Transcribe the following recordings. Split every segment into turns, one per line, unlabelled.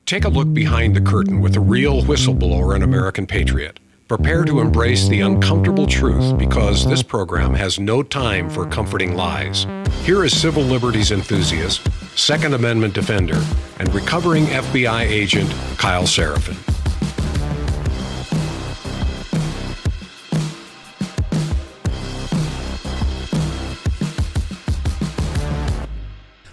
Take a look behind the curtain with a real whistleblower and American patriot. Prepare to embrace the uncomfortable truth because this program has no time for comforting lies. Here is civil liberties enthusiast, Second Amendment defender, and recovering FBI agent Kyle Seraphin.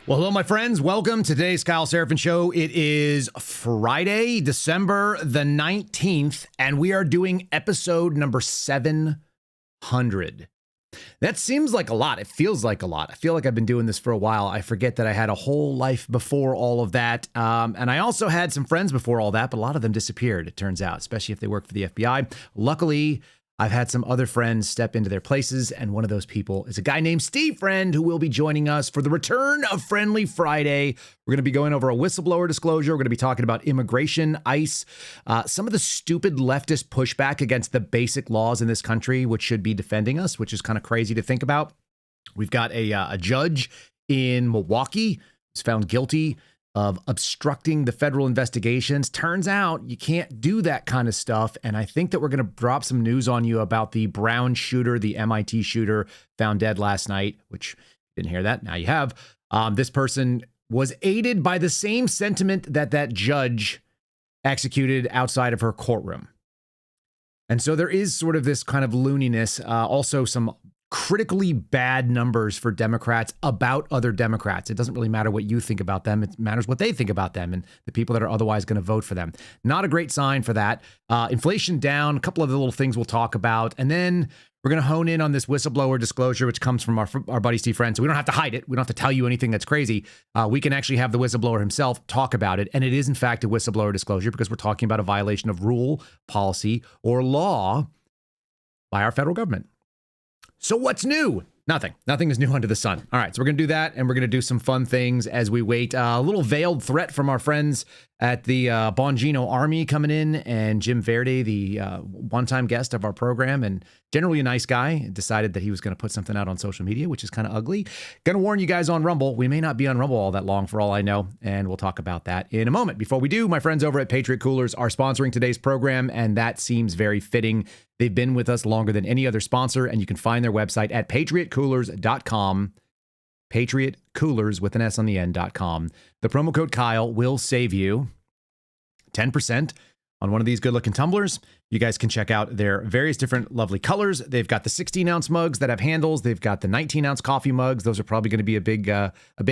Well, hello, my friends. Welcome to today's Kyle Seraphin Show. It is Friday, December the 19th, and we are doing episode number 700. That seems like a lot. It feels like a lot. I feel like I've been doing this for a while. I forget that I had a whole life before all of that. And I also had some friends before all that, but a lot of them disappeared, it turns out, especially if they work for the FBI. Luckily, I've had some other friends step into their places, and one of those people is a guy named Steve Friend, who will be joining us for the return of Friendly Friday. We're going to be going over a whistleblower disclosure. We're going to be talking about immigration, ICE, some of the stupid leftist pushback against the basic laws in this country, which should be defending us, which is kind of crazy to think about. We've got a judge in Milwaukee who's found guilty of obstructing the federal investigations. Turns out you can't do that kind of stuff. And I think that we're going to drop some news on you about the Brown shooter, the MIT shooter found dead last night, which didn't hear that. Now you have. This person was aided by the same sentiment that that judge executed outside of her courtroom. And so there is sort of this kind of looniness, also some critically bad numbers for Democrats about other Democrats. It doesn't really matter what you think about them. It matters what they think about them and the people that are otherwise going to vote for them. Not a great sign for that. Inflation down, a couple of the little things we'll talk about. And then we're going to hone in on this whistleblower disclosure, which comes from our buddy Steve Friend. So we don't have to hide it. We don't have to tell you anything that's crazy. We can actually have the whistleblower himself talk about it. And it is, in fact, a whistleblower disclosure because we're talking about a violation of rule, policy, or law by our federal government. So what's new? Nothing. Nothing is new under the sun. All right, so we're going to do that, and we're going to do some fun things as we wait. A little veiled threat from our friends at the Bongino Army coming in, and Jim Verde, the one-time guest of our program, and generally a nice guy, decided that he was going to put something out on social media, which is kind of ugly. Going to warn you guys on Rumble. We may not be on Rumble all that long for all I know, and we'll talk about that in a moment. Before we do, my friends over at Patriot Coolers are sponsoring today's program, and that seems very fitting. They've been with us longer than any other sponsor, and you can find their website at patriotcoolers.com. Patriot Coolers with an S on the end.com. The promo code Kyle will save you 10% on one of these good-looking tumblers. You guys can check out their various different lovely colors. They've got the 16-ounce mugs that have handles. They've got the 19-ounce coffee mugs. Those are probably going to be a big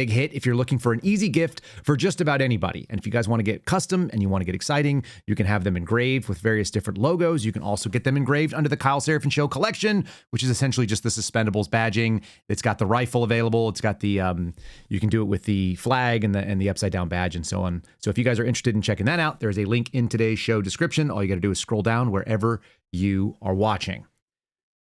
hit if you're looking for an easy gift for just about anybody. And if you guys want to get custom and you want to get exciting, you can have them engraved with various different logos. You can also get them engraved under the Kyle Seraphin Show collection, which is essentially just the suspendables badging. It's got the rifle available. It's got the you can do it with the flag and the upside down badge and so on. So if you guys are interested in checking that out, there's a link in today's show description. All you got to do is scroll down wherever you are watching.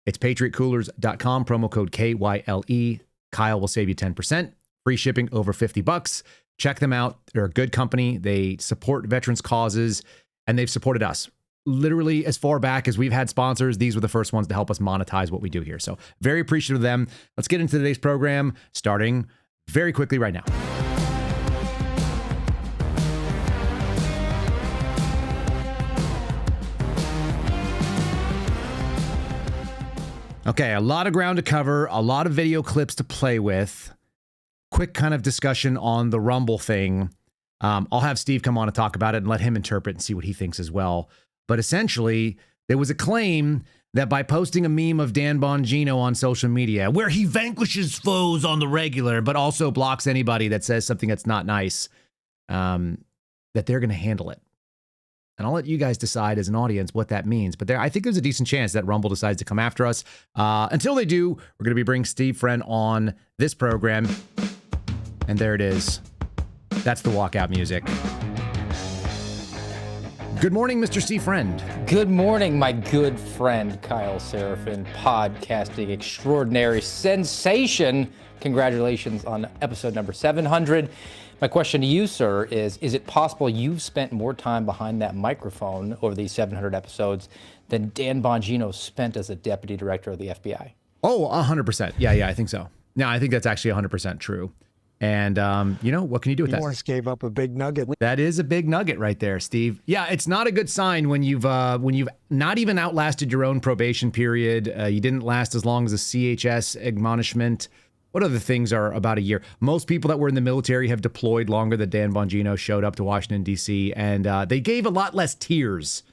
It's patriotcoolers.com, promo code KYLE. Kyle will save you 10%. Free shipping over $50. Check them out. They're a good company. They support veterans causes, and they've supported us. Literally as far back as we've had sponsors, these were the first ones to help us monetize what we do here. So very appreciative of them. Let's get into today's program, starting very quickly right now. Okay, a lot of ground to cover, a lot of video clips to play with. Quick kind of discussion on the Rumble thing. I'll have Steve come on and talk about it and let him interpret and see what he thinks as well. But essentially, there was a claim that by posting a meme of Dan Bongino on social media, where he vanquishes foes on the regular, but also blocks anybody that says something that's not nice, that they're going to handle it. And I'll let you guys decide as an audience what that means. But I think there's a decent chance that Rumble decides to come after us. Until they do, we're going to be bringing Steve Friend on this program. And there it is. That's the walkout music. Good morning, Mr. Steve Friend.
Good morning, my good friend, Kyle Seraphin, podcasting extraordinary sensation. Congratulations on episode number 700. My question to you, sir, is it possible you've spent more time behind that microphone over these 700 episodes than Dan Bongino spent as a deputy director of the FBI?
Oh, 100%. Yeah, I think so. No, I think that's actually 100% true. And, what can you do with that?
Morris gave up a big nugget.
That is a big nugget right there, Steve. Yeah, it's not a good sign when you've not even outlasted your own probation period. You didn't last as long as a CHS admonishment. What other things are about a year? Most people that were in the military have deployed longer than Dan Bongino showed up to Washington, D.C., and they gave a lot less tears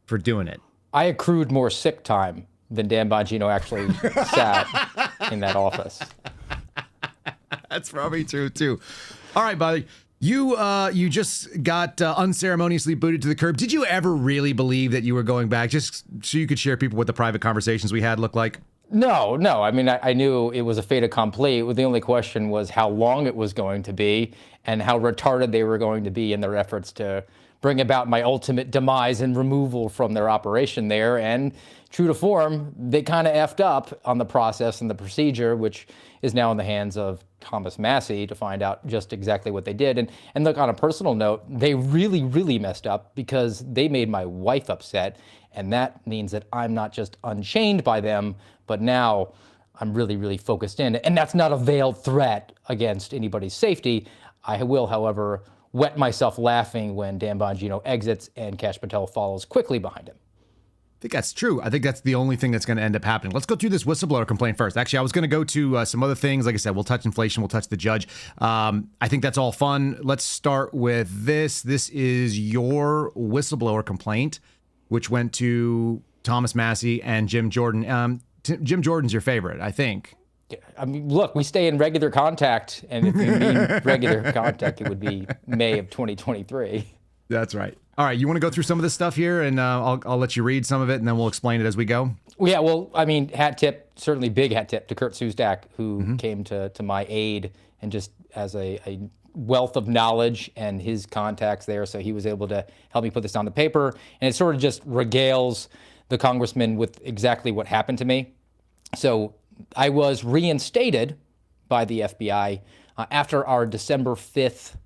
for doing it.
I accrued more sick time than Dan Bongino actually sat in that office.
That's probably true, too. All right, buddy. You just got unceremoniously booted to the curb. Did you ever really believe that you were going back, just so you could share people what the private conversations we had looked like?
No. I mean, I knew it was a fait accompli. The only question was how long it was going to be and how retarded they were going to be in their efforts to bring about my ultimate demise and removal from their operation there. And true to form, they kind of effed up on the process and the procedure, which is now in the hands of Thomas Massie to find out just exactly what they did. And look, on a personal note, they really, really messed up because they made my wife upset. And that means that I'm not just unchained by them, but now I'm really, really focused in. And that's not a veiled threat against anybody's safety. I will, however, wet myself laughing when Dan Bongino exits and Kash Patel follows quickly behind him.
I think that's true. I think that's the only thing that's going to end up happening. Let's go through this whistleblower complaint first. Actually, I was going to go to some other things. Like I said, we'll touch inflation. We'll touch the judge. I think that's all fun. Let's start with this. This is your whistleblower complaint, which went to Thomas Massie and Jim Jordan. Jim Jordan's your favorite, I think.
I mean, look, we stay in regular contact, and if you mean regular contact, it would be May of 2023.
That's right. All right, you want to go through some of this stuff here, and I'll let you read some of it, and then we'll explain it as we go?
Yeah, well, I mean, hat tip, certainly big hat tip to Kurt Susdak, who came to my aid and just as a wealth of knowledge and his contacts there, so he was able to help me put this on the paper, and it sort of just regales the congressman with exactly what happened to me. So I was reinstated by the FBI after our December 5th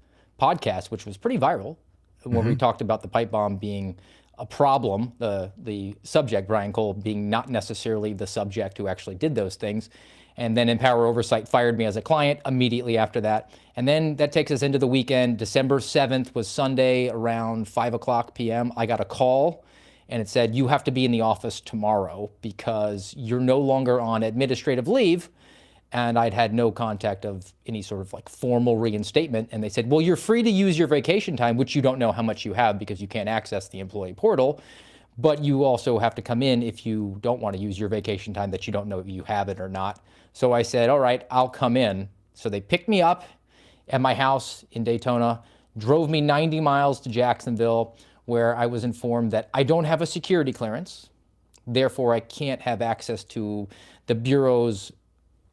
podcast, which was pretty viral, where we talked about the pipe bomb being a problem, the subject, Brian Cole, being not necessarily the subject who actually did those things. And then Empower Oversight fired me as a client immediately after that. And then that takes us into the weekend. December 7th was Sunday around 5:00 p.m. I got a call, and it said, you have to be in the office tomorrow because you're no longer on administrative leave. And I'd had no contact of any sort of like formal reinstatement. And they said, well, you're free to use your vacation time, which you don't know how much you have because you can't access the employee portal. But you also have to come in if you don't want to use your vacation time that you don't know if you have it or not. So I said, all right, I'll come in. So they picked me up at my house in Daytona, drove me 90 miles to Jacksonville, where I was informed that I don't have a security clearance. Therefore, I can't have access to the Bureau's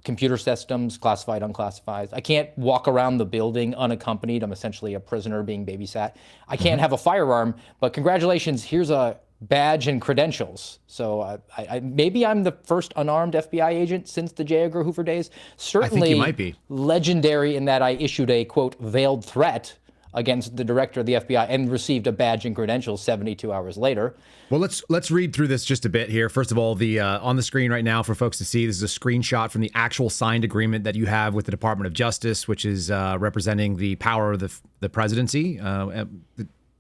computer systems, classified, unclassified. I can't walk around the building unaccompanied. I'm essentially a prisoner being babysat. I can't have a firearm, but congratulations, here's a badge and credentials. So maybe I'm the first unarmed FBI agent since the J. Edgar Hoover days. Certainly,
I think you might be.
Legendary in that I issued a, quote, veiled threat against the director of the FBI and received a badge and credentials 72 hours later.
Well, let's read through this just a bit here. First of all, the on the screen right now for folks to see, this is a screenshot from the actual signed agreement that you have with the Department of Justice, which is representing the power of the presidency. The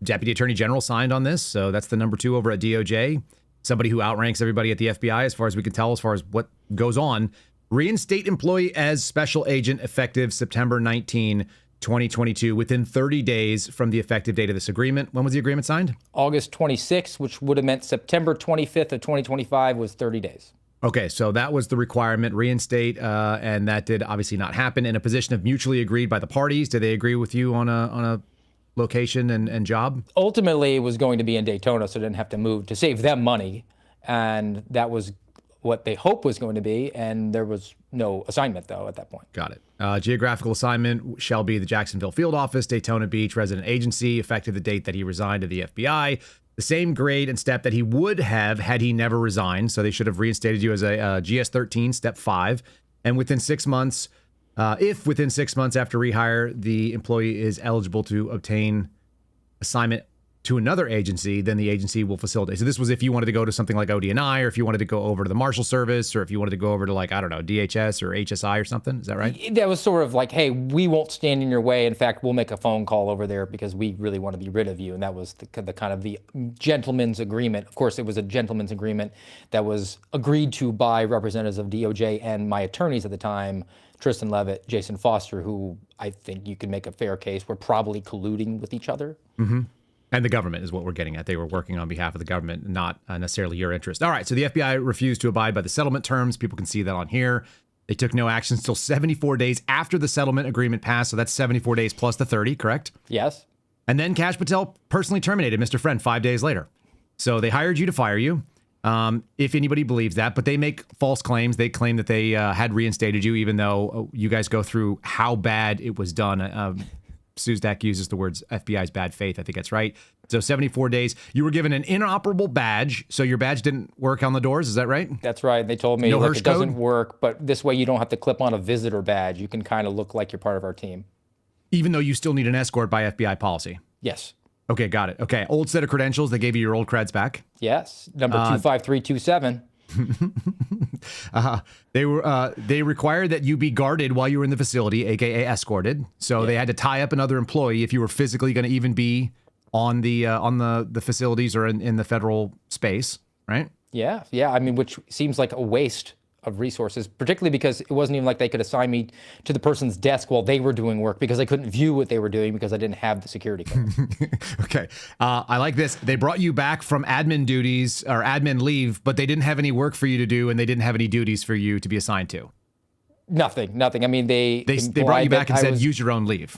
Deputy Attorney General signed on this, so that's the number 2 over at DOJ. Somebody who outranks everybody at the FBI, as far as we can tell, as far as what goes on. Reinstate employee as special agent effective September 19, 2022, within 30 days from the effective date of this agreement. When was the agreement signed?
August 26th, which would have meant September 25th of 2025 was 30 days.
Okay, so that was the requirement, reinstate, and that did obviously not happen. In a position of mutually agreed by the parties, did they agree with you on a location and job?
Ultimately, it was going to be in Daytona, so I didn't have to move to save them money, and that was what they hoped was going to be, and there was no assignment, though, at that point.
Got it. Geographical assignment shall be the Jacksonville Field Office, Daytona Beach Resident Agency, effective the date that he resigned to the FBI. The same grade and step that he would have had he never resigned, so they should have reinstated you as a GS-13, Step 5. And within 6 months, if within 6 months after rehire, the employee is eligible to obtain assignment to another agency, then the agency will facilitate. So this was if you wanted to go to something like ODNI, or if you wanted to go over to the Marshal Service, or if you wanted to go over to, like, I don't know, DHS or HSI or something. Is that right?
That was sort of like, hey, we won't stand in your way. In fact, we'll make a phone call over there because we really want to be rid of you. And that was the kind of the gentleman's agreement. Of course, it was a gentleman's agreement that was agreed to by representatives of DOJ and my attorneys at the time, Tristan Levitt, Jason Foster, who I think you could make a fair case were probably colluding with each other.
Mm-hmm. And the government is what we're getting at. They were working on behalf of the government, not necessarily your interest. All right, so the FBI refused to abide by the settlement terms. People can see that on here. They took no action until 74 days after the settlement agreement passed. So that's 74 days plus the 30, correct?
Yes.
And then Kash Patel personally terminated Mr. Friend 5 days later. So they hired you to fire you, if anybody believes that. But they make false claims. They claim that they had reinstated you, even though you guys go through how bad it was done. Suzdak uses the words FBI's bad faith. I think that's right. So 74 days. You were given an inoperable badge, so your badge didn't work on the doors. Is that right?
That's right. They told me,
No
look,
Hirsch
it doesn't
code?
work, but this way you don't have to clip on a visitor badge. You can kind of look like you're part of our team.
Even though you still need an escort by FBI policy.
Yes.
Okay, got it. Okay, old set of credentials. They gave you your old creds back.
Yes. Number 25327.
They required that you be guarded while you were in the facility, aka escorted. So they had to tie up another employee if you were physically going to even be on the facilities or in the federal space, right?
Yeah. Yeah. I mean, which seems like a waste of resources, particularly because it wasn't even like they could assign me to the person's desk while they were doing work because I couldn't view what they were doing because I didn't have the security clearance.
Okay. I like this. They brought you back from admin duties or admin leave, but they didn't have any work for you to do and they didn't have any duties for you to be assigned to.
Nothing. I mean, they
brought you back and said, use your own leave.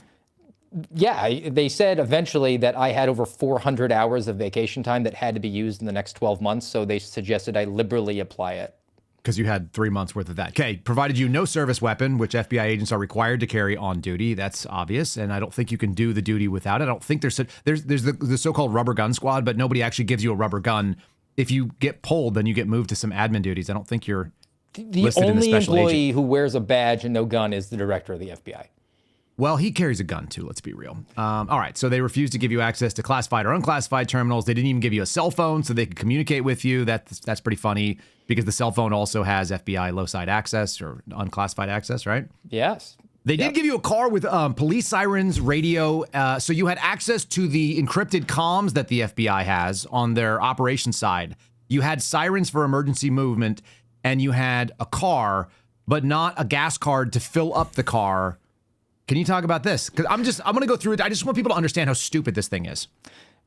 Yeah, they said eventually that I had over 400 hours of vacation time that had to be used in the next 12 months. So they suggested I liberally apply it.
Because you had 3 months worth of that. Okay, provided you no service weapon, which FBI agents are required to carry on duty. That's obvious, and I don't think you can do the duty without it. I don't think there's the so-called rubber gun squad, but nobody actually gives you a rubber gun. If you get pulled, then you get moved to some admin duties. I don't think you're listed in the
only
special
employee
agent.
who wears a badge and no gun is the director of the FBI.
Well, he carries a gun too, let's be real. All right, so they refused to give you access to classified or unclassified terminals. They didn't even give you a cell phone so they could communicate with you. That's pretty funny because the cell phone also has FBI low-side access or unclassified access, right?
Yes.
They did give you a car with police sirens, radio, so you had access to the encrypted comms that the FBI has on their operations side. You had sirens for emergency movement, and you had a car, but not a gas card to fill up the car. Can you talk about this? Because I'm going to go through it. I just want people to understand how stupid this thing is.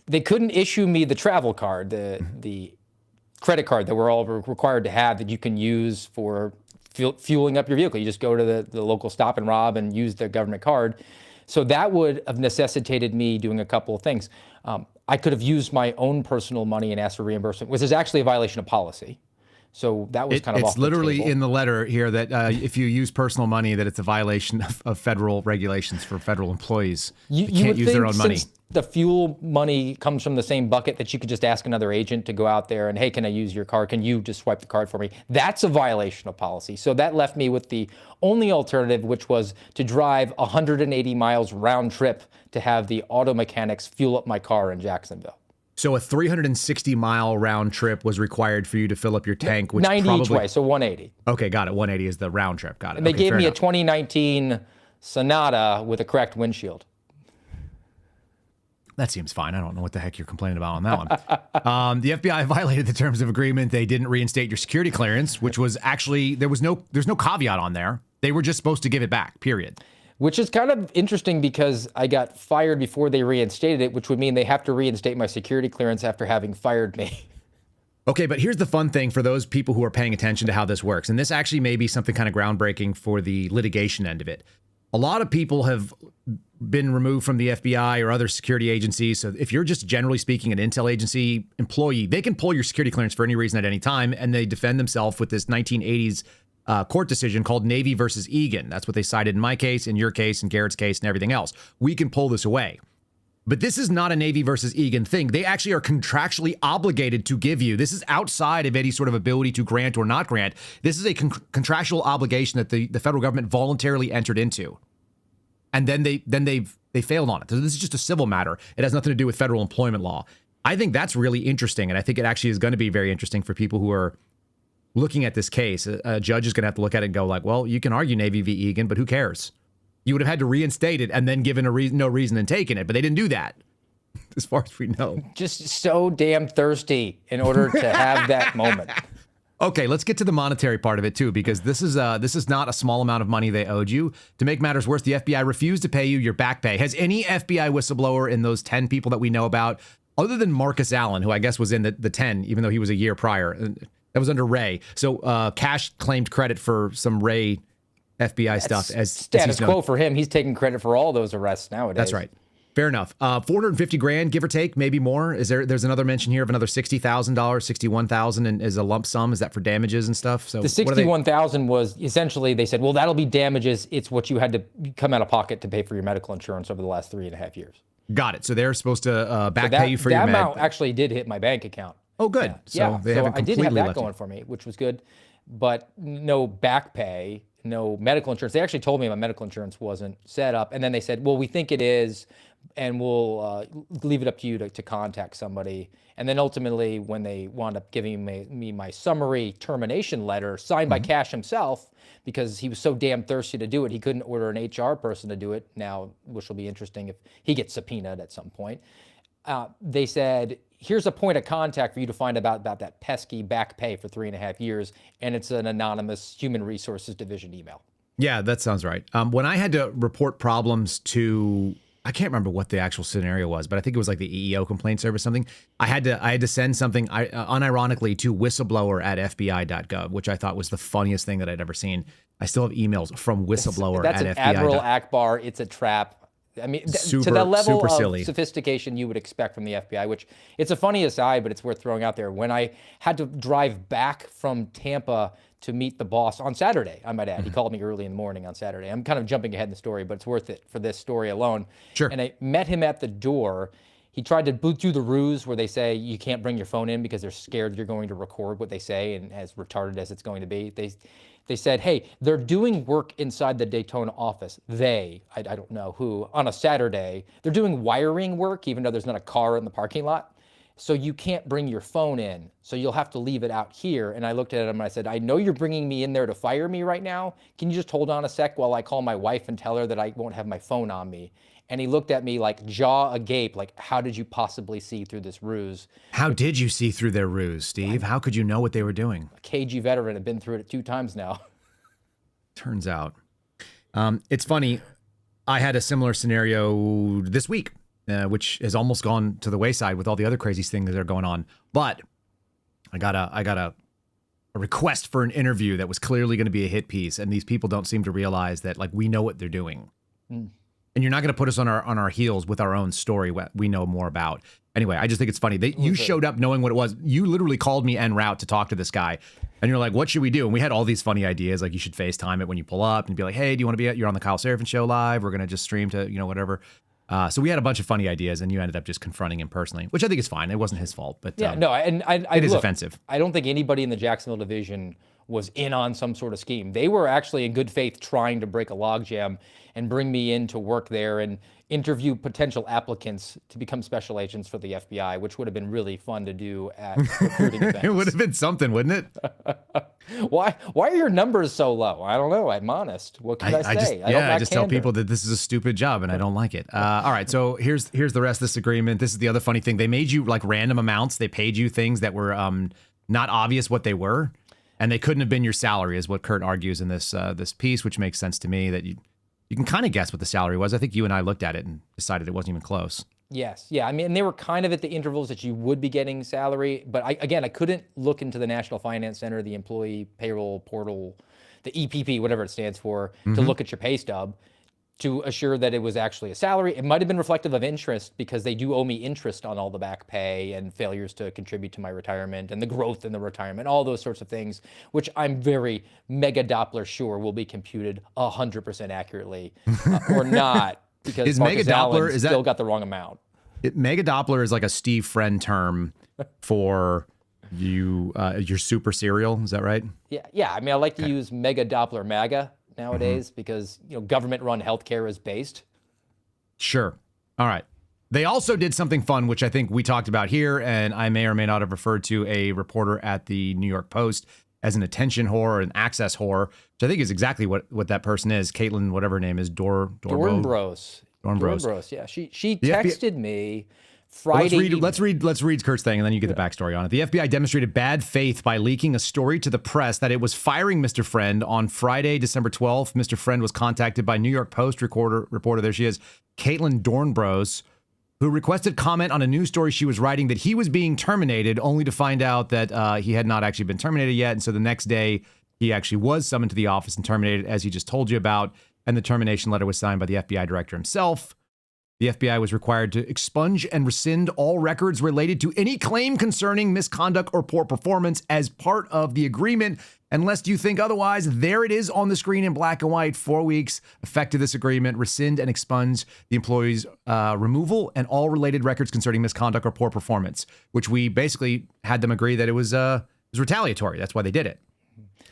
They couldn't issue me the travel card, the credit card that we're all required to have that you can use for fueling up your vehicle. You just go to the local Stop and Rob and use the government card. So that would have necessitated me doing a couple of things. I could have used my own personal money and asked for reimbursement, which is actually a violation of policy. So that was kind of off the table.
It's literally in the letter here that if you use personal money, that it's a violation of federal regulations for federal employees. You can't use their own money.
Since the fuel money comes from the same bucket that you could just ask another agent to go out there and, hey, can I use your card? Can you just swipe the card for me? That's a violation of policy. So that left me with the only alternative, which was to drive 180 miles round trip to have the auto mechanics fuel up my car in Jacksonville.
So a 360-mile round trip was required for you to fill up your tank, which
90
probably...
each way, so 180.
Okay, got it. 180 is the round trip. Got it.
And they
okay,
gave me
enough.
a 2019 Sonata with a cracked windshield.
That seems fine. I don't know what the heck you're complaining about on that one. The FBI violated the terms of agreement. They didn't reinstate your security clearance, which was actually, there's no caveat on there. They were just supposed to give it back, period.
Which is kind of interesting because I got fired before they reinstated it, which would mean they have to reinstate my security clearance after having fired me.
Okay, but here's the fun thing for those people who are paying attention to how this works. And this actually may be something kind of groundbreaking for the litigation end of it. A lot of people have been removed from the FBI or other security agencies. So if you're just generally speaking an intel agency employee, they can pull your security clearance for any reason at any time. And they defend themselves with this 1980s court decision called Navy versus Egan. That's what they cited in my case, in your case, in Garrett's case, and everything else. We can pull this away. But this is not a Navy versus Egan thing. They actually are contractually obligated to give you. This is outside of any sort of ability to grant or not grant. This is a contractual obligation that the federal government voluntarily entered into. And then they've they failed on it. So this is just a civil matter. It has nothing to do with federal employment law. I think that's really interesting, and I think it actually is going to be very interesting for people who are looking at this case. A judge is going to have to look at it and go like, well, you can argue Navy v. Egan, but who cares? You would have had to reinstate it and then given no reason in taking it, but they didn't do that, as far as we know.
Just so damn thirsty in order to have that moment.
Okay, let's get to the monetary part of it too, because this is not a small amount of money they owed you. To make matters worse, the FBI refused to pay you your back pay. Has any FBI whistleblower in those 10 people that we know about, other than Marcus Allen, who I guess was in the 10, even though he was a year prior, that was under Ray. So Cash claimed credit for some Ray FBI stuff. As
status quo for him. He's taking credit for all those arrests nowadays.
That's right. Fair enough. 450 grand, give or take, maybe more. There's another mention here of another $60,000, 61,000 and as a lump sum. Is that for damages and stuff? So
the 61,000 was essentially, they said, well, that'll be damages. It's what you had to come out of pocket to pay for your medical insurance over the last 3.5 years.
Got it. So they're supposed to back pay you for your med.
That amount actually did hit my bank account.
Oh, good.
Yeah.
They haven't
I did have that
left
going for me, which was good. But no back pay, no medical insurance. They actually told me my medical insurance wasn't set up. And then they said, well, we think it is, and we'll leave it up to you to contact somebody. And then ultimately, when they wound up giving me my summary termination letter signed by Cash himself, because he was so damn thirsty to do it, he couldn't order an HR person to do it now, which will be interesting if he gets subpoenaed at some point. They said, here's a point of contact for you to find about that pesky back pay for 3.5 years. And it's an anonymous Human Resources Division email.
Yeah, that sounds right. When I had to report problems to, I can't remember what the actual scenario was, but I think it was like the EEO complaint service, something. I had to send something unironically to whistleblower at FBI.gov, which I thought was the funniest thing that I'd ever seen. I still have emails from whistleblower
That's
at
an
FBI.
Admiral Akbar. It's a trap. I mean, to the level of sophistication you would expect from the FBI, which it's a funny aside, but it's worth throwing out there. When I had to drive back from Tampa to meet the boss on Saturday, I might add, he called me early in the morning on Saturday. I'm kind of jumping ahead in the story, but it's worth it for this story alone.
Sure.
And I met him at the door. He tried to boot through the ruse where they say you can't bring your phone in because they're scared you're going to record what they say, and as retarded as it's going to be. They said, hey, they're doing work inside the Daytona office. I don't know who, on a Saturday. They're doing wiring work, even though there's not a car in the parking lot. So you can't bring your phone in. So you'll have to leave it out here. And I looked at him and I said, I know you're bringing me in there to fire me right now. Can you just hold on a sec while I call my wife and tell her that I won't have my phone on me? And he looked at me like jaw agape, like, how did you possibly see through this ruse?
How did you see through their ruse, Steve? How could you know what they were doing?
A KG veteran, had been through it 2 times now.
Turns out. It's funny. I had a similar scenario this week, which has almost gone to the wayside with all the other crazy things that are going on. But I got a request for an interview that was clearly going to be a hit piece, and these people don't seem to realize that, like, we know what they're doing. And you're not going to put us on our heels with our own story we know more about. Anyway, I just think it's funny that you showed up knowing what it was. You literally called me en route to talk to this guy. And you're like, what should we do? And we had all these funny ideas. Like, you should FaceTime it when you pull up and be like, hey, do you want to you're on the Kyle Seraphin show live. We're going to just stream to, whatever. So we had a bunch of funny ideas, and you ended up just confronting him personally, which I think is fine. It wasn't his fault, but
yeah, no, and
it is offensive.
I don't think anybody in the Jacksonville division was in on some sort of scheme. They were actually in good faith trying to break a logjam and bring me in to work there and interview potential applicants to become special agents for the FBI, which would have been really fun to do at recruiting events.
It would have been something, wouldn't it?
Why are your numbers so low? I don't know. I'm honest. What can I say?
I just tell people that this is a stupid job and I don't like it. All right, so here's the rest of this agreement. This is the other funny thing. They made you like random amounts. They paid you things that were not obvious what they were, and they couldn't have been your salary, is what Kurt argues in this piece, which makes sense to me that you can kind of guess what the salary was. I think you and I looked at it and decided it wasn't even close.
Yes. Yeah. I mean, and they were kind of at the intervals that you would be getting salary. But I couldn't look into the National Finance Center, the Employee Payroll Portal, the EPP, whatever it stands for, to look at your pay stub to assure that it was actually a salary. It might have been reflective of interest because they do owe me interest on all the back pay and failures to contribute to my retirement and the growth in the retirement, all those sorts of things, which I'm very mega Doppler sure will be computed 100% accurately or not, because Marcus Allen still got the wrong amount.
Mega Doppler is like a Steve Friend term for your super serial. Is that right?
Yeah. I mean, I like to use Mega Doppler MAGA nowadays because government-run healthcare is based.
Sure. All right. They also did something fun, which I think we talked about here, and I may or may not have referred to a reporter at the New York Post as an attention whore or an access whore, which I think is exactly what that person is. Caitlin, whatever her name is,
Dornbros. Yeah, she texted me Friday.
Well, let's read Kurt's thing, and then you get the backstory on it. The FBI demonstrated bad faith by leaking a story to the press that it was firing Mr. Friend on Friday, December 12th. Mr. Friend was contacted by New York Post reporter. There she is, Caitlin Dornbros, who requested comment on a news story she was writing that he was being terminated, only to find out that he had not actually been terminated yet. And so the next day, he actually was summoned to the office and terminated, as he just told you about. And the termination letter was signed by the FBI director himself. The FBI was required to expunge and rescind all records related to any claim concerning misconduct or poor performance as part of the agreement. Unless you think otherwise, there it is on the screen in black and white. 4 weeks effective this agreement. Rescind and expunge the employee's removal and all related records concerning misconduct or poor performance, which we basically had them agree that it was retaliatory. That's why they did it.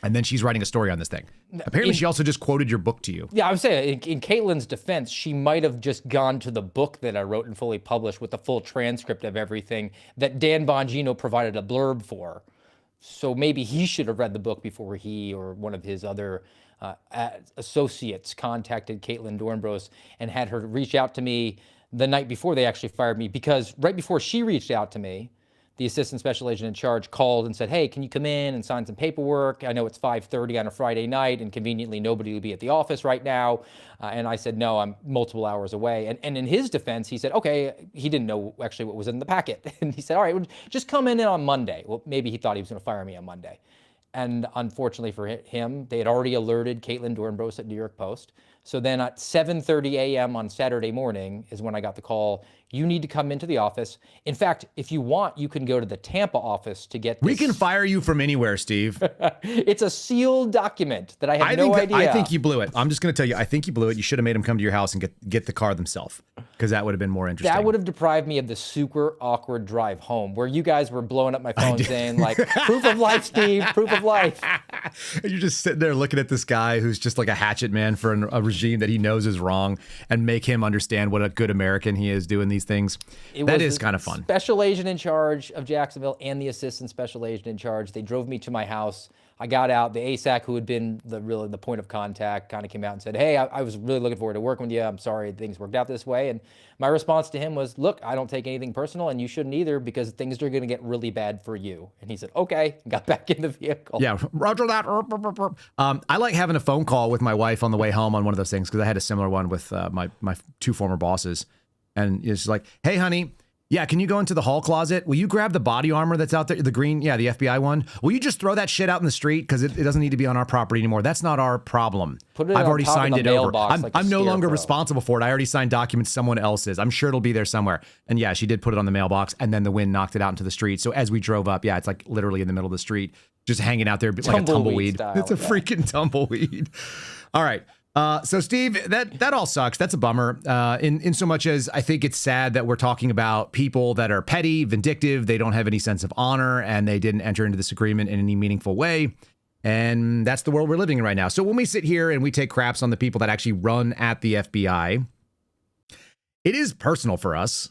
And then she's writing a story on this thing. Apparently, she also just quoted your book to you.
Yeah, I would say in Caitlin's defense, she might have just gone to the book that I wrote and fully published with the full transcript of everything that Dan Bongino provided a blurb for. So maybe he should have read the book before he or one of his other associates contacted Caitlin Dornbros and had her reach out to me the night before they actually fired me, because right before she reached out to me, the assistant special agent in charge called and said, hey, can you come in and sign some paperwork? I know it's 5:30 on a Friday night, and conveniently nobody will be at the office right now. And I said, no, I'm multiple hours away. And in his defense, he said, okay, he didn't know actually what was in the packet. And he said, all right, well, just come in on Monday. Well, maybe he thought he was going to fire me on Monday. And unfortunately for him, they had already alerted Caitlin Dornbros at New York Post. So then at 7:30 a.m. on Saturday morning is when I got the call. You need to come into the office. In fact, if you want, you can go to the Tampa office to get this.
We can fire you from anywhere, Steve.
It's a sealed document that I had no idea.
I think you blew it. I'm just going to tell you, I think you blew it. You should have made them come to your house and get the car themselves, because that would have been more interesting.
That would have deprived me of the super awkward drive home, where you guys were blowing up my phone saying, like, proof of life, Steve, proof of life.
You're just sitting there looking at this guy who's just like a hatchet man for a regime that he knows is wrong, and make him understand what a good American he is doing these things. That is kind of fun.
Special agent in charge of Jacksonville and the assistant special agent in charge. They drove me to my house. I got out. The ASAC, who had been the point of contact, kind of came out and said, hey, I was really looking forward to working with you. I'm sorry things worked out this way. And my response to him was, look, I don't take anything personal, and you shouldn't either, because things are going to get really bad for you. And he said, okay, and got back in the vehicle.
Yeah, roger that. I like having a phone call with my wife on the way home on one of those things, because I had a similar one with my two former bosses. And it's like, hey, honey, yeah, can you go into the hall closet? Will you grab the body armor that's out there, the green, the FBI one? Will you just throw that shit out in the street? Because it doesn't need to be on our property anymore. That's not our problem.
Put it
I've already signed it over. I'm no longer
scarecrow.
responsible for it. I already signed documents someone else's. I'm sure it'll be there somewhere. And yeah, she did put it on the mailbox, and then the wind knocked it out into the street. So as we drove up, it's like literally in the middle of the street, just hanging out there like a tumbleweed.
Style,
it's a freaking tumbleweed. All right. So Steve, that all sucks. That's a bummer. In so much as I think it's sad that we're talking about people that are petty, vindictive, they don't have any sense of honor, and they didn't enter into this agreement in any meaningful way. And that's the world we're living in right now. So when we sit here and we take craps on the people that actually run at the FBI, it is personal for us.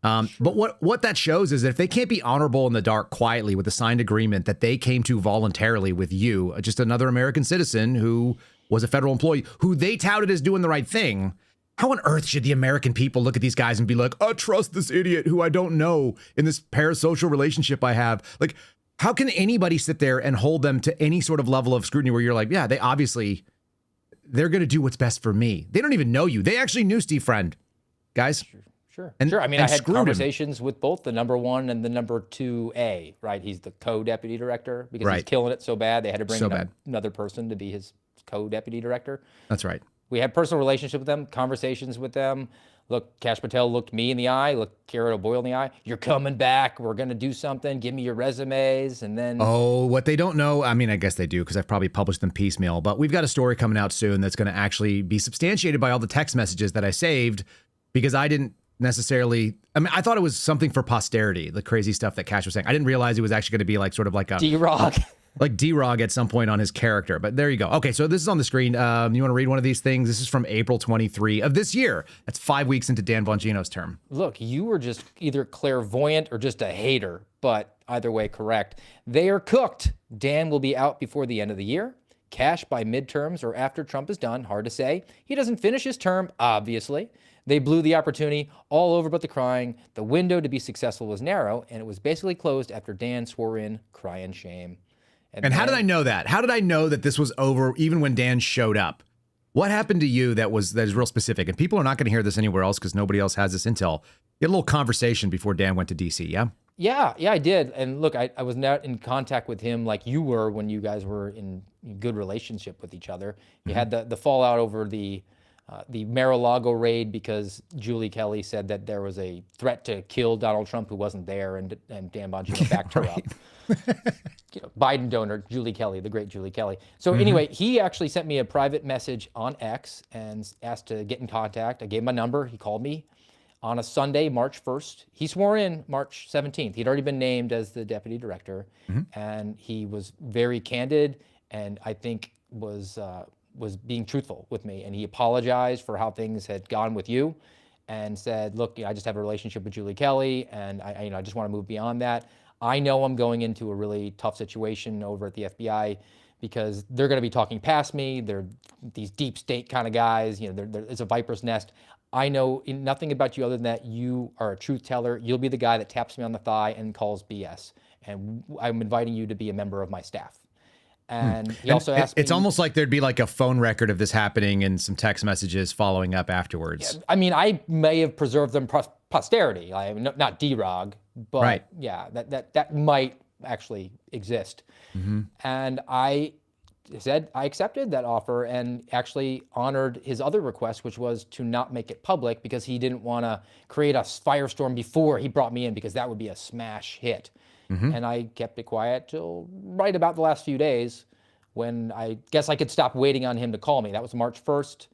But what that shows is that if they can't be honorable in the dark quietly with a signed agreement that they came to voluntarily with you, just another American citizen who was a federal employee who they touted as doing the right thing, how on earth should the American people look at these guys and be like, I trust this idiot who I don't know in this parasocial relationship I have? Like, how can anybody sit there and hold them to any sort of level of scrutiny where you're like, yeah, they're going to do what's best for me. They don't even know you. They actually knew Steve Friend, guys.
Sure.
And,
I mean, I had conversations with both the number 1 and the number 2A, right? He's the co-deputy director, because he's killing it so bad. They had to bring another person to be his co-deputy director.
That's right.
We had personal relationship with them, conversations with them. Look, Kash Patel looked me in the eye, looked Karen O'Boyle in the eye. You're coming back. We're going to do something. Give me your resumes. And then...
Oh, what they don't know, I mean, I guess they do, because I've probably published them piecemeal, but we've got a story coming out soon that's going to actually be substantiated by all the text messages that I saved, because I didn't necessarily, I mean, I thought it was something for posterity, the crazy stuff that Kash was saying. I didn't realize it was actually going to be like sort of like a
D-Rock.
like D-Rog at some point on his character, but there you go. Okay, so this is on the screen. You want to read one of these things? This is from April 23 of this year. That's 5 weeks into Dan Bongino's term.
Look, you were just either clairvoyant or just a hater, but either way, correct. They are cooked. Dan will be out before the end of the year. Cash by midterms or after Trump is done, hard to say. He doesn't finish his term, obviously. They blew the opportunity all over but the crying. The window to be successful was narrow, and it was basically closed after Dan swore in crying shame.
And how did I know that? How did I know that this was over even when Dan showed up? What happened to you that is real specific? And people are not going to hear this anywhere else because nobody else has this intel. You had a little conversation before Dan went to D.C., yeah?
Yeah, I did. And look, I was not in contact with him like you were when you guys were in good relationship with each other. You had the fallout over the Mar-a-Lago raid because Julie Kelly said that there was a threat to kill Donald Trump who wasn't there, and Dan Bongino backed her up. Biden donor Julie Kelly, the great Julie Kelly. So anyway, he actually sent me a private message on X and asked to get in contact. I gave him my number. He called me on a Sunday, March 1st. He swore in March 17th. He'd already been named as the deputy director, and he was very candid, and I think was being truthful with me. And he apologized for how things had gone with you, and said, "Look, I just have a relationship with Julie Kelly, and I just want to move beyond that. I know I'm going into a really tough situation over at the FBI because they're going to be talking past me. They're these deep state kind of guys. It's a viper's nest. I know nothing about you other than that you are a truth teller. You'll be the guy that taps me on the thigh and calls BS. And I'm inviting you to be a member of my staff." And he also asked me,
it's almost like there'd be like a phone record of this happening and some text messages following up afterwards.
I mean, I may have preserved them posterity. Not D-Rog, but
right.
Yeah, that might actually exist. And I said I accepted that offer and actually honored his other request, which was to not make it public because he didn't want to create a firestorm before he brought me in, because that would be a smash hit. And I kept it quiet till right about the last few days when I guess I could stop waiting on him to call me. That was March 1st,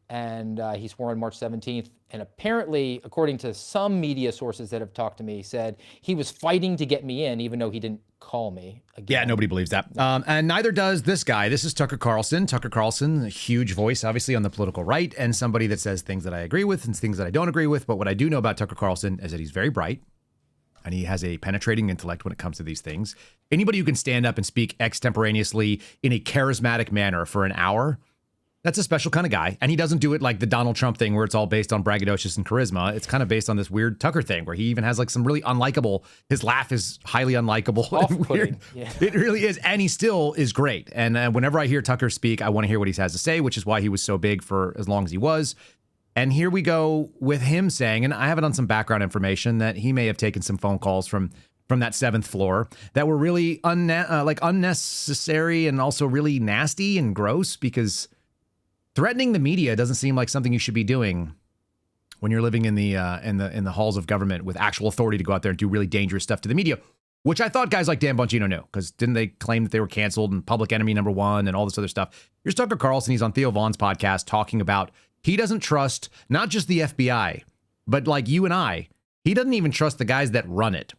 and he swore in March 17th. And apparently, according to some media sources that have talked to me, said he was fighting to get me in, even though he didn't call me again.
Yeah, nobody believes that. And neither does this guy. This is Tucker Carlson. Tucker Carlson, a huge voice, obviously, on the political right, and somebody that says things that I agree with and things that I don't agree with. But what I do know about Tucker Carlson is that he's very bright, and he has a penetrating intellect when it comes to these things. Anybody who can stand up and speak extemporaneously in a charismatic manner for an hour, that's a special kind of guy. And he doesn't do it like the Donald Trump thing where it's all based on braggadocious and charisma. It's kind of based on this weird Tucker thing where he even has like some really unlikable, his laugh is highly unlikable.
Off-putting. Yeah.
It really is. And he still is great. And whenever I hear Tucker speak, I want to hear what he has to say, which is why he was so big for as long as he was. And here we go with him saying, and I have it on some background information, that he may have taken some phone calls from that 7th floor that were really unnecessary and also really nasty and gross, because threatening the media doesn't seem like something you should be doing when you're living in the halls of government with actual authority to go out there and do really dangerous stuff to the media, which I thought guys like Dan Bongino knew, because didn't they claim that they were canceled and public enemy #1 and all this other stuff? Here's Tucker Carlson. He's on Theo Vaughn's podcast talking about he doesn't trust not just the FBI, but like you and I, he doesn't even trust the guys that run it.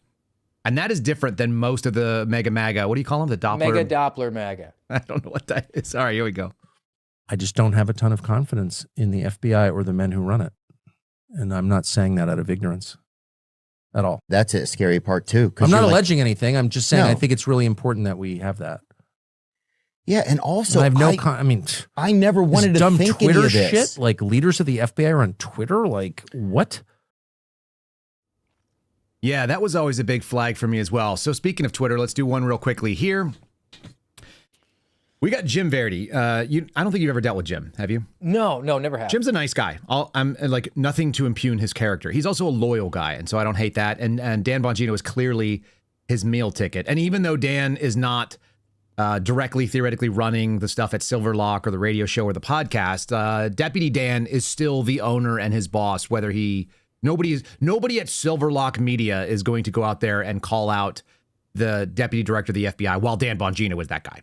And that is different than most of the mega MAGA. What do you call them? The Doppler?
Mega Doppler MAGA.
I don't know what that is. All right, here we go.
I just don't have a ton of confidence in the FBI or the men who run it. And I'm not saying that out of ignorance at all.
That's a scary part too.
I'm not alleging anything. I'm just saying I think it's really important that we have that.
Yeah, and also
I have
I never wanted to
dumb
think
Twitter
any of this.
shit. Like leaders of the FBI are on Twitter. Like what?
Yeah, that was always a big flag for me as well. So speaking of Twitter, let's do one real quickly here. We got Jim Verdi. I don't think you've ever dealt with Jim, have you?
No, never have.
Jim's a nice guy. I'm like nothing to impugn his character. He's also a loyal guy, and so I don't hate that. And Dan Bongino is clearly his meal ticket. And even though Dan is not directly, theoretically running the stuff at Silverlock or the radio show or the podcast, Deputy Dan is still the owner and his boss. Nobody at Silverlock Media is going to go out there and call out the deputy director of the FBI while Dan Bongino is that guy.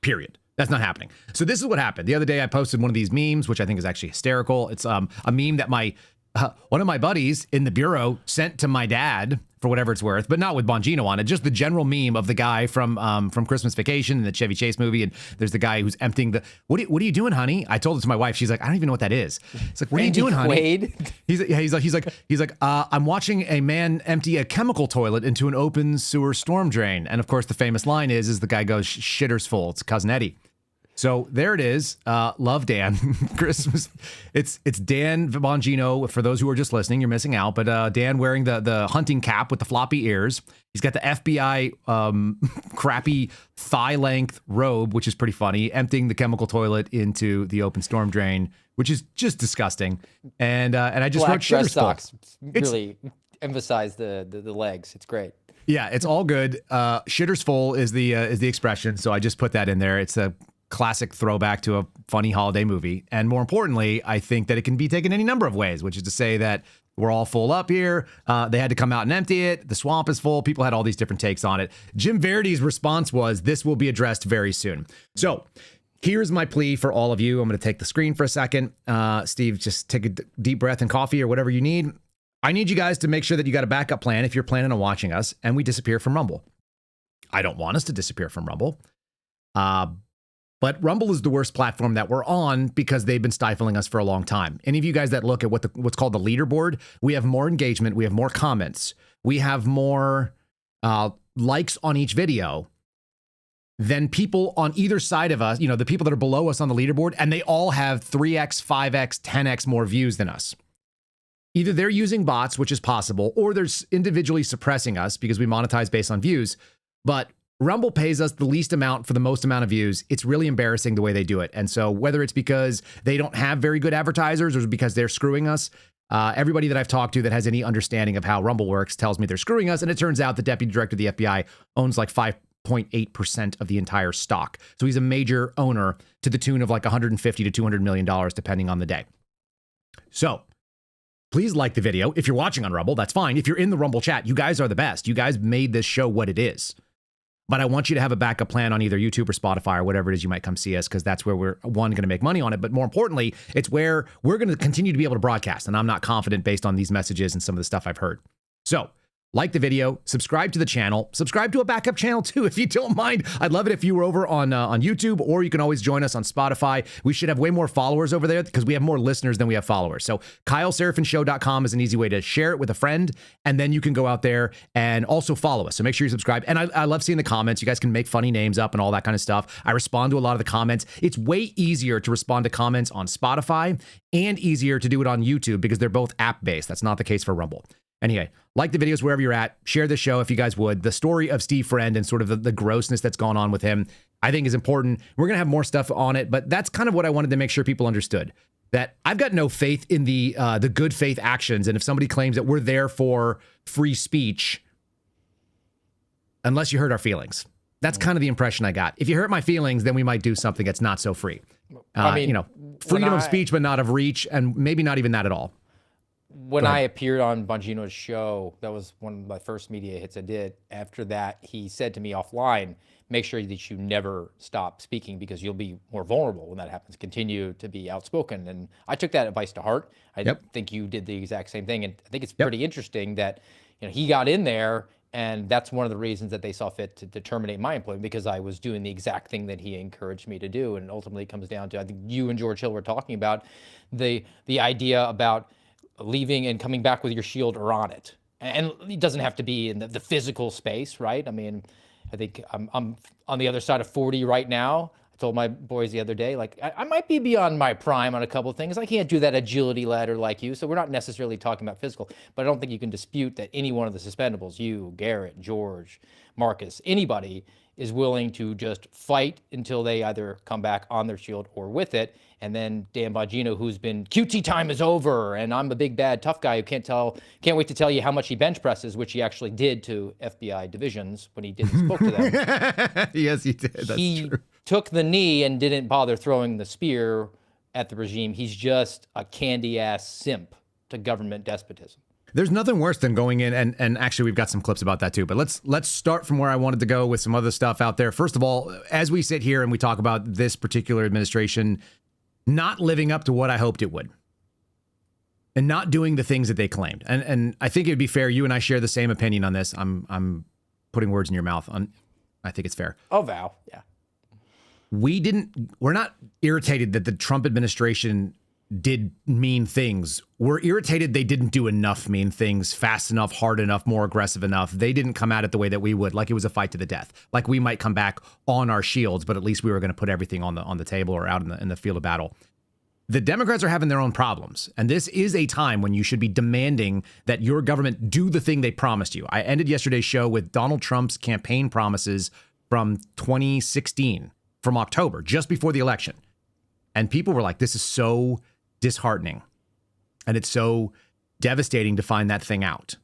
Period. That's not happening. So this is what happened. The other day I posted one of these memes, which I think is actually hysterical. It's a meme that my one of my buddies in the bureau sent to my dad for whatever it's worth, but not with Bongino on it. Just the general meme of the guy from Christmas Vacation and the Chevy Chase movie, and there's the guy who's emptying the. What are you doing, honey? I told it to my wife. She's like, I don't even know what that is. It's like, what are you doing, honey?
Quaid?
He's like, I'm watching a man empty a chemical toilet into an open sewer storm drain, and of course the famous line is the guy goes, "Shitter's full." It's Cousin Eddie. So there it is. Love Dan. Christmas. It's Dan Bongino. For those who are just listening, you're missing out. But Dan wearing the hunting cap with the floppy ears. He's got the FBI crappy thigh length robe, which is pretty funny. Emptying the chemical toilet into the open storm drain, which is just disgusting. And I just
Black
wrote
dress
Shitter's full.
socks really emphasize the legs. It's great.
Yeah, it's all good. Shitter's full is the expression. So I just put that in there. It's a classic throwback to a funny holiday movie. And more importantly, I think that it can be taken any number of ways, which is to say that we're all full up here. They had to come out and empty it. The swamp is full. People had all these different takes on it. Jim Verity's response was, this will be addressed very soon. So here's my plea for all of you. I'm going to take the screen for a second. Steve, just take a deep breath and coffee or whatever you need. I need you guys to make sure that you got a backup plan if you're planning on watching us and we disappear from Rumble. I don't want us to disappear from Rumble. But Rumble is the worst platform that we're on because they've been stifling us for a long time. Any of you guys that look at what's called the leaderboard, we have more engagement, we have more comments, we have more likes on each video than people on either side of us, the people that are below us on the leaderboard, and they all have 3x, 5x, 10x more views than us. Either they're using bots, which is possible, or they're individually suppressing us because we monetize based on views. But Rumble pays us the least amount for the most amount of views. It's really embarrassing the way they do it. And so whether it's because they don't have very good advertisers or because they're screwing us, everybody that I've talked to that has any understanding of how Rumble works tells me they're screwing us. And it turns out the deputy director of the FBI owns like 5.8% of the entire stock. So he's a major owner to the tune of like $150 to $200 million, depending on the day. So please like the video. If you're watching on Rumble, that's fine. If you're in the Rumble chat, you guys are the best. You guys made this show what it is. But I want you to have a backup plan on either YouTube or Spotify or whatever it is you might come see us, because that's where we're, one, going to make money on it. But more importantly, it's where we're going to continue to be able to broadcast. And I'm not confident based on these messages and some of the stuff I've heard. So like the video, subscribe to the channel, subscribe to a backup channel too, if you don't mind. I'd love it if you were over on YouTube, or you can always join us on Spotify. We should have way more followers over there because we have more listeners than we have followers. So KyleSeraphinShow.com is an easy way to share it with a friend. And then you can go out there and also follow us. So make sure you subscribe. And I love seeing the comments. You guys can make funny names up and all that kind of stuff. I respond to a lot of the comments. It's way easier to respond to comments on Spotify and easier to do it on YouTube because they're both app-based. That's not the case for Rumble. Anyway, like the videos wherever you're at. Share the show if you guys would. The story of Steve Friend and sort of the grossness that's gone on with him, I think is important. We're going to have more stuff on it, but that's kind of what I wanted to make sure people understood. That I've got no faith in the good faith actions. And if somebody claims that we're there for free speech, unless you hurt our feelings. That's kind of the impression I got. If you hurt my feelings, then we might do something that's not so free. Freedom of speech, but not of reach, and maybe not even that at all.
When I appeared on Bongino's show, that was one of my first media hits I did. After that, he said to me offline, make sure that you never stop speaking because you'll be more vulnerable when that happens. Continue to be outspoken. And I took that advice to heart. I think you did the exact same thing. And I think it's pretty interesting that he got in there, and that's one of the reasons that they saw fit to terminate my employment, because I was doing the exact thing that he encouraged me to do. And ultimately it comes down to, I think you and George Hill were talking about the idea about leaving and coming back with your shield or on it. And it doesn't have to be in the physical space, right? I mean, I think I'm on the other side of 40 right now. I told my boys the other day, like, I might be beyond my prime on a couple of things. I can't do that agility ladder like you. So we're not necessarily talking about physical, but I don't think you can dispute that any one of the suspendables, you, Garrett, George, Marcus, anybody is willing to just fight until they either come back on their shield or with it. And then Dan Bongino, who's been QT time is over, and I'm a big bad tough guy who can't wait to tell you how much he bench presses, which he actually did to FBI divisions when he spoke to them.
Yes, he did. That's true.
He took the knee and didn't bother throwing the spear at the regime. He's just a candy ass simp to government despotism.
There's nothing worse than going in, and actually we've got some clips about that too, but let's start from where I wanted to go with some other stuff out there. First of all, as we sit here and we talk about this particular administration not living up to what I hoped it would. and not doing the things that they claimed. And I think it'd be fair. You and I share the same opinion on this. I'm putting words in your mouth. I think it's fair.
Oh, Val. Yeah.
We're not irritated that the Trump administration did mean things. We're irritated they didn't do enough mean things fast enough, hard enough, more aggressive enough. They didn't come at it the way that we would, like it was a fight to the death. Like we might come back on our shields, but at least we were going to put everything on the table or out in the field of battle. The Democrats are having their own problems, and this is a time when you should be demanding that your government do the thing they promised you. I ended yesterday's show with Donald Trump's campaign promises from 2016, from October, just before the election. And people were like, this is so disheartening, and it's so devastating to find that thing out.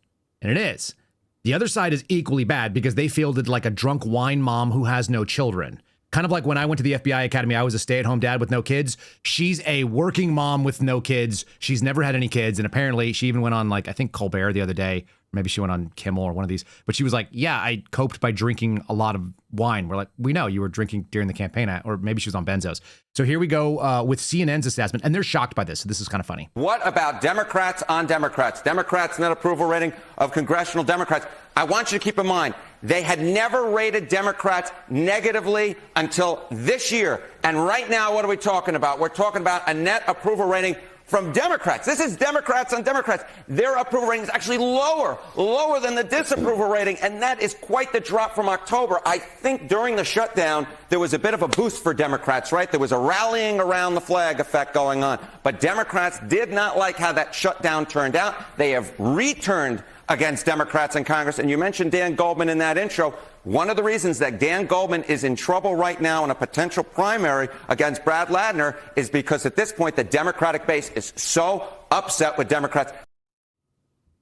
And it is. The other side is equally bad because they fielded like a drunk wine mom who has no children. Kind of like when I went to the FBI Academy, I was a stay-at-home dad with no kids. She's a working mom with no kids. She's never had any kids. And apparently she even went on, like, I think Colbert the other day. Maybe she went on Kimmel or one of these. But she was like, yeah, I coped by drinking a lot of wine. We're like, we know you were drinking during the campaign. Or maybe she was on benzos. So here we go with CNN's assessment. And they're shocked by this. So this is kind of funny.
What about Democrats on Democrats? Democrats' net approval rating of congressional Democrats. I want you to keep in mind, they had never rated Democrats negatively until this year. And right now, what are we talking about? We're talking about a net approval rating from Democrats. This is Democrats on Democrats. Their approval rating is actually lower than the disapproval rating, and that is quite the drop from October. I think during the shutdown, there was a bit of a boost for Democrats, right? There was a rallying around the flag effect going on, but Democrats did not like how that shutdown turned out. They have returned against Democrats in Congress, and you mentioned Dan Goldman in that intro. One of the reasons that Dan Goldman is in trouble right now in a potential primary against Brad Ladner is because at this point, the Democratic base is so upset with Democrats.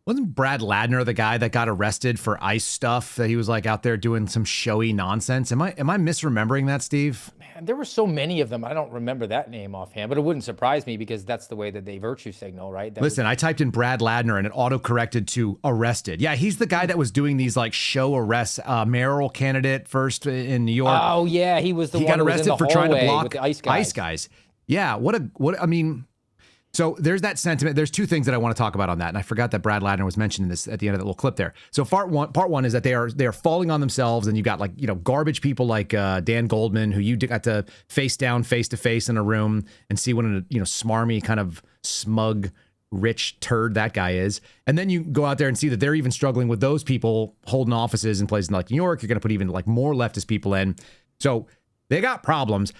Wasn't Brad Ladner the guy that got arrested for ICE stuff, that he was like out there doing some showy nonsense? Am I misremembering that, Steve?
Man, there were so many of them. I don't remember that name offhand, but it wouldn't surprise me because that's the way that they virtue signal, right?
Listen, I typed in Brad Ladner and it auto-corrected to arrested. Yeah, he's the guy that was doing these like show arrests, mayoral candidate first in New York.
Oh yeah, he was the one
got
who was
arrested
in the
for trying to
hallway
block
with the ICE guys.
Yeah, I mean, so there's that sentiment. There's two things that I want to talk about on that, and I forgot that Brad Ladner was mentioned in this at the end of that little clip there. So part one is that they are falling on themselves, and you got garbage people like Dan Goldman, who you got to face down face to face in a room and see what a smarmy kind of smug rich turd that guy is, and then you go out there and see that they're even struggling with those people holding offices in places like New York. You're going to put even like more leftist people in, so they got problems.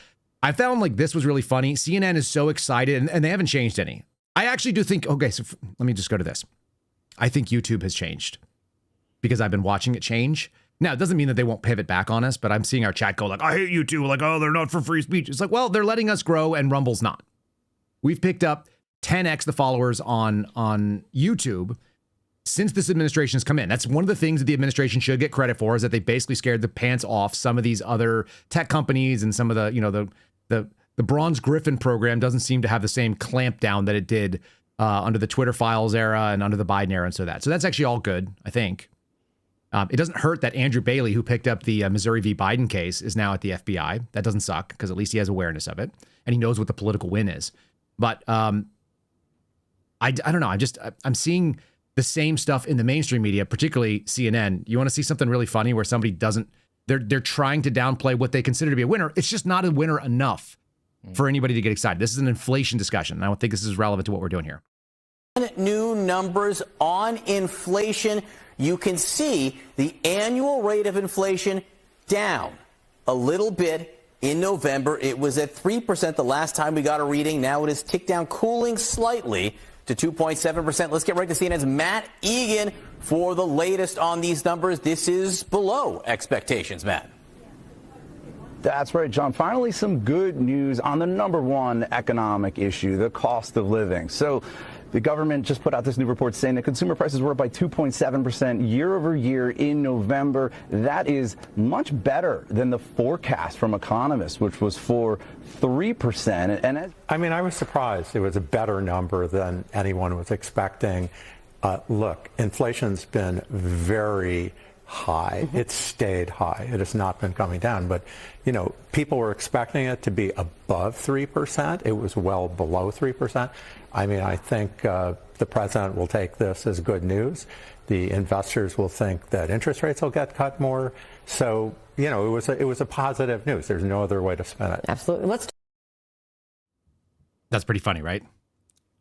I found like this was really funny. CNN is so excited, and they haven't changed any. I actually do think, okay, so let me just go to this. I think YouTube has changed because I've been watching it change. Now, it doesn't mean that they won't pivot back on us, but I'm seeing our chat go like, I hate YouTube. Like, oh, they're not for free speech. It's like, well, they're letting us grow and Rumble's not. We've picked up 10x the followers on YouTube since this administration has come in. That's one of the things that the administration should get credit for, is that they basically scared the pants off some of these other tech companies, and some of the Bronze Griffin program doesn't seem to have the same clamp down that it did under the Twitter files era and under the Biden era. And so that's actually all good, I think. It doesn't hurt that Andrew Bailey, who picked up the Missouri v. Biden case, is now at the FBI. That doesn't suck, because at least he has awareness of it and he knows what the political win is. But I don't know. I'm seeing the same stuff in the mainstream media, particularly CNN. You want to see something really funny where somebody doesn't, they're trying to downplay what they consider to be a winner. It's just not a winner enough for anybody to get excited. This is an inflation discussion, and I don't think this is relevant to what we're doing here.
New numbers on inflation. You can see the annual rate of inflation down a little bit in November. It was at 3% the last time we got a reading. Now it is ticked down, cooling slightly to 2.7%. Let's get right to CNN's Matt Egan for the latest on these numbers. This is below expectations, Matt.
That's right, John. Finally, some good news on the number one economic issue, the cost of living. So the government just put out this new report saying that consumer prices were up by 2.7% year over year in November. That is much better than the forecast from economists, which was for 3%. And
I was surprised. It was a better number than anyone was expecting. Look, inflation's been very high. It's stayed high. It has not been coming down. But, people were expecting it to be above 3%. It was well below 3%. I mean, I think the president will take this as good news. The investors will think that interest rates will get cut more. So, it was a positive news. There's no other way to spin it.
Absolutely.
That's pretty funny, right?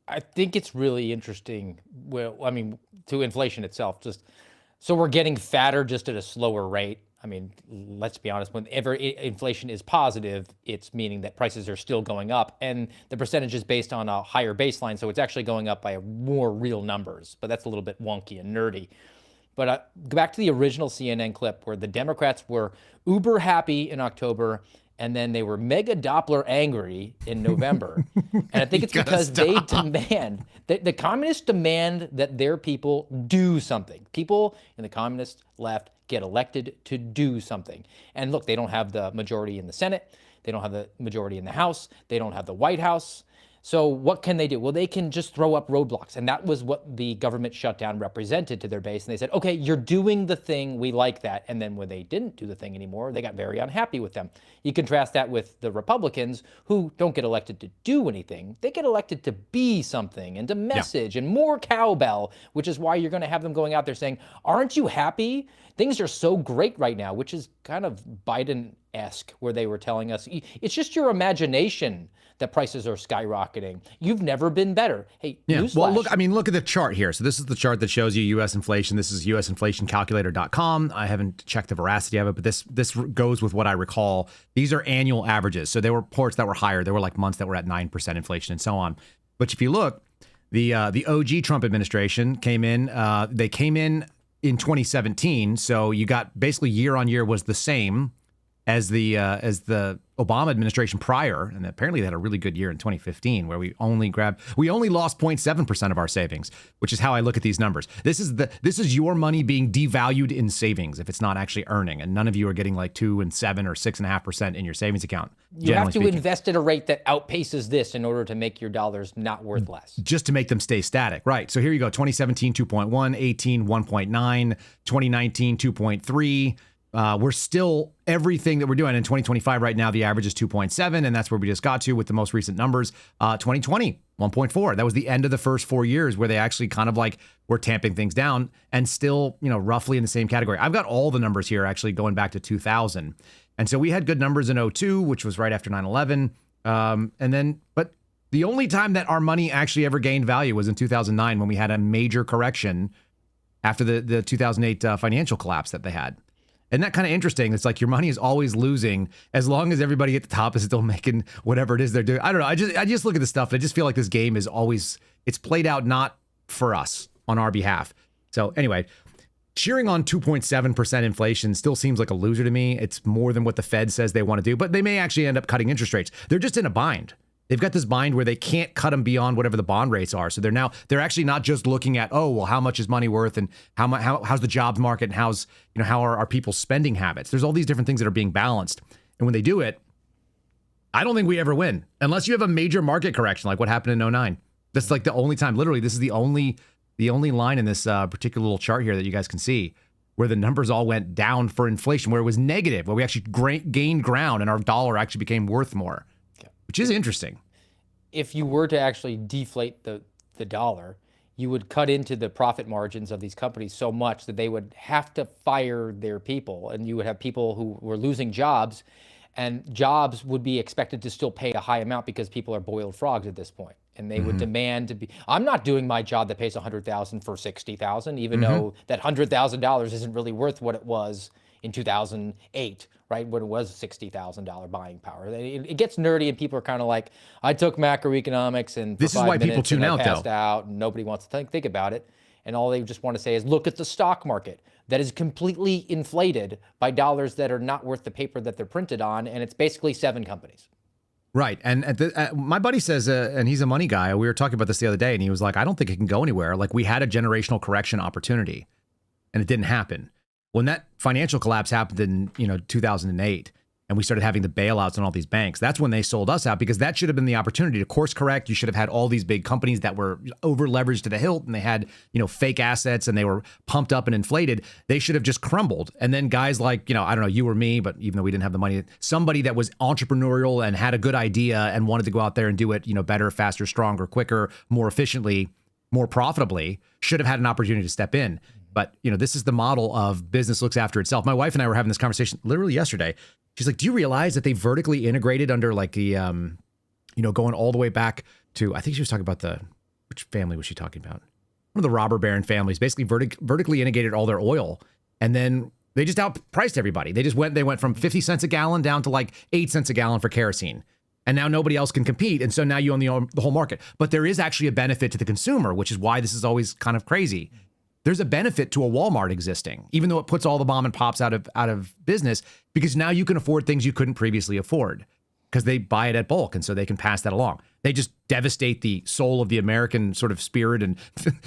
I think it's really interesting. Well, I mean, to inflation itself, so we're getting fatter just at a slower rate. I mean, let's be honest, whenever inflation is positive, it's meaning that prices are still going up, and the percentage is based on a higher baseline, so it's actually going up by more real numbers, but that's a little bit wonky and nerdy. But go back to the original CNN clip where the Democrats were uber happy in October, and then they were mega Doppler angry in November. And I think it's because they demand, the communists demand that their people do something. People in the communist left get elected to do something. And look, they don't have the majority in the Senate. They don't have the majority in the House. They don't have the White House. So what can they do? Well, they can just throw up roadblocks. And that was what the government shutdown represented to their base. And they said, okay, you're doing the thing. We like that. And then when they didn't do the thing anymore, they got very unhappy with them. You contrast that with the Republicans, who don't get elected to do anything. They get elected to be something and to message and more cowbell, which is why you're going to have them going out there saying, aren't you happy? Things are so great right now, which is kind of Biden-esque, where they were telling us, it's just your imagination that prices are skyrocketing. You've never been better. Hey, newsflash.
Well, look at the chart here. So this is the chart that shows you U.S. inflation. This is usinflationcalculator.com. I haven't checked the veracity of it, but this goes with what I recall. These are annual averages. So there were reports that were higher. There were like months that were at 9% inflation and so on. But if you look, the OG Trump administration came in. They came in 2017. So you got basically year on year was the same as the Obama administration prior, and apparently they had a really good year in 2015, where we only lost 0.7% of our savings, which is how I look at these numbers. This is your money being devalued in savings if it's not actually earning, and none of you are getting like 2 and 7 or 6.5% in your savings account.
You have to invest at a rate that outpaces this in order to make your dollars not worth less.
Just to make them stay static, right? So here you go: 2017 2.1, 18 1.9, 2019 2.3. We're still everything that we're doing in 2025 right now. The average is 2.7, and that's where we just got to with the most recent numbers. 2020, 1.4. That was the end of the first 4 years where they actually kind of like were tamping things down, and still, roughly in the same category. I've got all the numbers here actually going back to 2000. And so we had good numbers in 2002, which was right after 9/11. But the only time that our money actually ever gained value was in 2009, when we had a major correction after the 2008 financial collapse that they had. Isn't that kind of interesting? It's like your money is always losing as long as everybody at the top is still making whatever it is they're doing. I don't know. I just look at this stuff and I just feel like this game is always, it's played out not for us, on our behalf. So anyway, cheering on 2.7% inflation still seems like a loser to me. It's more than what the Fed says they want to do, but they may actually end up cutting interest rates. They're just in a bind. They've got this bind where they can't cut them beyond whatever the bond rates are. So they're actually not just looking at, oh, well, how much is money worth, and how's the jobs market, and how are our people's spending habits. There's all these different things that are being balanced. And when they do it, I don't think we ever win unless you have a major market correction like what happened in 2009. That's like the only time. Literally, this is the only line in this particular little chart here that you guys can see where the numbers all went down for inflation, where it was negative, where we actually gained ground and our dollar actually became worth more. Which is interesting.
If you were to actually deflate the dollar, you would cut into the profit margins of these companies so much that they would have to fire their people, and you would have people who were losing jobs, and jobs would be expected to still pay a high amount because people are boiled frogs at this point. And they would demand to be, I'm not doing my job that pays $100,000 for $60,000, even though that $100,000 isn't really worth what it was in 2008, right, when it was $60,000 buying power. It gets nerdy, and people are kind of like, I took macroeconomics, and
this is why people tune out,
passed out, and nobody wants to think about it. And all they just want to say is, look at the stock market that is completely inflated by dollars that are not worth the paper that they're printed on, and it's basically 7 companies.
Right. And my buddy says, and he's a money guy, we were talking about this the other day, and he was like, I don't think it can go anywhere. Like, we had a generational correction opportunity, and it didn't happen. When that financial collapse happened in 2008, and we started having the bailouts on all these banks, that's when they sold us out, because that should have been the opportunity to course correct. You should have had all these big companies that were over leveraged to the hilt, and they had, fake assets, and they were pumped up and inflated. They should have just crumbled. And then guys like, I don't know, you or me, but even though we didn't have the money, somebody that was entrepreneurial and had a good idea and wanted to go out there and do it, better, faster, stronger, quicker, more efficiently, more profitably, should have had an opportunity to step in. But, this is the model of business looks after itself. My wife and I were having this conversation literally yesterday. She's like, do you realize that they vertically integrated under like the, going all the way back to, I think she was talking about which family was she talking about? One of the robber baron families, basically vertically integrated all their oil. And then they just outpriced everybody. They went from 50 cents a gallon down to like 8 cents a gallon for kerosene. And now nobody else can compete. And so now you own the whole market. But there is actually a benefit to the consumer, which is why this is always kind of crazy. There's a benefit to a Walmart existing, even though it puts all the mom and pops out of business, because now you can afford things you couldn't previously afford because they buy it at bulk. And so they can pass that along. They just devastate the soul of the American sort of spirit and,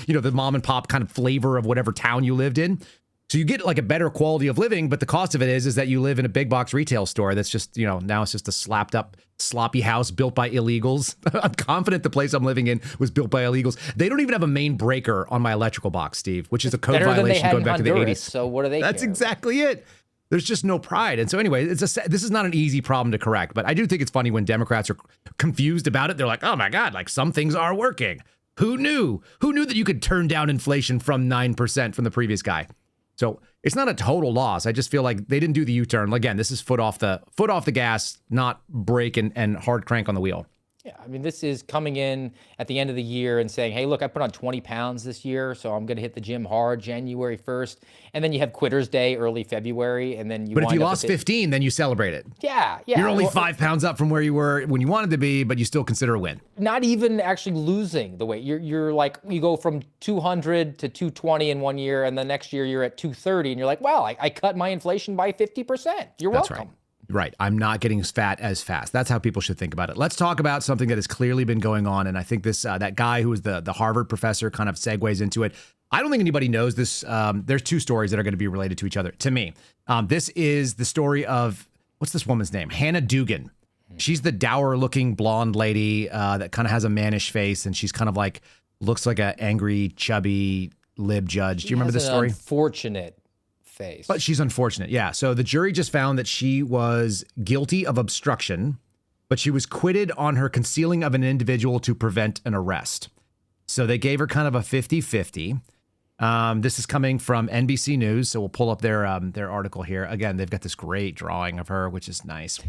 the mom and pop kind of flavor of whatever town you lived in. So you get like a better quality of living, but the cost of it is that you live in a big box retail store that's just, now it's just a slapped up, sloppy house built by illegals. I'm confident the place I'm living in was built by illegals. They don't even have a main breaker on my electrical box, Steve, which is a code violation going back to the 80s.
So what do they
That's
care?
exactly it. There's just no pride. And so anyway, this is not an easy problem to correct, but I do think it's funny when Democrats are confused about it. They're like, oh my God, like some things are working. Who knew? Who knew that you could turn down inflation from 9% from the previous guy? So it's not a total loss. I just feel like they didn't do the U-turn. Again, this is foot off the gas, not brake and hard crank on the wheel.
Yeah, I mean, this is coming in at the end of the year and saying, hey, look, I put on 20 pounds this year, so I'm going to hit the gym hard January 1st. And then you have Quitter's Day, early February, and then you
But if you lost 15, then you celebrate it.
Yeah.
You're only 5 pounds up from where you were when you wanted to be, but you still consider a win.
Not even actually losing the weight. You're like, you go from 200 to 220 in 1 year, and the next year you're at 230, and you're like, wow, I cut my inflation by 50%. You're
That's
welcome.
Right. Right. I'm not getting as fat as fast. That's how people should think about it. Let's talk about something that has clearly been going on. And I think this that guy who was the Harvard professor kind of segues into it. I don't think anybody knows this. There's two stories that are going to be related to each other. To me, this is the story of, what's this woman's name? Hannah Dugan. She's the dour looking blonde lady that kind of has a mannish face. And she's kind of like, looks like an angry, chubby lib judge. Do you remember this story?
Unfortunate face.
But she's unfortunate. Yeah. So the jury just found that she was guilty of obstruction, but she was acquitted on her concealing of an individual to prevent an arrest. So they gave her kind of a 50-50. This is coming from NBC News. So we'll pull up their article here. Again, they've got this great drawing of her, which is nice.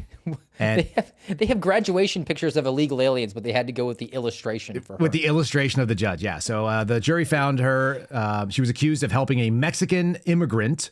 And
they have graduation pictures of illegal aliens, but they had to go with the illustration for her.
With the illustration of the judge, yeah. So the jury found her. She was accused of helping a Mexican immigrant,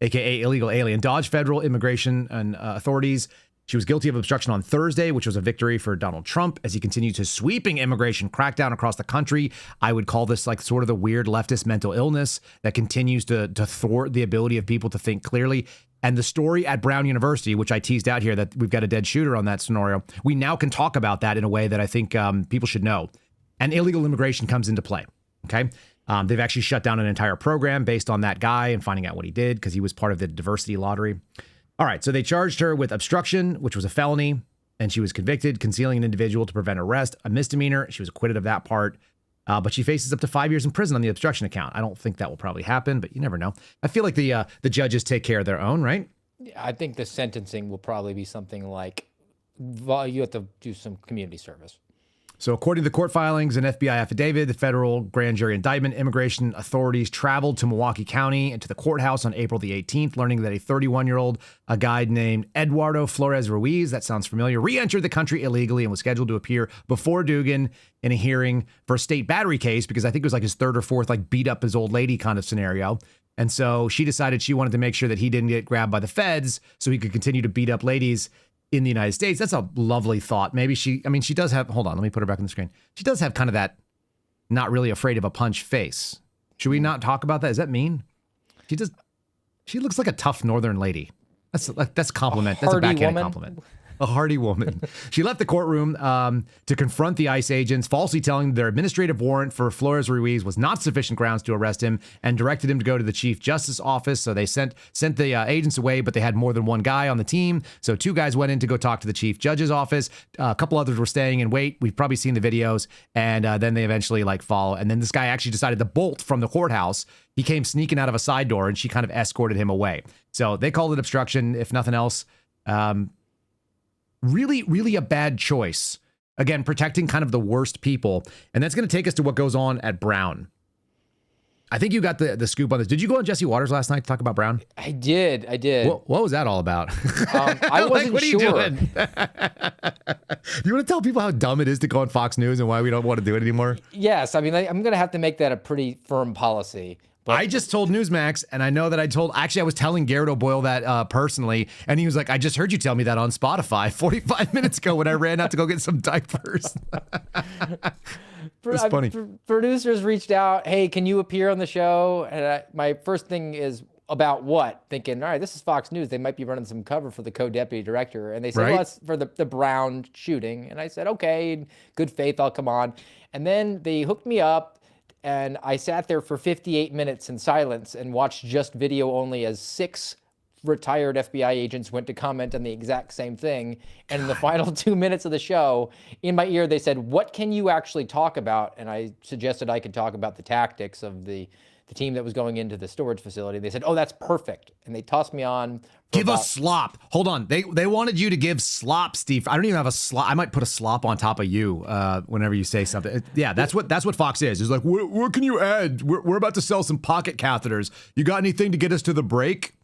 aka illegal alien, dodge federal immigration and authorities. She was guilty of obstruction on Thursday, which was a victory for Donald Trump as he continued his sweeping immigration crackdown across the country. I would call this like sort of the weird leftist mental illness that continues to thwart the ability of people to think clearly. And the story at Brown University, which I teased out here, that we've got a dead shooter on that scenario, we now can talk about that in a way that I think people should know. And illegal immigration comes into play, okay? They've actually shut down an entire program based on that guy and finding out what he did because he was part of the diversity lottery. All right, so they charged her with obstruction, which was a felony, and she was convicted, concealing an individual to prevent arrest, a misdemeanor. She was acquitted of that part, but she faces up to 5 years in prison on the obstruction account. I don't think that will probably happen, but you never know. I feel like the judges take care of their own, right?
Yeah, I think the sentencing will probably be something like, you have to do some community service.
So according to the court filings and FBI affidavit, the federal grand jury indictment, immigration authorities traveled to Milwaukee County and to the courthouse on April the 18th, learning that a 31-year-old, a guy named Eduardo Flores Ruiz, that sounds familiar, re-entered the country illegally and was scheduled to appear before Dugan in a hearing for a state battery case, because I think it was like his third or fourth, like beat up his old lady kind of scenario. And so she decided she wanted to make sure that he didn't get grabbed by the feds so he could continue to beat up ladies in the United States. That's a lovely thought. Maybe she does have, hold on, let me put her back on the screen. She does have kind of that not really afraid of a punch face. Should we not talk about that? Does that mean? She looks like a tough Northern lady. That's compliment. That's a backhanded compliment. A hardy woman. She left the courtroom to confront the ICE agents, falsely telling them their administrative warrant for Flores Ruiz was not sufficient grounds to arrest him, and directed him to go to the Chief Justice office. So they sent the agents away, but they had more than one guy on the team. So 2 guys went in to go talk to the Chief Judge's office. A couple others were staying in wait. We've probably seen the videos. And then they eventually follow. And then this guy actually decided to bolt from the courthouse. He came sneaking out of a side door, and she kind of escorted him away. So they called it obstruction, if nothing else. Really, really a bad choice. Again, protecting kind of the worst people. And that's going to take us to what goes on at Brown. I think you got the scoop on this. Did you go on Jesse Waters last night to talk about Brown?
I did.
What was that all about?
I wasn't
what are you
sure.
doing? You want to tell people how dumb it is to go on Fox News and why we don't want to do it anymore?
Yes. I mean, I'm going to have to make that a pretty firm policy. But
I just told Newsmax, and I know that I was telling Garrett O'Boyle that personally, and he was like, I just heard you tell me that on Spotify 45 minutes ago when I ran out to go get some diapers. It's funny.
Producers reached out, hey, can you appear on the show? And my first thing is, about what? Thinking, all right, this is Fox News. They might be running some cover for the co-deputy director. And they said,
right?
well, it's for the Brown shooting. And I said, okay, good faith, I'll come on. And then they hooked me up. And I sat there for 58 minutes in silence and watched just video only as 6 retired FBI agents went to comment on the exact same thing. And in the final 2 minutes of the show, in my ear, they said, what can you actually talk about? And I suggested I could talk about the tactics of the team that was going into the storage facility. They said, oh, that's perfect. And they tossed me on.
Give us slop. Hold on. They wanted you to give slop, Steve. I don't even have a slop. I might put a slop on top of you whenever you say something. Yeah, that's what Fox is. It's like, what can you add? We're about to sell some pocket catheters. You got anything to get us to the break?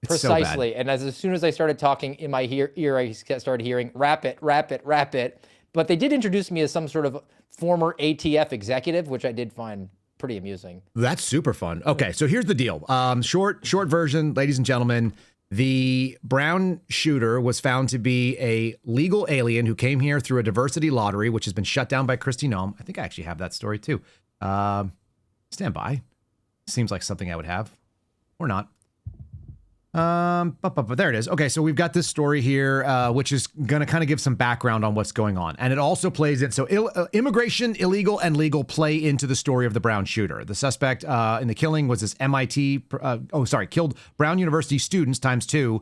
It's
precisely.
So bad.
And as soon as I started talking in my ear, I started hearing, wrap it, wrap it, wrap it. But they did introduce me as some sort of former ATF executive, which I did find pretty amusing.
That's super fun. Okay, so here's the deal. Short version, ladies and gentlemen. The Brown shooter was found to be a legal alien who came here through a diversity lottery, which has been shut down by Kristi Noem. I think I actually have that story too. Stand by. Seems like something I would have, or not. But there it is. Okay, so we've got this story here, which is going to kind of give some background on what's going on. And it also plays in, so immigration, illegal, and legal play into the story of the Brown shooter. The suspect in the killing was this killed Brown University students ×2,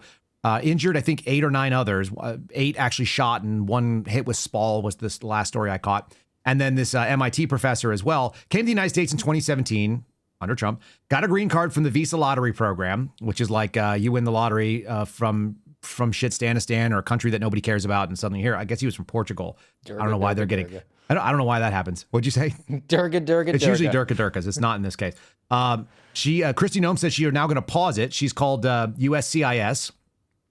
injured, I think, 8 or 9 others. 8 actually shot, and 1 hit with Spall was this last story I caught. And then this MIT professor as well came to the United States in 2017, under Trump, got a green card from the Visa lottery program, which is like you win the lottery from Shitstanistan or a country that nobody cares about, and suddenly here, I guess he was from Portugal. I don't know why they're getting. I don't know why that happens. What'd you say?
Durga.
It's usually Durkas. It's not in this case. Kristi Noem said she are now going to pause it. She's called USCIS,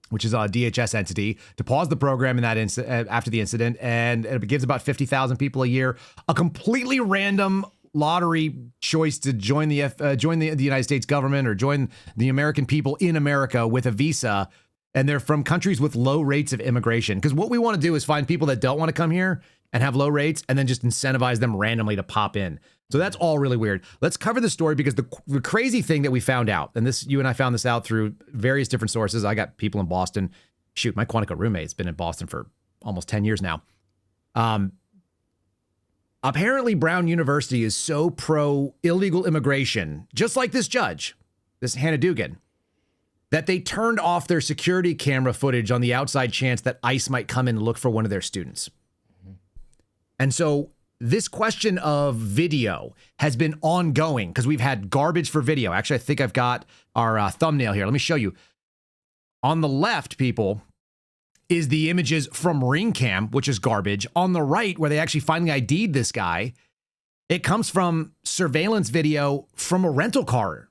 which is a DHS entity, to pause the program in that after the incident, and it gives about 50,000 people a year a completely random lottery choice to join the United States government or join the American people in America with a visa, and they're from countries with low rates of immigration. Because what we want to do is find people that don't want to come here and have low rates, and then just incentivize them randomly to pop in. So that's all really weird. Let's cover the story, because the crazy thing that we found out, and this, you and I found this out through various different sources. I got people in Boston. Shoot, my Quantico roommate's been in Boston for almost 10 years now. Apparently, Brown University is so pro illegal immigration, just like this judge, this Hannah Dugan, that they turned off their security camera footage on the outside chance that ICE might come in and look for one of their students. And so this question of video has been ongoing, because we've had garbage for video. Actually, I think I've got our thumbnail here. Let me show you. On the left, people, is the images from Ring Cam, which is garbage. On the right, where they actually finally ID'd this guy, it comes from surveillance video from a rental car,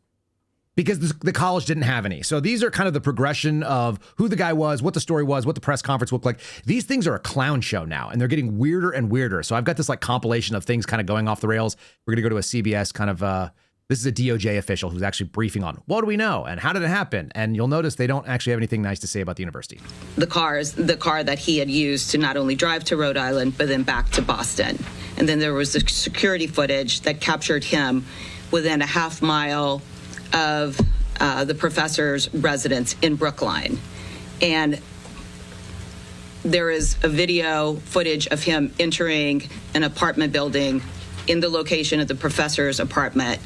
because the college didn't have any. So these are kind of the progression of who the guy was, what the story was, what the press conference looked like. These things are a clown show now, and they're getting weirder and weirder. So I've got this like compilation of things kind of going off the rails. We're going to go to a CBS kind of, this is a DOJ official who's actually briefing on what do we know and how did it happen? And you'll notice they don't actually have anything nice to say about the university.
The car that he had used to not only drive to Rhode Island, but then back to Boston. And then there was the security footage that captured him within a half mile of the professor's residence in Brookline. And there is a video footage of him entering an apartment building in the location of the professor's apartment.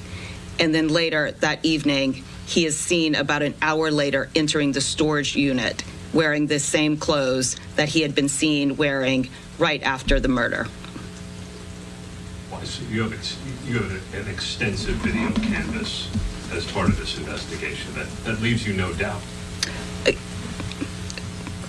And then later that evening, he is seen about an hour later entering the storage unit wearing the same clothes that he had been seen wearing right after the murder.
So you have an extensive video canvas as part of this investigation. That leaves you no doubt.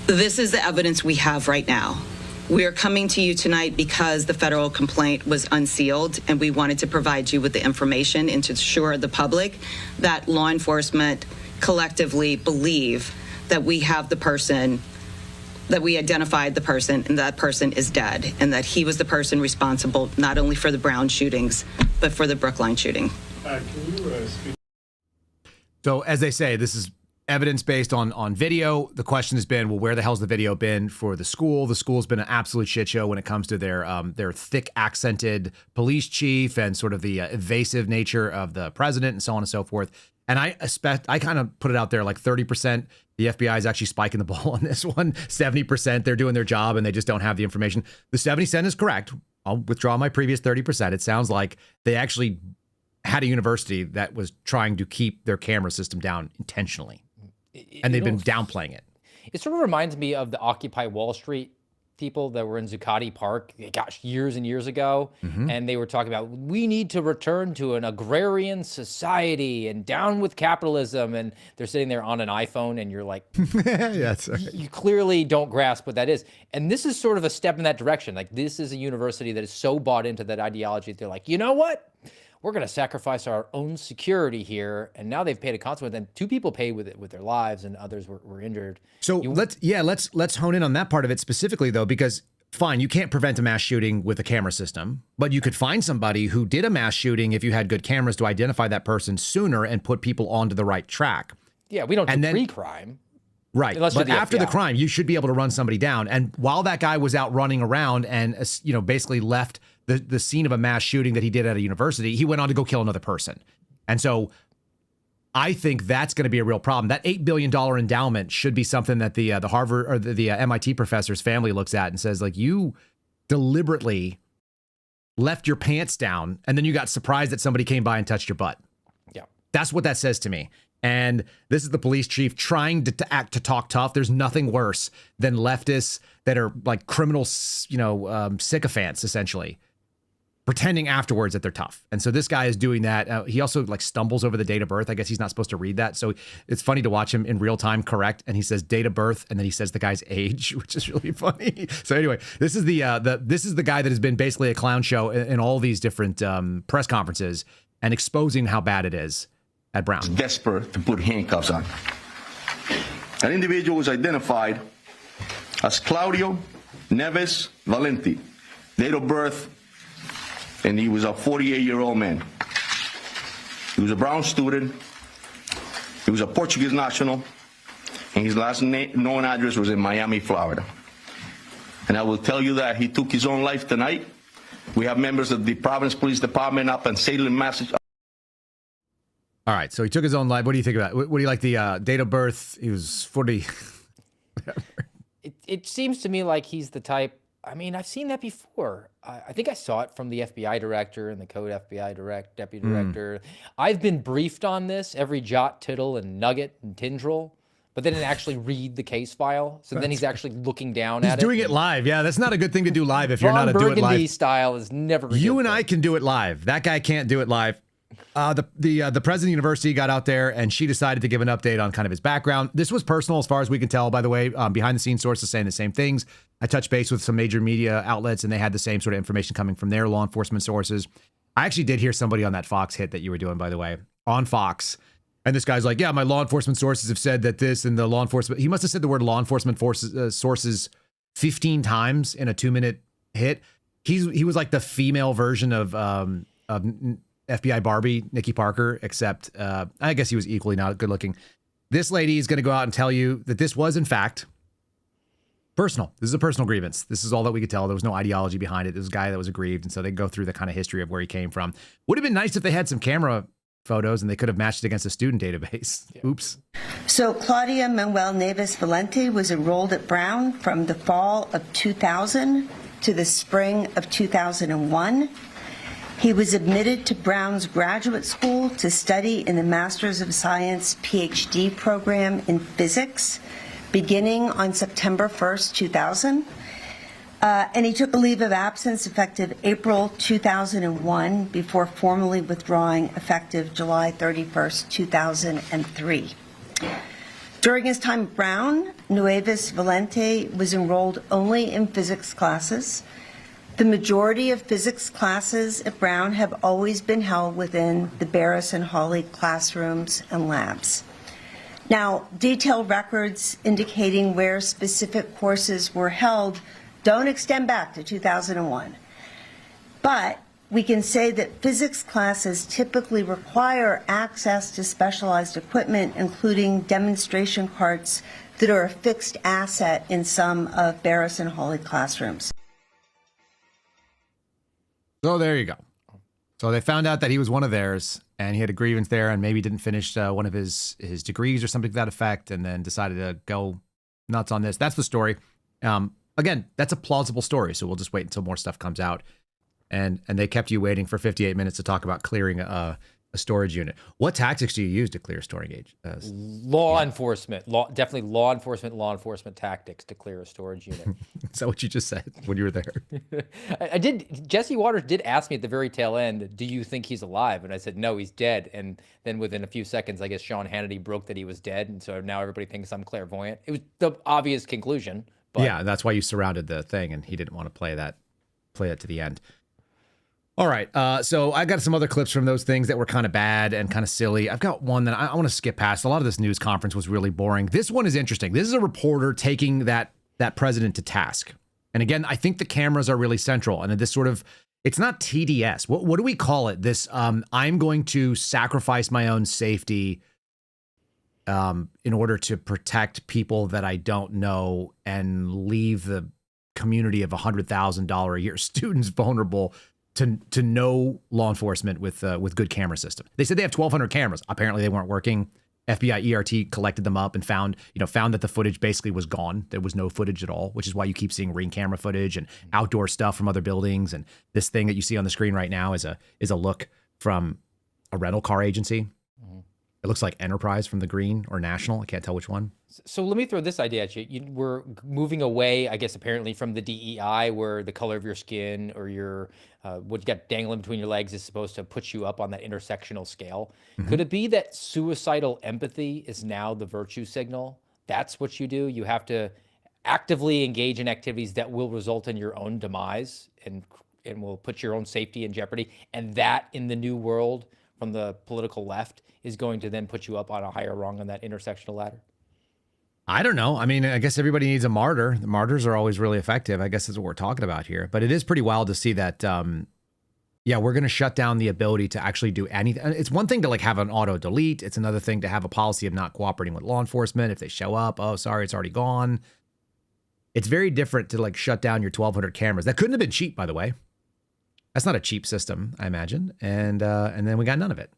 This is the evidence we have right now. We are coming to you tonight because the federal complaint was unsealed, and we wanted to provide you with the information and to assure the public that law enforcement collectively believe that we have the person, that we identified the person, and that person is dead, and that he was the person responsible not only for the Brown shootings, but for the Brookline shooting.
Can you speak?
So as they say, this is evidence based on video. The question has been, well, where the hell's the video been for the school? The school's been an absolute shit show when it comes to their thick accented police chief and sort of the evasive nature of the president and so on and so forth. And I kind of put it out there like 30%. The FBI is actually spiking the ball on this one. 70%, they're doing their job and they just don't have the information. The 70% is correct. I'll withdraw my previous 30%. It sounds like they actually had a university that was trying to keep their camera system down intentionally. And they've been downplaying it.
It sort of reminds me of the Occupy Wall Street people that were in Zuccotti Park, gosh, years and years ago. And they were talking about, we need to return to an agrarian society and down with capitalism. And they're sitting there on an iPhone and you're like,
Yes,
you clearly don't grasp what that is. And this is sort of a step in that direction. Like, this is a university that is so bought into that ideology that they're like, you know what? We're going to sacrifice our own security here. And now they've paid a consequence. And 2 people paid with their lives and others were injured.
So let's hone in on that part of it specifically, though, because fine, you can't prevent a mass shooting with a camera system, but you could find somebody who did a mass shooting if you had good cameras to identify that person sooner and put people onto the right track.
Yeah, we don't do pre-crime.
Right. But after the crime, you should be able to run somebody down. And while that guy was out running around and, basically left the scene of a mass shooting that he did at a university, he went on to go kill another person. And so I think that's going to be a real problem. That $8 billion endowment should be something that the Harvard or the MIT professor's family looks at and says, like, you deliberately left your pants down and then you got surprised that somebody came by and touched your butt.
Yeah.
That's what that says to me. And this is the police chief trying to talk tough. There's nothing worse than leftists that are like criminal, sycophants, essentially, pretending afterwards that they're tough. And so this guy is doing that. He also like stumbles over the date of birth. I guess he's not supposed to read that. So it's funny to watch him in real time correct. And he says date of birth, and then he says the guy's age, which is really funny. So anyway, this is the guy that has been basically a clown show in all these different press conferences and exposing how bad it is at Brown.
Desperate to put handcuffs on. An individual was identified as Claudio Neves Valenti, date of birth, and he was a 48-year-old man. He was a Brown student. He was a Portuguese national, and his last known address was in Miami, Florida. And I will tell you that he took his own life tonight. We have members of the Providence Police Department up in Salem, Massachusetts.
All right, so he took his own life. What do you think about it? What do you like the date of birth? He was 40.
It seems to me like he's the type. I mean, I've seen that before. I think I saw it from the FBI director and the code FBI deputy director. I've been briefed on this, every jot, tittle, and nugget and tindril, but they didn't actually read the case file. So then he's actually looking down at it.
He's doing it live. Yeah, that's not a good thing to do live if you're not a do it live.
Burgundy style is never.
You and I can do it live. That guy can't do it live. The president of the university got out there and she decided to give an update on kind of his background. This was personal as far as we can tell, by the way. Behind the scenes sources saying the same things. I touched base with some major media outlets and they had the same sort of information coming from their law enforcement sources. I actually did hear somebody on that Fox hit that you were doing, by the way, on Fox. And this guy's like, yeah, my law enforcement sources have said that this, and the law enforcement, he must have said the word law enforcement sources 15 times in a 2-minute hit. He was like the female version of FBI Barbie, Nikki Parker, except I guess he was equally not good looking. This lady is going to go out and tell you that this was, in fact, personal. This is a personal grievance. This is all that we could tell. There was no ideology behind it. This was a guy that was aggrieved, and so they go through the kind of history of where he came from. Would have been nice if they had some camera photos, and they could have matched it against a student database. Yeah. Oops.
So Claudia Manuel Neves Valente was enrolled at Brown from the fall of 2000 to the spring of 2001. He was admitted to Brown's graduate school to study in the Master's of Science PhD program in physics, beginning on September 1st, 2000. And he took a leave of absence effective April 2001 before formally withdrawing effective July 31st, 2003. During his time at Brown, Nueves Valente was enrolled only in physics classes. The majority of physics classes at Brown have always been held within the Barris and Hawley classrooms and labs. Now, detailed records indicating where specific courses were held don't extend back to 2001. But we can say that physics classes typically require access to specialized equipment, including demonstration carts that are a fixed asset in some of Barris and Hawley classrooms.
So there you go. So they found out that he was one of theirs, and he had a grievance there, and maybe didn't finish one of his degrees or something to that effect, and then decided to go nuts on this. That's the story. Again, that's a plausible story, so we'll just wait until more stuff comes out. And they kept you waiting for 58 minutes to talk about clearing a storage unit. What tactics do you use to clear a storage age?
Law enforcement, definitely law enforcement tactics to clear a storage unit.
Is that what you just said when you were there?
I did. Jesse Waters did ask me at the very tail end, do you think he's alive? And I said, no, he's dead. And then within a few seconds, I guess Sean Hannity broke that he was dead. And so now everybody thinks I'm clairvoyant. It was the obvious conclusion. But
yeah, that's why you surrounded the thing, and he didn't want to play that to the end. All right, so I got some other clips from those things that were kind of bad and kind of silly. I've got one that I want to skip past. A lot of this news conference was really boring. This one is interesting. This is a reporter taking that president to task. And again, I think the cameras are really central. And this sort of, it's not TDS. What do we call it? This, I'm going to sacrifice my own safety in order to protect people that I don't know and leave the community of $100,000 a year students vulnerable to no law enforcement with good camera system. They said they have 1,200 cameras. Apparently they weren't working. FBI ERT collected them up and found that the footage basically was gone. There was no footage at all, which is why you keep seeing Ring camera footage and outdoor stuff from other buildings. And this thing that you see on the screen right now is a look from a rental car agency. Mm-hmm. It looks like Enterprise from the Green or National. I can't tell which one.
So let me throw this idea at you. We're moving away, I guess, apparently from the DEI, where the color of your skin or your what you got dangling between your legs is supposed to put you up on that intersectional scale. Mm-hmm. Could it be that suicidal empathy is now the virtue signal? That's what you do. You have to actively engage in activities that will result in your own demise and will put your own safety in jeopardy. And that, in the new world, from the political left, is going to then put you up on a higher rung on that intersectional ladder?
I don't know. I mean, I guess everybody needs a martyr. The martyrs are always really effective. I guess that's what we're talking about here. But it is pretty wild to see that, we're going to shut down the ability to actually do anything. It's one thing to have an auto delete. It's another thing to have a policy of not cooperating with law enforcement. If they show up, oh, sorry, it's already gone. It's very different to shut down your 1,200 cameras. That couldn't have been cheap, by the way. That's not a cheap system, I imagine. And then we got none of it.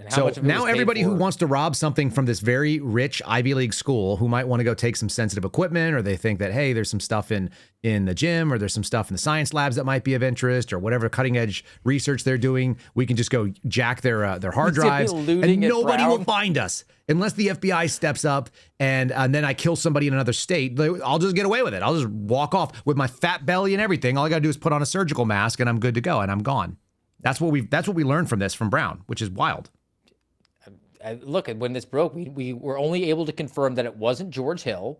So now everybody who wants to rob something from this very rich Ivy League school, who might want to go take some sensitive equipment, or they think that, hey, there's some stuff in the gym, or there's some stuff in the science labs that might be of interest, or whatever cutting edge research they're doing, we can just go jack their hard drives, and nobody will find us unless the FBI steps up and then I kill somebody in another state. I'll just get away with it. I'll just walk off with my fat belly and everything. All I got to do is put on a surgical mask and I'm good to go and I'm gone. That's what we learned from this from Brown, which is wild.
Look, when this broke, we were only able to confirm that it wasn't George Hill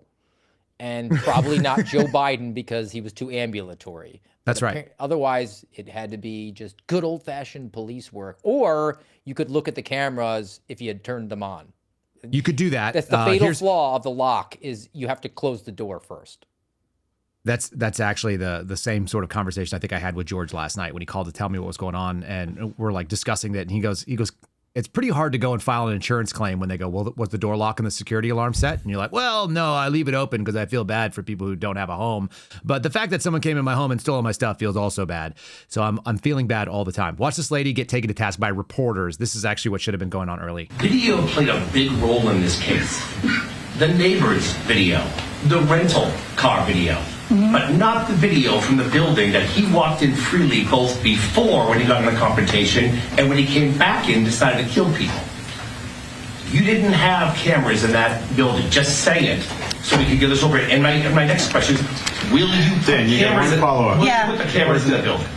and probably not Joe Biden because he was too ambulatory.
That's right.
Otherwise, it had to be just good old-fashioned police work. Or you could look at the cameras if you had turned them on.
You could do that.
That's the fatal flaw of the lock, is you have to close the door first.
That's actually the same sort of conversation I think I had with George last night when he called to tell me what was going on, and we're discussing that, and he goes, it's pretty hard to go and file an insurance claim when they go, well, was the door lock and the security alarm set? And you're like, well, no, I leave it open because I feel bad for people who don't have a home. But the fact that someone came in my home and stole all my stuff feels also bad. So I'm feeling bad all the time. Watch this lady get taken to task by reporters. This is actually what should have been going on early.
Video played a big role in this case. The neighbor's video, the rental car video, but not the video from the building that he walked in freely both before when he got in a confrontation and when he came back in and decided to kill people. You didn't have cameras in that building, just say it, so we could get this over. And my next question is, will you put cameras in, will you put the cameras in that building?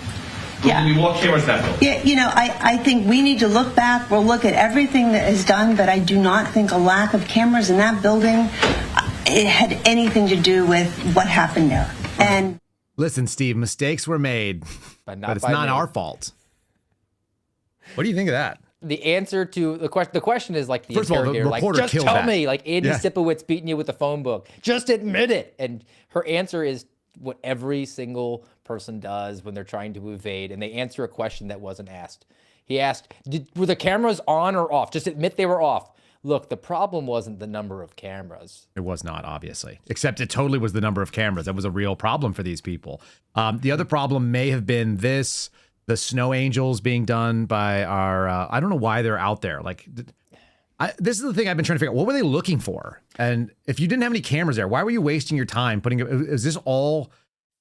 Will you walk cameras in that building?
Yeah, you know, I think we need to look back. We'll look at everything that is done, but I do not think a lack of cameras in that building it had anything to do with what happened there. And
listen, Steve, mistakes were made, but it's not our fault. What do you think of that?
The answer to the question is like the
First of all, the
interrogator, like,
reporter
just
killed
tell
that.
me, like Andy Sipowicz beating you with the phone book. Just admit it. And her answer is what every single person does when they're trying to evade, and they answer a question that wasn't asked. He asked, were the cameras on or off? Just admit they were off. Look, the problem wasn't the number of cameras.
It was not, obviously, except it totally was the number of cameras. That was a real problem for these people. The other problem may have been the snow angels being done by our, I don't know why they're out there. Like, this is the thing I've been trying to figure out. What were they looking for? And if you didn't have any cameras there, why were you wasting your time putting it? Is this all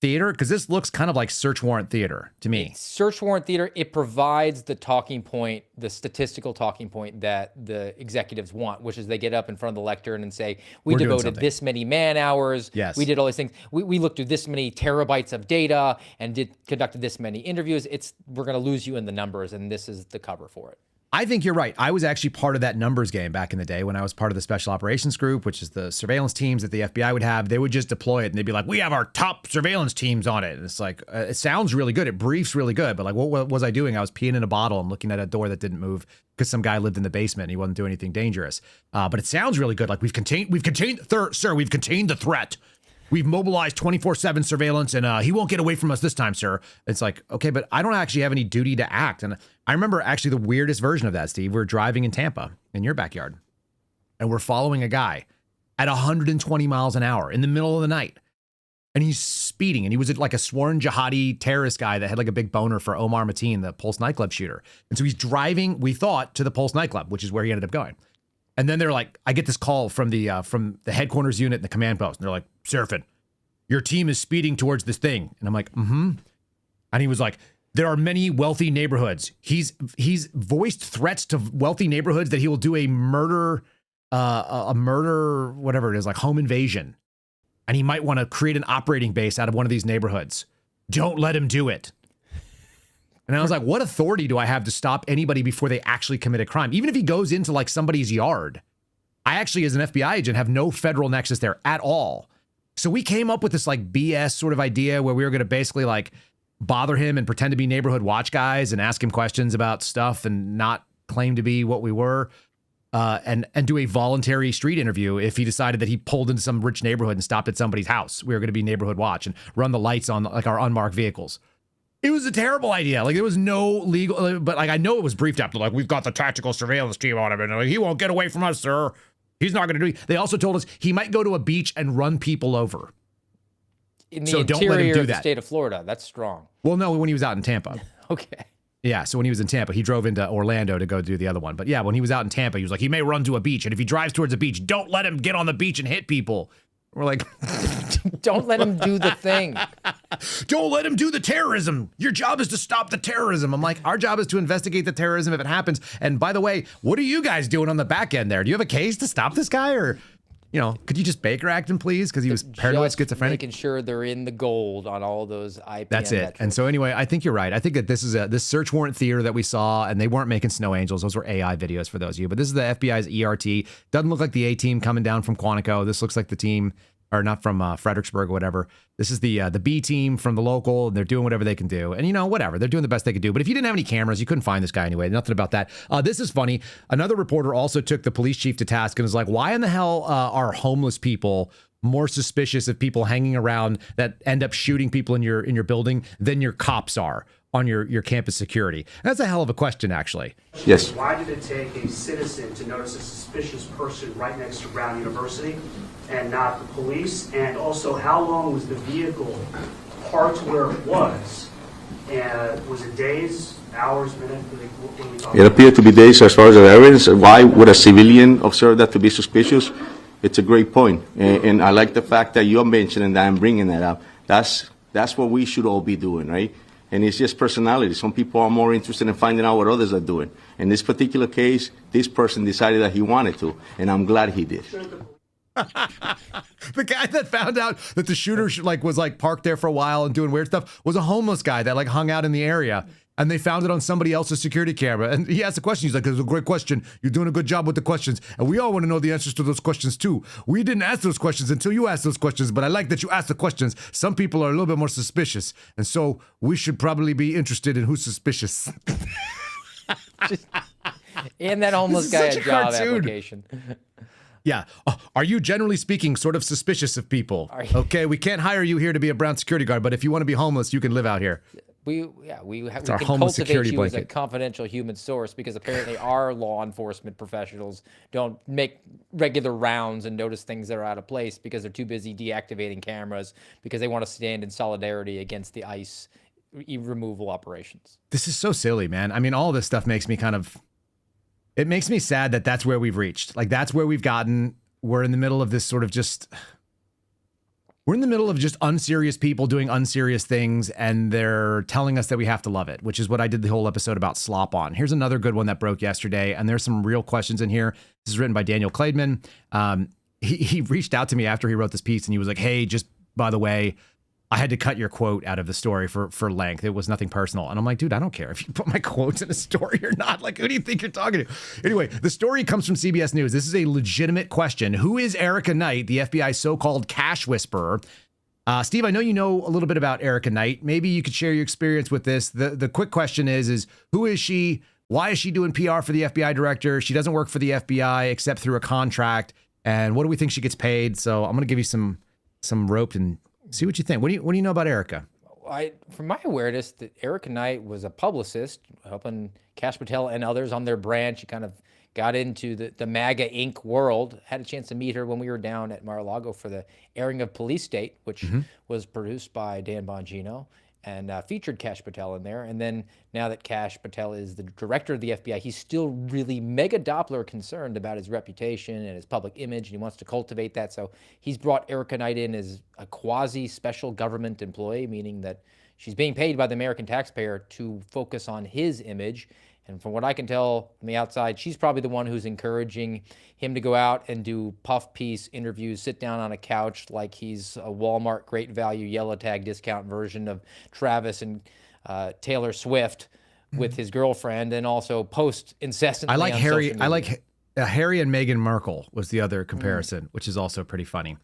theater? Because this looks kind of like search warrant theater to me.
It's search warrant theater. It provides the talking point, the statistical talking point that the executives want, which is they get up in front of the lectern and say, we devoted this many man hours.
Yes.
We did all these things. We looked through this many terabytes of data and conducted this many interviews. We're going to lose you in the numbers, and this is the cover for it.
I think you're right. I was actually part of that numbers game back in the day when I was part of the Special Operations Group, which is the surveillance teams that the FBI would have. They would just deploy it and they'd be like, we have our top surveillance teams on it. And it's like, it sounds really good. It briefs really good. But like, what was I doing? I was peeing in a bottle and looking at a door that didn't move because some guy lived in the basement and he wasn't doing anything dangerous. But it sounds really good. Like we've contained the threat. We've mobilized 24/7 surveillance and he won't get away from us this time, sir. It's like, okay, but I don't actually have any duty to act. And I remember actually the weirdest version of that, Steve. We're driving in Tampa in your backyard and we're following a guy at 120 miles an hour in the middle of the night. And he's speeding, and he was like a sworn jihadi terrorist guy that had like a big boner for Omar Mateen, the Pulse nightclub shooter. And so he's driving, we thought, to the Pulse nightclub, which is where he ended up going. And then they're like, I get this call from the headquarters unit and the command post. And they're like, Seraphin, your team is speeding towards this thing. And I'm like, And he was like, there are many wealthy neighborhoods. He's voiced threats to wealthy neighborhoods that he will do a murder, whatever it is, like home invasion. And he might want to create an operating base out of one of these neighborhoods. Don't let him do it. And I was like, what authority do I have to stop anybody before they actually commit a crime? Even if he goes into like somebody's yard. I actually, as an FBI agent, have no federal nexus there at all. So we came up with this like BS sort of idea where we were going to basically like bother him and pretend to be neighborhood watch guys and ask him questions about stuff and not claim to be what we were. And do a voluntary street interview if he decided that he pulled into some rich neighborhood and stopped at somebody's house. We were going to be neighborhood watch and run the lights on like our unmarked vehicles. It was a terrible idea. Like there was no legal, but like I know it was briefed after like we've got the tactical surveillance team on him and like, he won't get away from us, sir. He's not going to do it. They also told us he might go to a beach and run people over.
In the
so don't let him
interior
do
of the
that.
state of Florida, that's strong.
Well, no, when he was out in Tampa.
Okay.
Yeah, so when he was in Tampa, he drove into Orlando to go do the other one. But yeah, when he was out in Tampa, he was like, he may run to a beach. And if he drives towards a beach, don't let him get on the beach and hit people. We're like,
don't let him do the thing.
Don't let him do the terrorism. Your job is to stop the terrorism. I'm like, our job is to investigate the terrorism if it happens. And by the way, what are you guys doing on the back end there? Do you have a case to stop this guy? Or, you know, could you just Baker act him, please? Because he was paranoid schizophrenic.
Making sure they're in the gold on all those IPM
That's it.
metrics.
And so anyway, I think you're right. I think that this is this search warrant theater that we saw, and they weren't making snow angels. Those were AI videos for those of you. But this is the FBI's ERT. Doesn't look like the A team coming down from Quantico. This looks like the team, or not from Fredericksburg or whatever. This is the B team from the local. They're doing whatever they can do. And, you know, whatever. They're doing the best they could do. But if you didn't have any cameras, you couldn't find this guy anyway. Nothing about that. This is funny. Another reporter also took the police chief to task and was like, why in the hell are homeless people more suspicious of people hanging around that end up shooting people in your building than your cops are? on your campus security? That's a hell of a question, actually.
Yes.
Why did it take a citizen to notice a suspicious person right next to Brown University and not the police? And also, how long was the vehicle parked where it was? And was it days, hours, minutes? What are we talking
It appeared to be days as far as the evidence. Why would a civilian observe that to be suspicious? It's a great point. And I like the fact that you're mentioning that and bringing that up. That's what we should all be doing, right? And it's just personality. Some people are more interested in finding out what others are doing. In this particular case, this person decided that he wanted to, and I'm glad he did.
The guy that found out that the shooter was parked there for a while and doing weird stuff was a homeless guy that hung out in the area, and they found it on somebody else's security camera. And he asked a question. He's like, "It's a great question. You're doing a good job with the questions, and we all want to know the answers to those questions too. We didn't ask those questions until you asked those questions, but I like that you asked the questions. Some people are a little bit more suspicious, and so we should probably be interested in who's suspicious."
And that homeless guy a job
cartoon.
application.
Yeah. Are you generally speaking sort of suspicious of people? Okay, we can't hire you here to be a Brown security guard, but if you want to be homeless, you can live out here.
We
It's
can
our homeless
cultivate
security
you as a
blanket.
confidential human source because apparently our law enforcement professionals don't make regular rounds and notice things that are out of place because they're too busy deactivating cameras because they want to stand in solidarity against the ICE removal operations.
This is so silly, man. I mean, all this stuff makes me it makes me sad that that's where we've reached. That's where we've gotten. We're in the middle of this we're in the middle of just unserious people doing unserious things, and they're telling us that we have to love it, which is what I did the whole episode about slop on. Here's another good one that broke yesterday, and there's some real questions in here. This is written by Daniel Klaidman. He reached out to me after he wrote this piece, and he was like, "Hey, just by the way, I had to cut your quote out of the story for length. It was nothing personal." And I'm like, dude, I don't care if you put my quotes in a story or not. Who do you think you're talking to? Anyway, the story comes from CBS News. This is a legitimate question. Who is Erica Knight, the FBI's so-called cash whisperer? Steve, I know you know a little bit about Erica Knight. Maybe you could share your experience with this. The quick question is who is she? Why is she doing PR for the FBI director? She doesn't work for the FBI except through a contract. And what do we think she gets paid? So I'm going to give you some rope and see what you think. What do you know about Erica?
From my awareness, that Erica Knight was a publicist helping Kash Patel and others on their brand. She kind of got into the MAGA Inc. world. Had a chance to meet her when we were down at Mar-a-Lago for the airing of Police State, which was produced by Dan Bongino and featured Kash Patel in there. And then now that Kash Patel is the director of the FBI, he's still really mega Doppler concerned about his reputation and his public image, and he wants to cultivate that. So he's brought Erica Knight in as a quasi-special government employee, meaning that she's being paid by the American taxpayer to focus on his image. And from what I can tell from the outside, she's probably the one who's encouraging him to go out and do puff piece interviews, sit down on a couch like he's a Walmart Great Value yellow tag discount version of Travis and Taylor Swift with his girlfriend, and also post incessantly.
I like
on
Harry.
social media.
I like Harry and Meghan Markle was the other comparison, which is also pretty funny.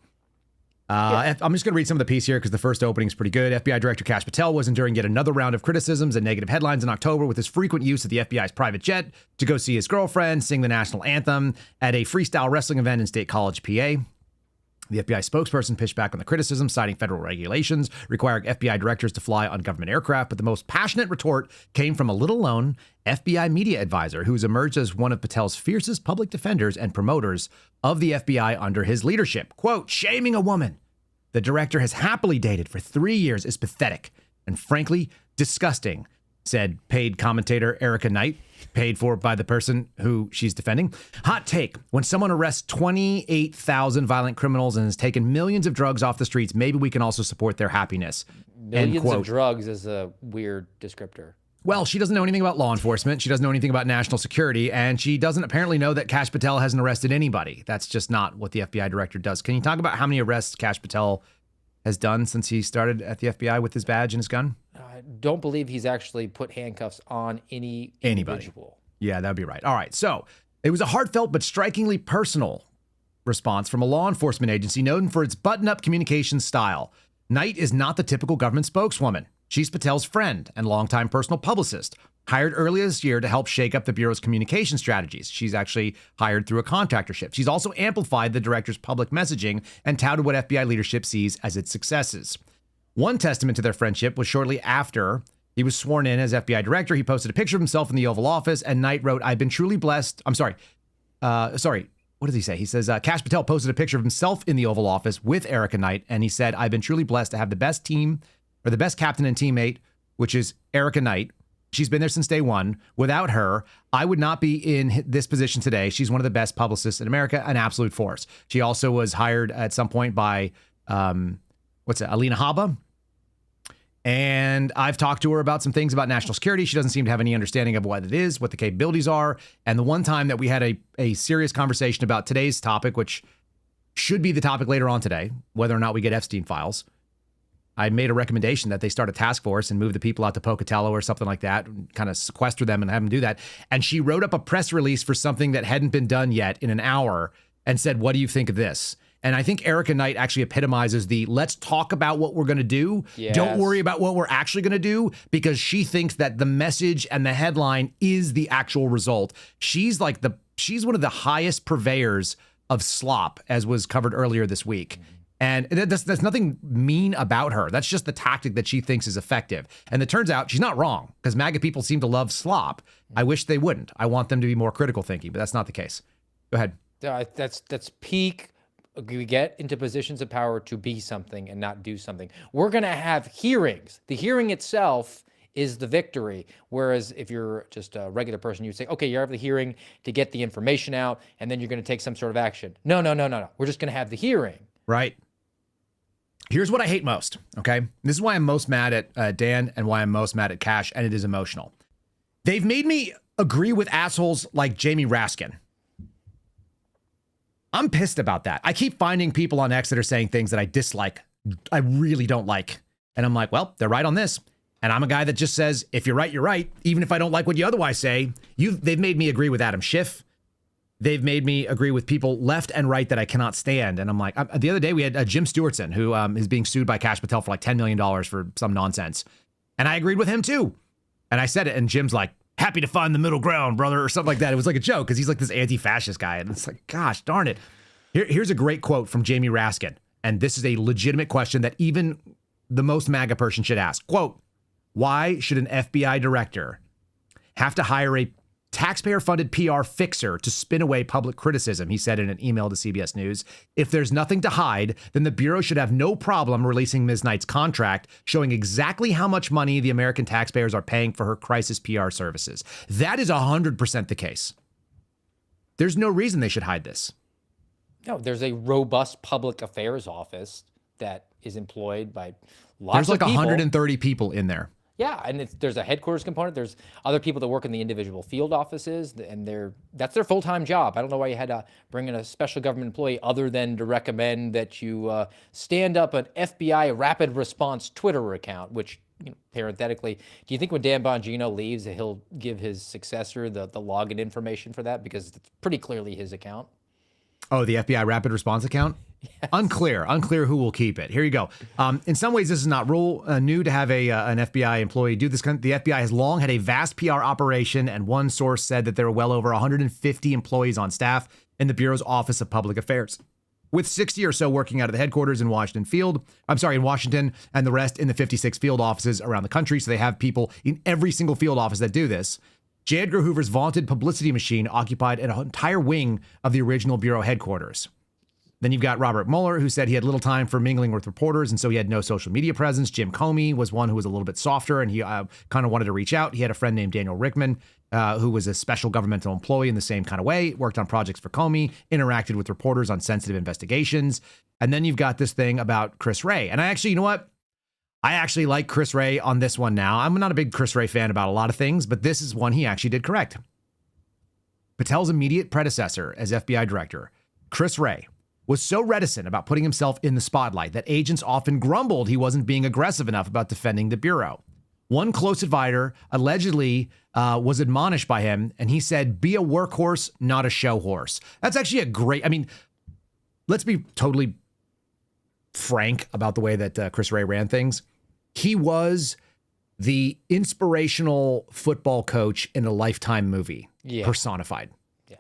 I'm just going to read some of the piece here because the first opening is pretty good. FBI Director Kash Patel was enduring yet another round of criticisms and negative headlines in October with his frequent use of the FBI's private jet to go see his girlfriend sing the national anthem at a freestyle wrestling event in State College, PA. The FBI spokesperson pitched back on the criticism, citing federal regulations requiring FBI directors to fly on government aircraft. But the most passionate retort came from a little-known FBI media advisor who has emerged as one of Patel's fiercest public defenders and promoters of the FBI under his leadership. Quote, "Shaming a woman the director has happily dated for 3 years is pathetic and frankly disgusting," said paid commentator Erica Knight, paid for by the person who she's defending. "Hot take. When someone arrests 28,000 violent criminals and has taken millions of drugs off the streets, maybe we can also support their happiness."
Millions of drugs is a weird descriptor.
Well, she doesn't know anything about law enforcement. She doesn't know anything about national security. And she doesn't apparently know that Kash Patel hasn't arrested anybody. That's just not what the FBI director does. Can you talk about how many arrests Kash Patel has done since he started at the FBI with his badge and his gun?
I don't believe he's actually put handcuffs on any individual.
Yeah, that'd be right. All right. So it was a heartfelt but strikingly personal response from a law enforcement agency known for its button-up communication style. Knight is not the typical government spokeswoman. She's Patel's friend and longtime personal publicist, hired earlier this year to help shake up the Bureau's communication strategies. She's actually hired through a contractorship. She's also amplified the director's public messaging and touted what FBI leadership sees as its successes. One testament to their friendship was shortly after He was sworn in as FBI director. He posted a picture of himself in the Oval Office, and Knight wrote, "I've been truly blessed." I'm sorry. What does he say? He says, Kash Patel posted a picture of himself in the Oval Office with Erica Knight, and he said, "I've been truly blessed to have the best team, or the best captain and teammate, which is Erica Knight. She's been there since day one. Without her, I would not be in this position today. She's one of the best publicists in America, an absolute force." She also was hired at some point by, Alina Habba. And I've talked to her about some things about national security. She doesn't seem to have any understanding of what it is, what the capabilities are. And the one time that we had a serious conversation about today's topic, which should be the topic later on today, whether or not we get Epstein files, I made a recommendation that they start a task force and move the people out to Pocatello or something like that, and kind of sequester them and have them do that. And she wrote up a press release for something that hadn't been done yet in an hour and said, "What do you think of this?" And I think Erica Knight actually epitomizes the let's talk about what we're going to do.
Yes.
Don't worry about what we're actually going to do, because she thinks that the message and the headline is the actual result. She's one of the highest purveyors of slop, as was covered earlier this week. And there's nothing mean about her. That's just the tactic that she thinks is effective. And it turns out she's not wrong, because MAGA people seem to love slop. I wish they wouldn't. I want them to be more critical thinking, but that's not the case. Go ahead.
That's peak. We get into positions of power to be something and not do something. We're going to have hearings. The hearing itself is the victory. Whereas if you're just a regular person, you'd say, okay, you have the hearing to get the information out, and then you're going to take some sort of action. No. We're just going to have the hearing.
Right. Here's what I hate most, okay? This is why I'm most mad at Dan and why I'm most mad at Kash, and it is emotional. They've made me agree with assholes like Jamie Raskin. I'm pissed about that. I keep finding people on X that are saying things that I dislike. I really don't like. And I'm like, well, they're right on this. And I'm a guy that just says, if you're right, you're right. Even if I don't like what you otherwise say. They've made me agree with Adam Schiff. They've made me agree with people left and right that I cannot stand. And I'm like, the other day we had Jim Stewartson, who is being sued by Kash Patel for like $10 million for some nonsense. And I agreed with him too. And I said it, and Jim's like, "Happy to find the middle ground, brother," or something like that. It was like a joke, because he's like this anti-fascist guy. And it's like, gosh darn it. Here's a great quote from Jamie Raskin. And this is a legitimate question that even the most MAGA person should ask. Quote, "Why should an FBI director have to hire a taxpayer-funded PR fixer to spin away public criticism?" He said in an email to CBS News. "If there's nothing to hide, then the Bureau should have no problem releasing Ms. Knight's contract, showing exactly how much money the American taxpayers are paying for her crisis PR services." That is 100% the case. There's no reason they should hide this.
No, there's a robust public affairs office that is employed by lots
There's like
of people.
130 people in there.
Yeah, and there's a headquarters component. There's other people that work in the individual field offices, and that's their full-time job. I don't know why you had to bring in a special government employee other than to recommend that you stand up an FBI rapid response Twitter account, which, parenthetically, do you think when Dan Bongino leaves that he'll give his successor the login information for that? Because it's pretty clearly his account.
Oh, the FBI rapid response account? Yes. Unclear who will keep it. Here you go. In some ways, this is not new to have an FBI employee do this. The FBI has long had a vast PR operation, and one source said that there are well over 150 employees on staff in the Bureau's Office of Public Affairs, with 60 or so working out of the headquarters in Washington, and the rest in the 56 field offices around the country. So they have people in every single field office that do this. J. Edgar Hoover's vaunted publicity machine occupied an entire wing of the original Bureau headquarters. Then you've got Robert Mueller, who said he had little time for mingling with reporters, and so he had no social media presence. Jim Comey was one who was a little bit softer, and he kind of wanted to reach out. He had a friend named Daniel Rickman, who was a special governmental employee in the same kind of way, worked on projects for Comey, interacted with reporters on sensitive investigations. And then you've got this thing about Chris Wray. And I actually, you know what? I actually like Chris Wray on this one now. I'm not a big Chris Wray fan about a lot of things, but this is one he actually did correct. Patel's immediate predecessor as FBI director, Chris Wray, was so reticent about putting himself in the spotlight that agents often grumbled he wasn't being aggressive enough about defending the Bureau. One close advisor allegedly was admonished by him, and he said, "Be a workhorse, not a show horse." That's actually a great, let's be totally frank about the way that Chris Wray ran things. He was the inspirational football coach in a Lifetime movie, personified. Yeah.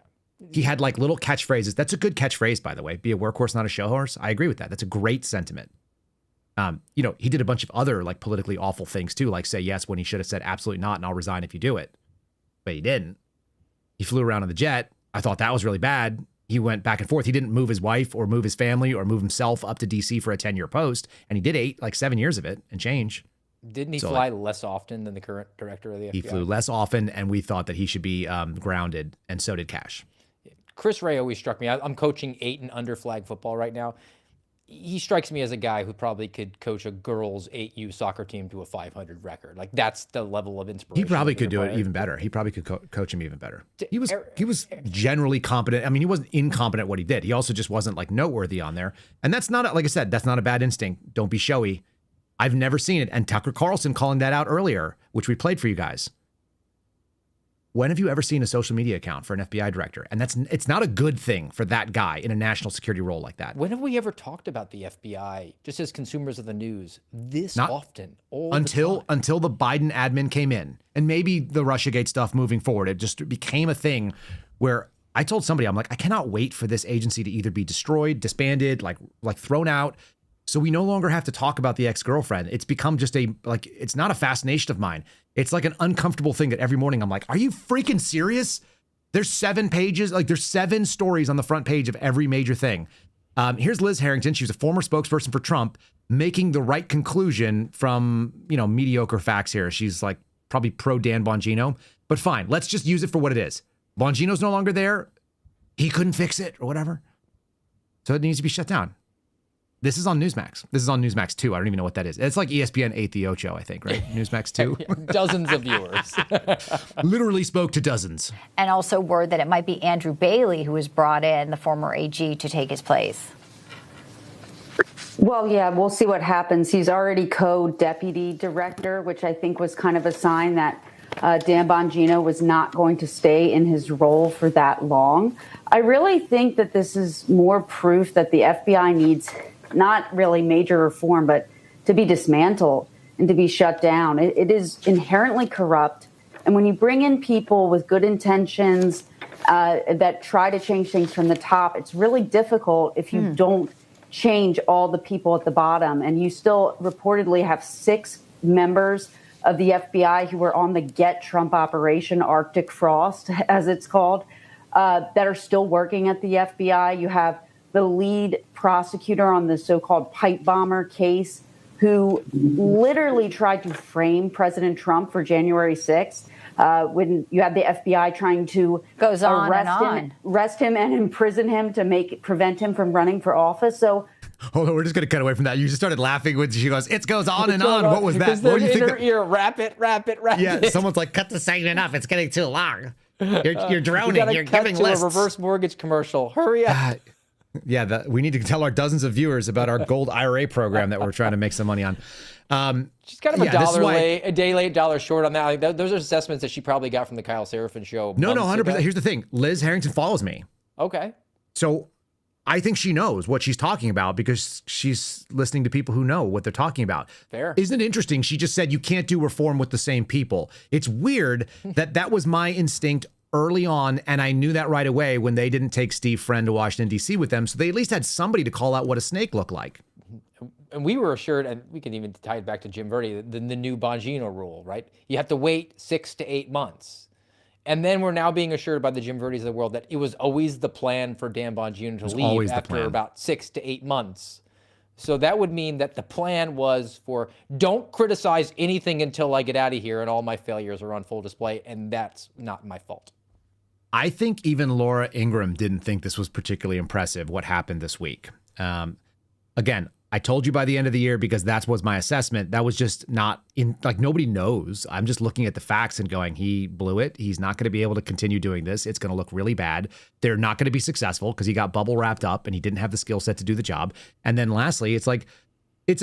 He had like little catchphrases. That's a good catchphrase, by the way. Be a workhorse, not a show horse. I agree with that. That's a great sentiment. He did a bunch of other like politically awful things too, like say yes when he should have said absolutely not and I'll resign if you do it. But he didn't. He flew around on the jet. I thought that was really bad. He went back and forth. He didn't move his wife or move his family or move himself up to DC for a 10-year post. And he did 7 years of it and change.
Didn't he fly less often than the current director of the FBI?
He flew less often, and we thought that he should be grounded, and so did Cash.
Chris Ray always struck me. I'm coaching 8 and under flag football right now. He strikes me as a guy who probably could coach a girls 8U soccer team to a 500 record. Like that's the level of inspiration.
He probably could do it even better. He probably could coach him even better. He was generally competent. I mean, he wasn't incompetent at what he did. He also just wasn't like noteworthy on there. And that's not, like I said, that's not a bad instinct. Don't be showy. I've never seen it. And Tucker Carlson calling that out earlier, which we played for you guys. When have you ever seen a social media account for an FBI director? And it's not a good thing for that guy in a national security role like that.
When have we ever talked about the FBI, just as consumers of the news, not often?
Until the Biden admin came in, and maybe the Russiagate stuff moving forward, it just became a thing where I told somebody, I'm like, I cannot wait for this agency to either be destroyed, disbanded, like thrown out. So we no longer have to talk about the ex-girlfriend. It's become just it's not a fascination of mine. It's like an uncomfortable thing that every morning I'm like, are you freaking serious? There's 7 pages, there's 7 stories on the front page of every major thing. Here's Liz Harrington. She was a former spokesperson for Trump, making the right conclusion from, mediocre facts here. She's like probably pro Dan Bongino, but fine. Let's just use it for what it is. Bongino's no longer there. He couldn't fix it or whatever. So it needs to be shut down. This is on Newsmax. This is on Newsmax 2. I don't even know what that is. It's like ESPN 8 the Ocho, I think, right? Newsmax 2.
Dozens of viewers.
Literally spoke to dozens.
And also word that it might be Andrew Bailey who was brought in, the former AG, to take his place.
Well, yeah, we'll see what happens. He's already co-deputy director, which I think was kind of a sign that Dan Bongino was not going to stay in his role for that long. I really think that this is more proof that the FBI needs not really major reform, but to be dismantled and to be shut down. It is inherently corrupt. And when you bring in people with good intentions that try to change things from the top, it's really difficult if you don't change all the people at the bottom. And you still reportedly have 6 members of the FBI who were on the Get Trump operation, Arctic Frost, as it's called, that are still working at the FBI. You have the lead prosecutor on the so-called pipe bomber case who literally tried to frame President Trump for January 6th. When you have the FBI trying to arrest him and imprison him to prevent him from running for office. So
hold on, we're just going to cut away from that. You just started laughing when she goes, it goes on and on. What was that?
What do you think? Ear, wrap it.
Yeah, someone's like, cut the segment enough. It's getting too long. You're droning. You're giving lists.
A reverse mortgage commercial. Hurry up.
Yeah, we need to tell our dozens of viewers about our gold IRA program that we're trying to make some money on.
She's kind of a day late, dollar short on that. Like, those are assessments that she probably got from the Kyle Seraphin show.
No, 100%. Here's the thing. Liz Harrington follows me.
Okay.
So I think she knows what she's talking about because she's listening to people who know what they're talking about.
Fair.
Isn't it interesting? She just said you can't do reform with the same people. It's weird that was my instinct early on, and I knew that right away when they didn't take Steve Friend to Washington, D.C. with them, so they at least had somebody to call out what a snake looked like.
And we were assured, and we can even tie it back to Jim Verdi, the new Bongino rule, right? You have to wait 6 to 8 months. And then we're now being assured by the Jim Verdis of the world that it was always the plan for Dan Bongino to leave after about 6 to 8 months. So that would mean that the plan was for don't criticize anything until I get out of here and all my failures are on full display, and that's not my fault.
I think even Laura Ingraham didn't think this was particularly impressive, what happened this week. Again, I told you by the end of the year because that was my assessment. That was just not in, nobody knows. I'm just looking at the facts and going, he blew it. He's not going to be able to continue doing this. It's going to look really bad. They're not going to be successful because he got bubble wrapped up and he didn't have the skill set to do the job. And then lastly, it's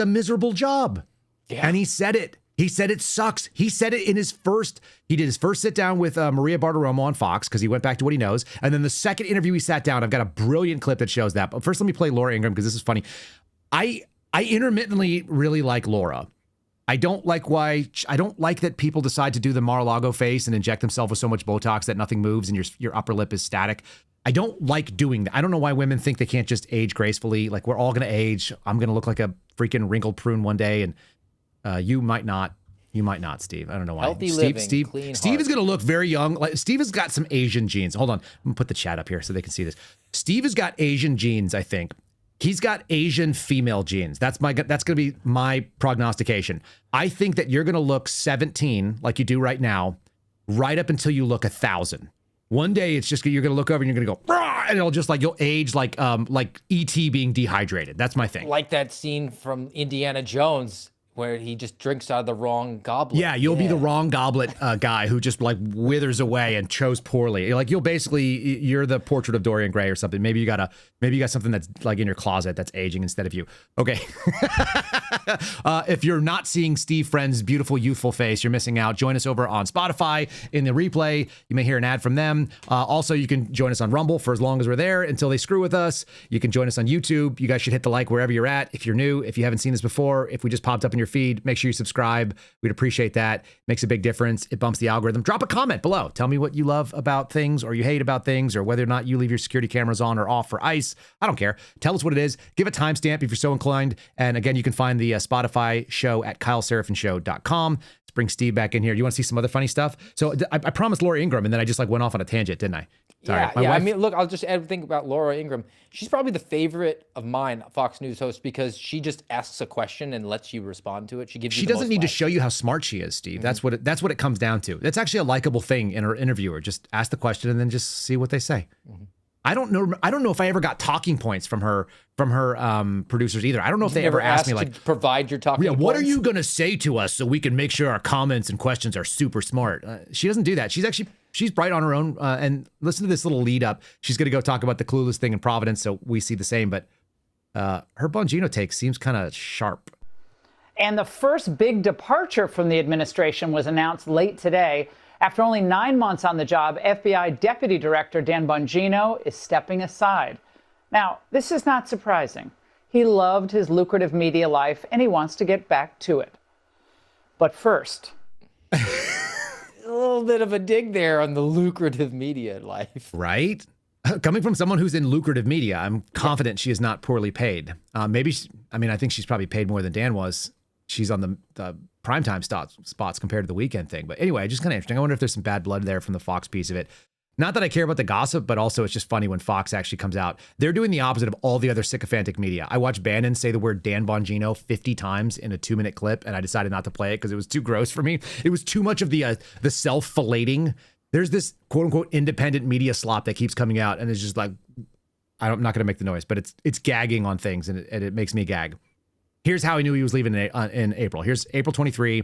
a miserable job. Yeah. And he said it. He said it sucks. He said it in he did his first sit down with Maria Bartiromo on Fox because he went back to what he knows. And then the second interview he sat down, I've got a brilliant clip that shows that. But first, let me play Laura Ingraham because this is funny. I intermittently really like Laura. I don't like that people decide to do the Mar-a-Lago face and inject themselves with so much Botox that nothing moves and your upper lip is static. I don't like doing that. I don't know why women think they can't just age gracefully. Like, we're all going to age. I'm going to look like a freaking wrinkled prune one day, and you might not. You might not, Steve. I don't know why.
Healthy living, clean
Steve
heart.
is going to look very young. Like, Steve has got some Asian genes. Hold on. I'm going to put the chat up here so they can see this. Steve has got Asian genes, I think. He's got Asian female genes. That's going to be my prognostication. I think that you're going to look 17 like you do right now, right up until you look 1,000. One day it's just you're going to look over and you're going to go, "Rah!" and it'll just like you'll age like E.T. being dehydrated. That's my thing.
Like that scene from Indiana Jones where he just drinks out of the wrong goblet.
Yeah, you'll be the wrong goblet guy who just like withers away and chose poorly. Like you're the portrait of Dorian Gray or something. Maybe you got something that's like in your closet that's aging instead of you. Okay. If you're not seeing Steve Friend's beautiful youthful face, you're missing out. Join us over on Spotify in the replay. You may hear an ad from them. Also, you can join us on Rumble for as long as we're there until they screw with us. You can join us on YouTube. You guys should hit the like wherever you're at. If you're new, if you haven't seen this before, if we just popped up in your feed, make sure you subscribe. We'd appreciate that. Makes a big difference. It bumps the algorithm. Drop a comment below. Tell me what you love about things or you hate about things or whether or not you leave your security cameras on or off for ICE. I don't care. Tell us what it is. Give a timestamp if you're so inclined. And again, you can find the Spotify show at KyleSeraphinShow.com. Let's bring Steve back in here. You want to see some other funny stuff? So I promised Laura Ingraham and then I just like went off on a tangent, didn't I? Sorry.
Yeah,
My wife,
I mean, look, I'll just add a thing about Laura Ingraham. She's probably the favorite of mine, Fox News host, because she just asks a question and lets you respond to it. She gives you.
She
the
doesn't
most
need to
laughs.
show you how smart she is, Steve. That's what it comes down to. That's actually a likable thing in her interviewer. Just ask the question and then just see what they say. I don't know if I ever got talking points from her producers either. I don't know if they ever asked me like
to provide your talking points.
What are you going to say to us so we can make sure our comments and questions are super smart? She doesn't do that. She's bright on her own. And listen to this little lead up. She's going to go talk about the clueless thing in Providence, so we see the same. But her Bongino take seems kind of sharp.
And the first big departure from the administration was announced late today. After only 9 months on the job, FBI Deputy Director Dan Bongino is stepping aside. Now, this is not surprising. He loved his lucrative media life and he wants to get back to it. But first,
A little bit of a dig there on the lucrative media life.
Right? Coming from someone who's in lucrative media, I'm confident she is not poorly paid. I think she's probably paid more than Dan was. She's on the primetime spots compared to the weekend thing. But anyway, just kind of interesting. I wonder if there's some bad blood there from the Fox piece of it. Not that I care about the gossip, but also it's just funny when Fox actually comes out. They're doing the opposite of all the other sycophantic media. I watched Bannon say the word Dan Bongino 50 times in a 2-minute clip, and I decided not to play it because it was too gross for me. It was too much of the self-filleting. There's this quote-unquote independent media slop that keeps coming out, and it's just like, I'm not going to make the noise, but it's gagging on things, and it makes me gag. Here's how he knew he was leaving in April. Here's April 23.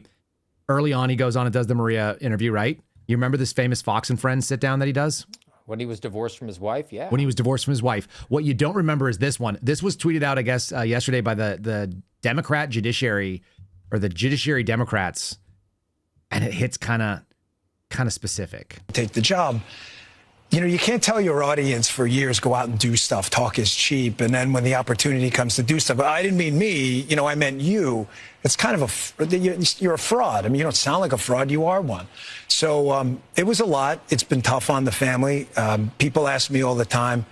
Early on, he goes on and does the Maria interview, right? You remember this famous Fox and Friends sit down that he does?
When he was divorced from his wife, yeah.
When he was divorced from his wife. What you don't remember is this one. This was tweeted out, I guess, yesterday by the Democrat judiciary or the judiciary Democrats, and it hits kind of specific.
Take the job. You know, you can't tell your audience for years, go out and do stuff, talk is cheap. And then when the opportunity comes to do stuff, I didn't mean me, I meant you. It's kind of you're a fraud. I mean, you don't sound like a fraud. You are one. So it was a lot. It's been tough on the family. People ask me all the time,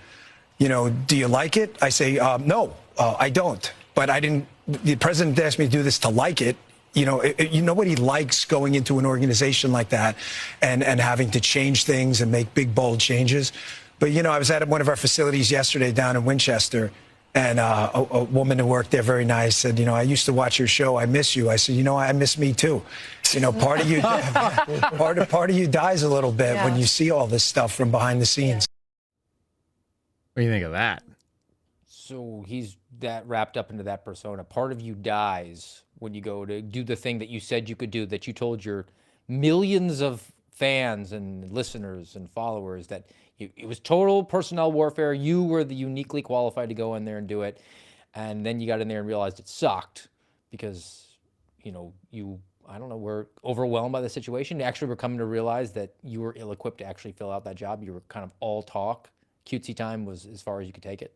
do you like it? I say, no, I don't. But the president asked me to do this to like it. Nobody likes going into an organization like that and having to change things and make big, bold changes. But, I was at one of our facilities yesterday down in Winchester, and a woman who worked there, very nice, said, I used to watch your show. I miss you. I said, I miss me, too. Part of you part of you dies a little bit when you see all this stuff from behind the scenes.
What do you think of that?
So he's that wrapped up into that persona. Part of you dies when you go to do the thing that you said you could do, that you told your millions of fans and listeners and followers that it was total personnel warfare. You were the uniquely qualified to go in there and do it. And then you got in there and realized it sucked because, were overwhelmed by the situation. You actually were coming to realize that you were ill-equipped to actually fill out that job. You were kind of all talk. Cutesy time was as far as you could take it.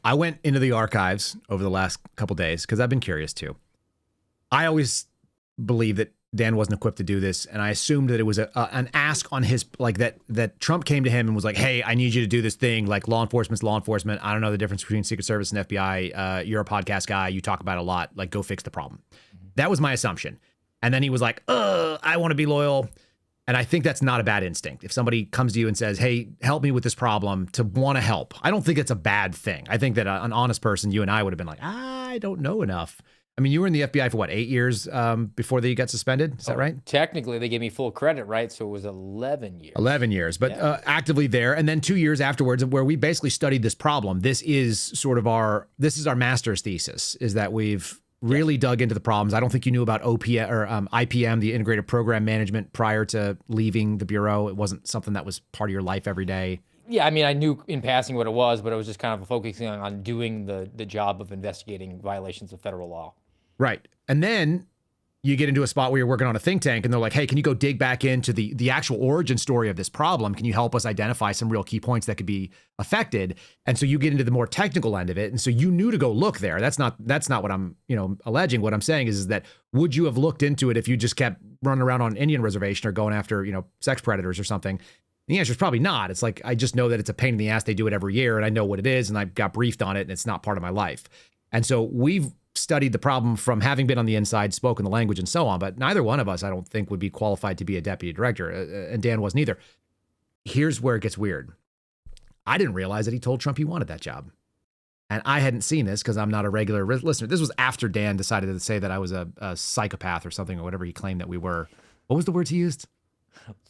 I went into the archives over the last couple days because I've been curious too. I always believe that Dan wasn't equipped to do this, and I assumed that it was an ask on his, like that Trump came to him and was like, hey, I need you to do this thing, like law enforcement's law enforcement. I don't know the difference between Secret Service and FBI. You're a podcast guy. You talk about it a lot. Like, go fix the problem. That was my assumption. And then he was like, I want to be loyal. And I think that's not a bad instinct. If somebody comes to you and says, hey, help me with this problem, to want to help. I don't think it's a bad thing. I think that an honest person, you and I would have been like, I don't know enough. I mean, you were in the FBI for what, 8 years before they got suspended? Is that right?
Technically, they gave me full credit, right? So it was 11 years.
11 years, but actively there. And then 2 years afterwards, where we basically studied this problem. This is sort of our master's thesis, is that we've really dug into the problems. I don't think you knew about IPM, the Integrated Program Management, prior to leaving the Bureau. It wasn't something that was part of your life every day.
Yeah, I mean, I knew in passing what it was, but it was just kind of focusing on doing the job of investigating violations of federal law.
Right. And then you get into a spot where you're working on a think tank and they're like, hey, can you go dig back into the actual origin story of this problem? Can you help us identify some real key points that could be affected? And so you get into the more technical end of it. And so you knew to go look there. That's not what I'm, alleging. What I'm saying is that would you have looked into it if you just kept running around on an Indian reservation or going after, sex predators or something? The answer is probably not. It's like, I just know that it's a pain in the ass. They do it every year and I know what it is and I got briefed on it and it's not part of my life. And so we've studied the problem from having been on the inside, spoken the language and so on, but neither one of us, I don't think, would be qualified to be a deputy director, and Dan wasn't either. Here's where it gets weird. I didn't realize that he told Trump he wanted that job. And I hadn't seen this because I'm not a regular listener. This was after Dan decided to say that I was a psychopath or something, or whatever he claimed that we were. What was the words he used?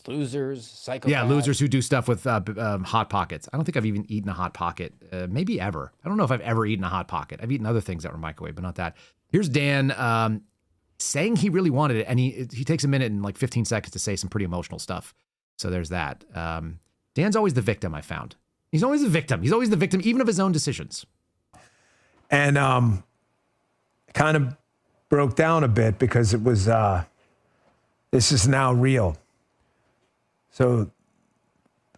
Losers, psychopaths.
Yeah, losers who do stuff with Hot Pockets. I don't think I've even eaten a Hot Pocket, maybe ever. I don't know if I've ever eaten a Hot Pocket. I've eaten other things that were microwave, but not that. Here's Dan saying he really wanted it, and he takes a minute and like 15 seconds to say some pretty emotional stuff. So there's that. Dan's always the victim, I found. He's always the victim. He's always the victim, even of his own decisions.
And kind of broke down a bit because it was, this is now real. So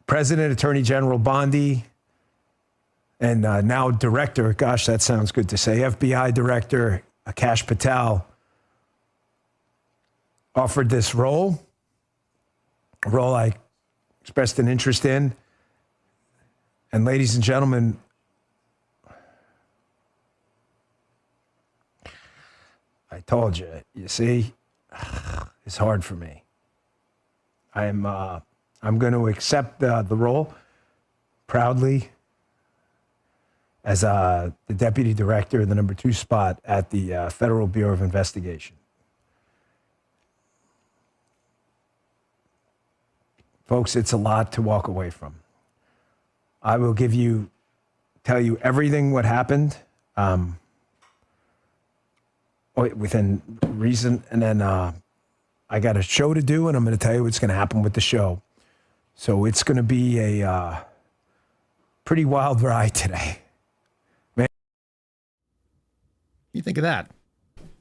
President, Attorney General Bondi, and now Director, gosh, that sounds good to say, FBI Director Akash Patel offered this role, a role I expressed an interest in. And ladies and gentlemen, I told you, you see, it's hard for me. I'm going to accept the role proudly as the deputy director, the number 2 spot at the Federal Bureau of Investigation. Folks, it's a lot to walk away from. I will tell you everything what happened within reason, and then I got a show to do, and I'm going to tell you what's going to happen with the show. So it's going to be a pretty wild ride today. Man.
You think of that?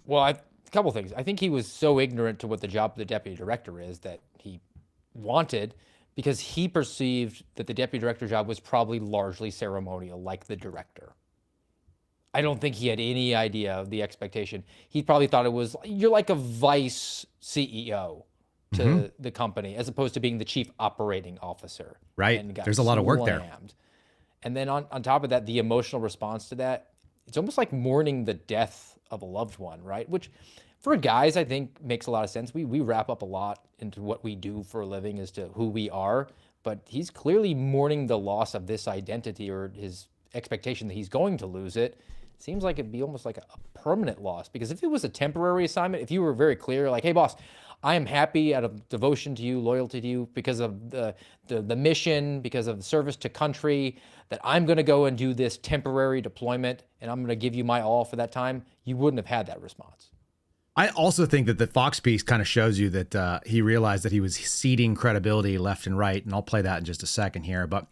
Well, a couple things. I think he was so ignorant to what the job of the deputy director is that he wanted, because he perceived that the deputy director job was probably largely ceremonial, like the director. I don't think he had any idea of the expectation. He probably thought it was, you're like a vice CEO to the company, as opposed to being the chief operating officer.
Right. There's a lot of work there.
And then on top of that, the emotional response to that, it's almost like mourning the death of a loved one, right? Which for guys, I think makes a lot of sense. We wrap up a lot into what we do for a living as to who we are, but he's clearly mourning the loss of this identity, or his expectation that he's going to lose it. Seems like it'd be almost like a permanent loss, because if it was a temporary assignment, if you were very clear, like, hey boss, I am happy out of devotion to you, loyalty to you, because of the mission, because of the service to country, that I'm going to go and do this temporary deployment and I'm going to give you my all for that time, you wouldn't have had that response.
I also think that the Fox piece kind of shows you that he realized that he was ceding credibility left and right, and I'll play that in just a second here. But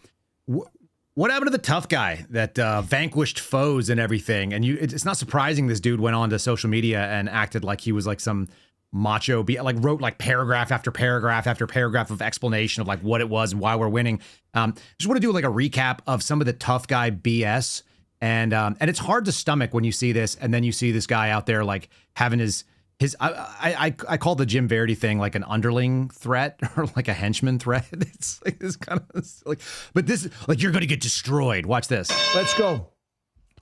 what happened to the tough guy that vanquished foes and everything? And it's not surprising this dude went on to social media and acted like he was like some macho, like wrote like paragraph after paragraph after paragraph of explanation of like what it was and why we're winning. Just want to do like a recap of some of the tough guy BS. And it's hard to stomach when you see this, and then you see this guy out there like having his I call the Jim Verity thing like an underling threat or like a henchman threat. It's like this kind of like, but this like you're going to get destroyed. Watch this.
Let's go.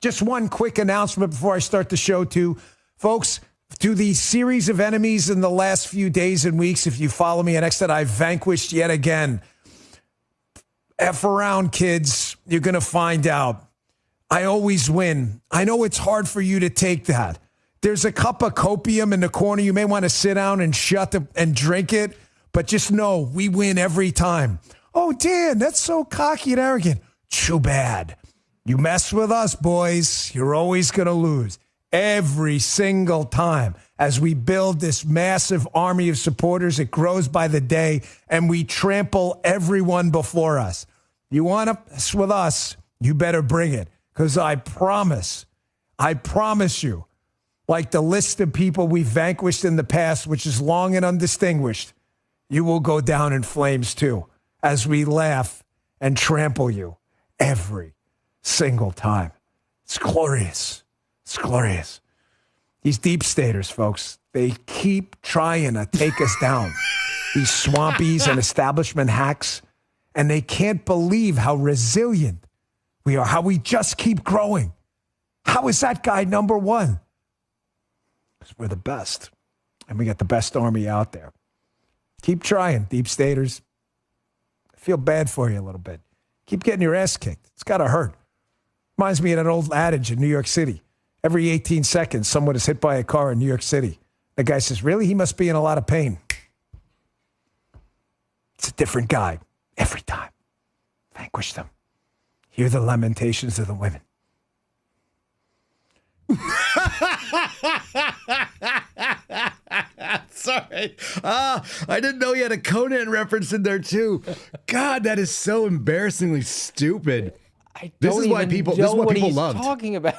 Just one quick announcement before I start the show, too, folks. To the series of enemies in the last few days and weeks, if you follow me on X, that I've vanquished yet again. F around, kids. You're going to find out. I always win. I know it's hard for you to take that. There's a cup of copium in the corner. You may want to sit down and and drink it, but just know we win every time. Oh, Dan, that's so cocky and arrogant. Too bad. You mess with us, boys, you're always going to lose. Every single time. As we build this massive army of supporters, it grows by the day, and we trample everyone before us. You want to mess with us, you better bring it, because I promise you, like the list of people we've vanquished in the past, which is long and undistinguished, you will go down in flames too, as we laugh and trample you every single time. It's glorious. It's glorious. These deep staters, folks, they keep trying to take us down. These swampies and establishment hacks, and they can't believe how resilient we are, how we just keep growing. How is that guy number one? Because we're the best, and we got the best army out there. Keep trying, deep staters. I feel bad for you a little bit. Keep getting your ass kicked. It's got to hurt. Reminds me of an old adage in New York City. Every 18 seconds, someone is hit by a car in New York City. The guy says, really? He must be in a lot of pain. It's a different guy every time. Vanquish them. Hear the lamentations of the women.
Sorry. I didn't know you had a Conan reference in there, too. God, that is so embarrassingly stupid. This is what people loved.
Talking about.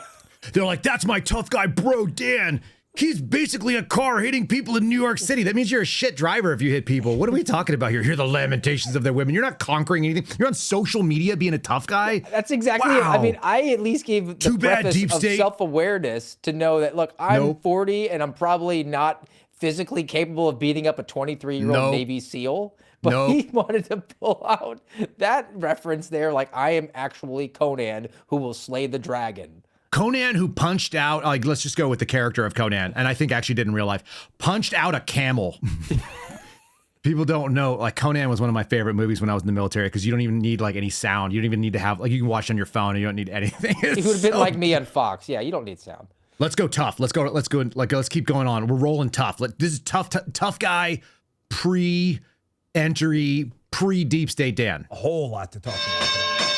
They're like, that's my tough guy, bro, Dan. He's basically a car hitting people in New York City. That means you're a shit driver if you hit people. What are we talking about here? Hear the lamentations of their women. You're not conquering anything. You're on social media being a tough guy.
That's exactly it. I mean, I at least gave the preface of self-awareness to know that, look, I'm 40 and I'm probably not physically capable of beating up a 23-year-old Navy SEAL. But he wanted to pull out that reference there, like I am actually Conan who will slay the dragon.
Conan who punched out, like, let's just go with the character of Conan, and I think actually did in real life, punched out a camel. People don't know, like, Conan was one of my favorite movies when I was in the military because you don't even need, like, any sound. You don't even need to have, like, you can watch on your phone and you don't need anything.
He would have been like me on Fox. Yeah, you don't need sound.
Let's go tough. Let's keep going on. We're rolling tough. This is tough guy, pre-entry, pre-deep state Dan.
A whole lot to talk about today.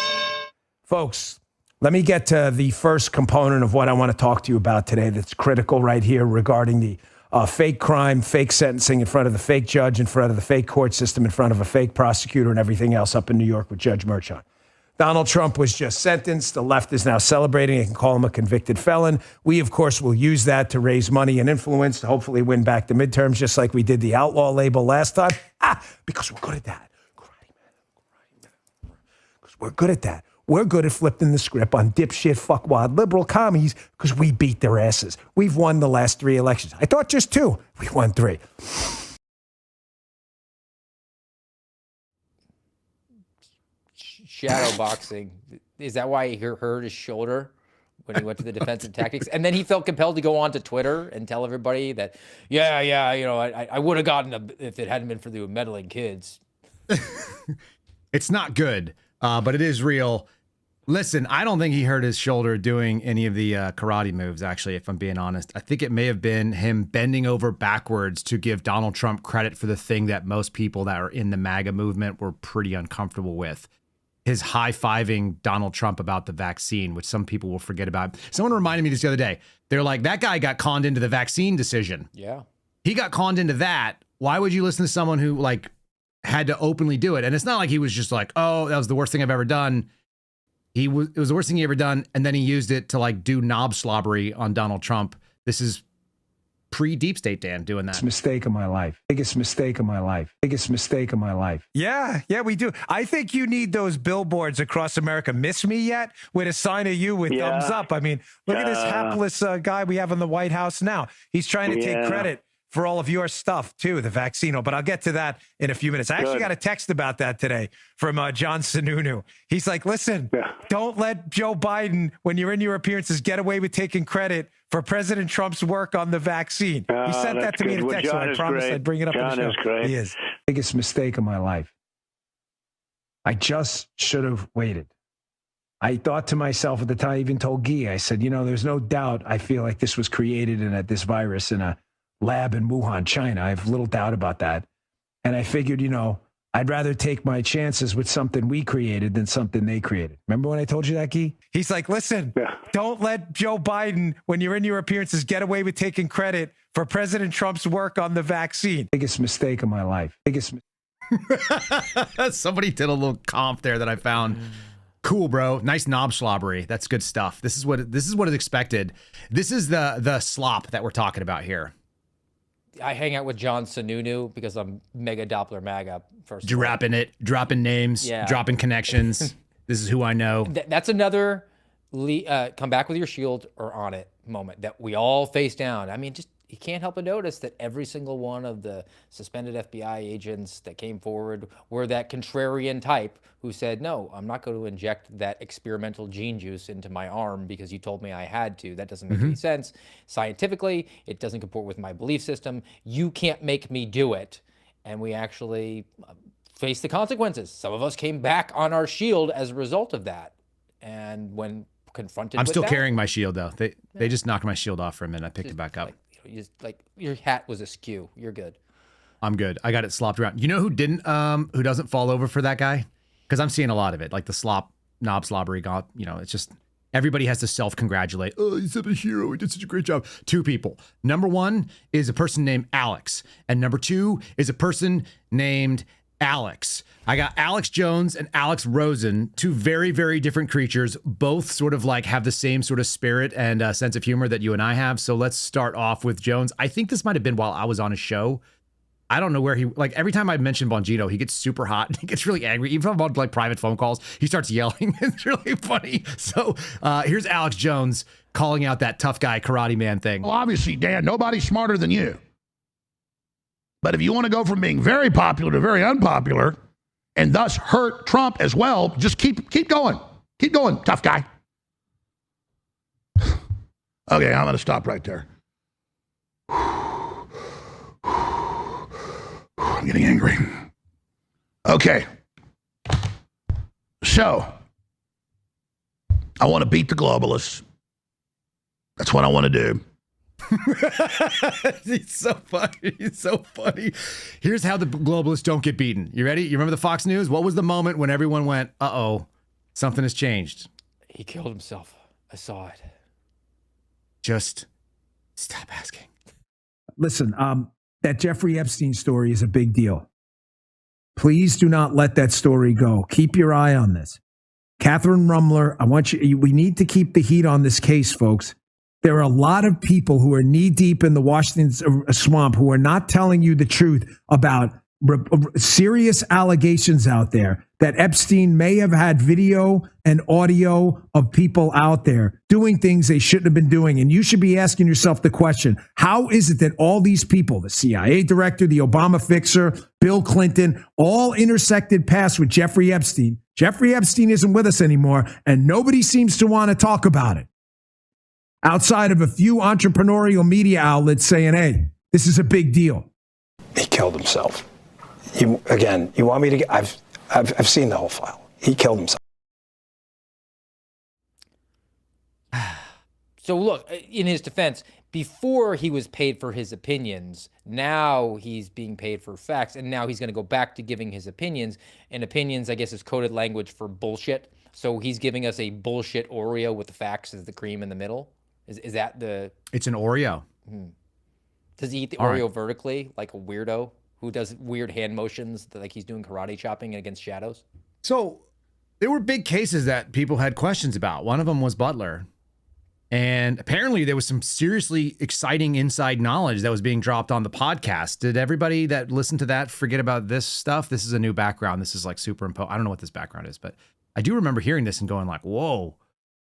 Folks, let me get to the first component of what I want to talk to you about today that's critical right here regarding the fake crime, fake sentencing in front of the fake judge, in front of the fake court system, in front of a fake prosecutor and everything else up in New York with Judge Merchan. Donald Trump was just sentenced. The left is now celebrating and can call him a convicted felon. We, of course, will use that to raise money and influence to hopefully win back the midterms, just like we did the outlaw label last time. Because we're good at that. Because we're good at that. We're good at flipping the script on dipshit, fuckwad, liberal commies because we beat their asses. We've won the last 3 elections. I thought just 2. We won 3.
Shadow boxing. Is that why he hurt his shoulder when he went to the defensive tactics? And then he felt compelled to go on to Twitter and tell everybody that, I would have gotten if it hadn't been for the meddling kids.
It's not good, but it is real. Listen, I don't think he hurt his shoulder doing any of the karate moves, actually, if I'm being honest. I think it may have been him bending over backwards to give Donald Trump credit for the thing that most people that are in the MAGA movement were pretty uncomfortable with. His high-fiving Donald Trump about the vaccine, which some people will forget about. Someone reminded me this the other day. They're like, that guy got conned into the vaccine decision.
Yeah.
He got conned into that. Why would you listen to someone who, like, had to openly do it? And it's not like he was just like, oh, that was the worst thing I've ever done. It was the worst thing he ever done, and then he used it to, like, do knob slobbery on Donald Trump. This is pre-deep state Dan doing that.
Biggest mistake of my life. Biggest mistake of my life. Biggest mistake of my life. Yeah, we do. I think you need those billboards across America. Miss me yet? With a sign of you with thumbs up. I mean, look at this hapless guy we have in the White House now. He's trying to take credit for all of your stuff too, the vaccine. But I'll get to that in a few minutes. I actually got a text about that today from John Sununu. He's like, listen, don't let Joe Biden, when you're in your appearances, get away with taking credit for President Trump's work on the vaccine. He sent that to me in a text, so I promised I'd bring it up on the show.
Is great.
He is.
Biggest mistake of my life. I just should have waited. I thought to myself at the time, I even told Guy, I said, there's no doubt I feel like this was created in this virus in a lab in Wuhan, China. I have little doubt about that. And I figured, I'd rather take my chances with something we created than something they created. Remember when I told you that, Guy?
He's like, listen, don't let Joe Biden, when you're in your appearances, get away with taking credit for President Trump's work on the vaccine.
Biggest mistake of my life.
Somebody did a little comp there that I found. Cool, bro. Nice knob slobbery. That's good stuff. This is what is expected. This is the slop that we're talking about here.
I hang out with John Sununu because I'm mega Doppler MAGA. First,
dropping names, dropping connections. This is who I know.
That's another come back with your shield or on it moment that we all face down. I mean, just you can't help but notice that every single one of the suspended FBI agents that came forward were that contrarian type who said, no, I'm not going to inject that experimental gene juice into my arm because you told me I had to. That doesn't make any sense. Scientifically, it doesn't comport with my belief system. You can't make me do it. And we actually face the consequences. Some of us came back on our shield as a result of that. And when confronted
I'm
with
still
that,
carrying my shield, though. They just knocked my shield off for a minute. I picked it back up.
Your hat was askew. You're good.
I'm good. I got it slopped around. You know who didn't? Who doesn't fall over for that guy? Because I'm seeing a lot of it, like the knob slobbery. It's just everybody has to self-congratulate. Oh, he's such a hero. He did such a great job. Two people. Number one is a person named Alex, and number two is a person named Alex. I got Alex Jones and Alex Rosen, two very, very different creatures, both sort of like have the same sort of spirit and sense of humor that you and I have. So let's start off with Jones. I think this might have been while I was on a show. I don't know where every time I mention Bongino, he gets super hot and he gets really angry. Even on like private phone calls, he starts yelling. It's really funny. So here's Alex Jones calling out that tough guy karate man thing.
Well, obviously, Dan, nobody's smarter than you. But if you want to go from being very popular to very unpopular and thus hurt Trump as well, just keep going. Keep going, tough guy. Okay, I'm going to stop right there. I'm getting angry. Okay. So, I want to beat the globalists. That's what I want to do.
He's so funny. He's so funny. Here's how the globalists don't get beaten. You ready? You remember the Fox News? What was the moment when everyone went, uh-oh, something has changed?
He killed himself. I saw it.
Just stop asking.
Listen, that Jeffrey Epstein story is a big deal. Please do not let that story go. Keep your eye on this. Catherine Rumler, we need to keep the heat on this case, folks. There are a lot of people who are knee deep in the Washington swamp who are not telling you the truth about serious allegations out there that Epstein may have had video and audio of people out there doing things they shouldn't have been doing. And you should be asking yourself the question, how is it that all these people, the CIA director, the Obama fixer, Bill Clinton, all intersected paths with Jeffrey Epstein? Jeffrey Epstein isn't with us anymore, and nobody seems to want to talk about it. Outside of a few entrepreneurial media outlets saying, hey, this is a big deal.
He killed himself. You want me to get, I've seen the whole file. He killed himself.
So look, in his defense, before he was paid for his opinions, now he's being paid for facts, and now he's going to go back to giving his opinions. And opinions, I guess, is coded language for bullshit. So he's giving us a bullshit Oreo with the facts as the cream in the middle. Is that the...
It's an Oreo.
Does he eat the Oreo vertically like a weirdo who does weird hand motions like he's doing karate chopping against shadows?
So there were big cases that people had questions about. One of them was Butler. And apparently there was some seriously exciting inside knowledge that was being dropped on the podcast. Did everybody that listened to that forget about this stuff? This is a new background. This is like superimposed. I don't know what this background is, but I do remember hearing this and going like, whoa,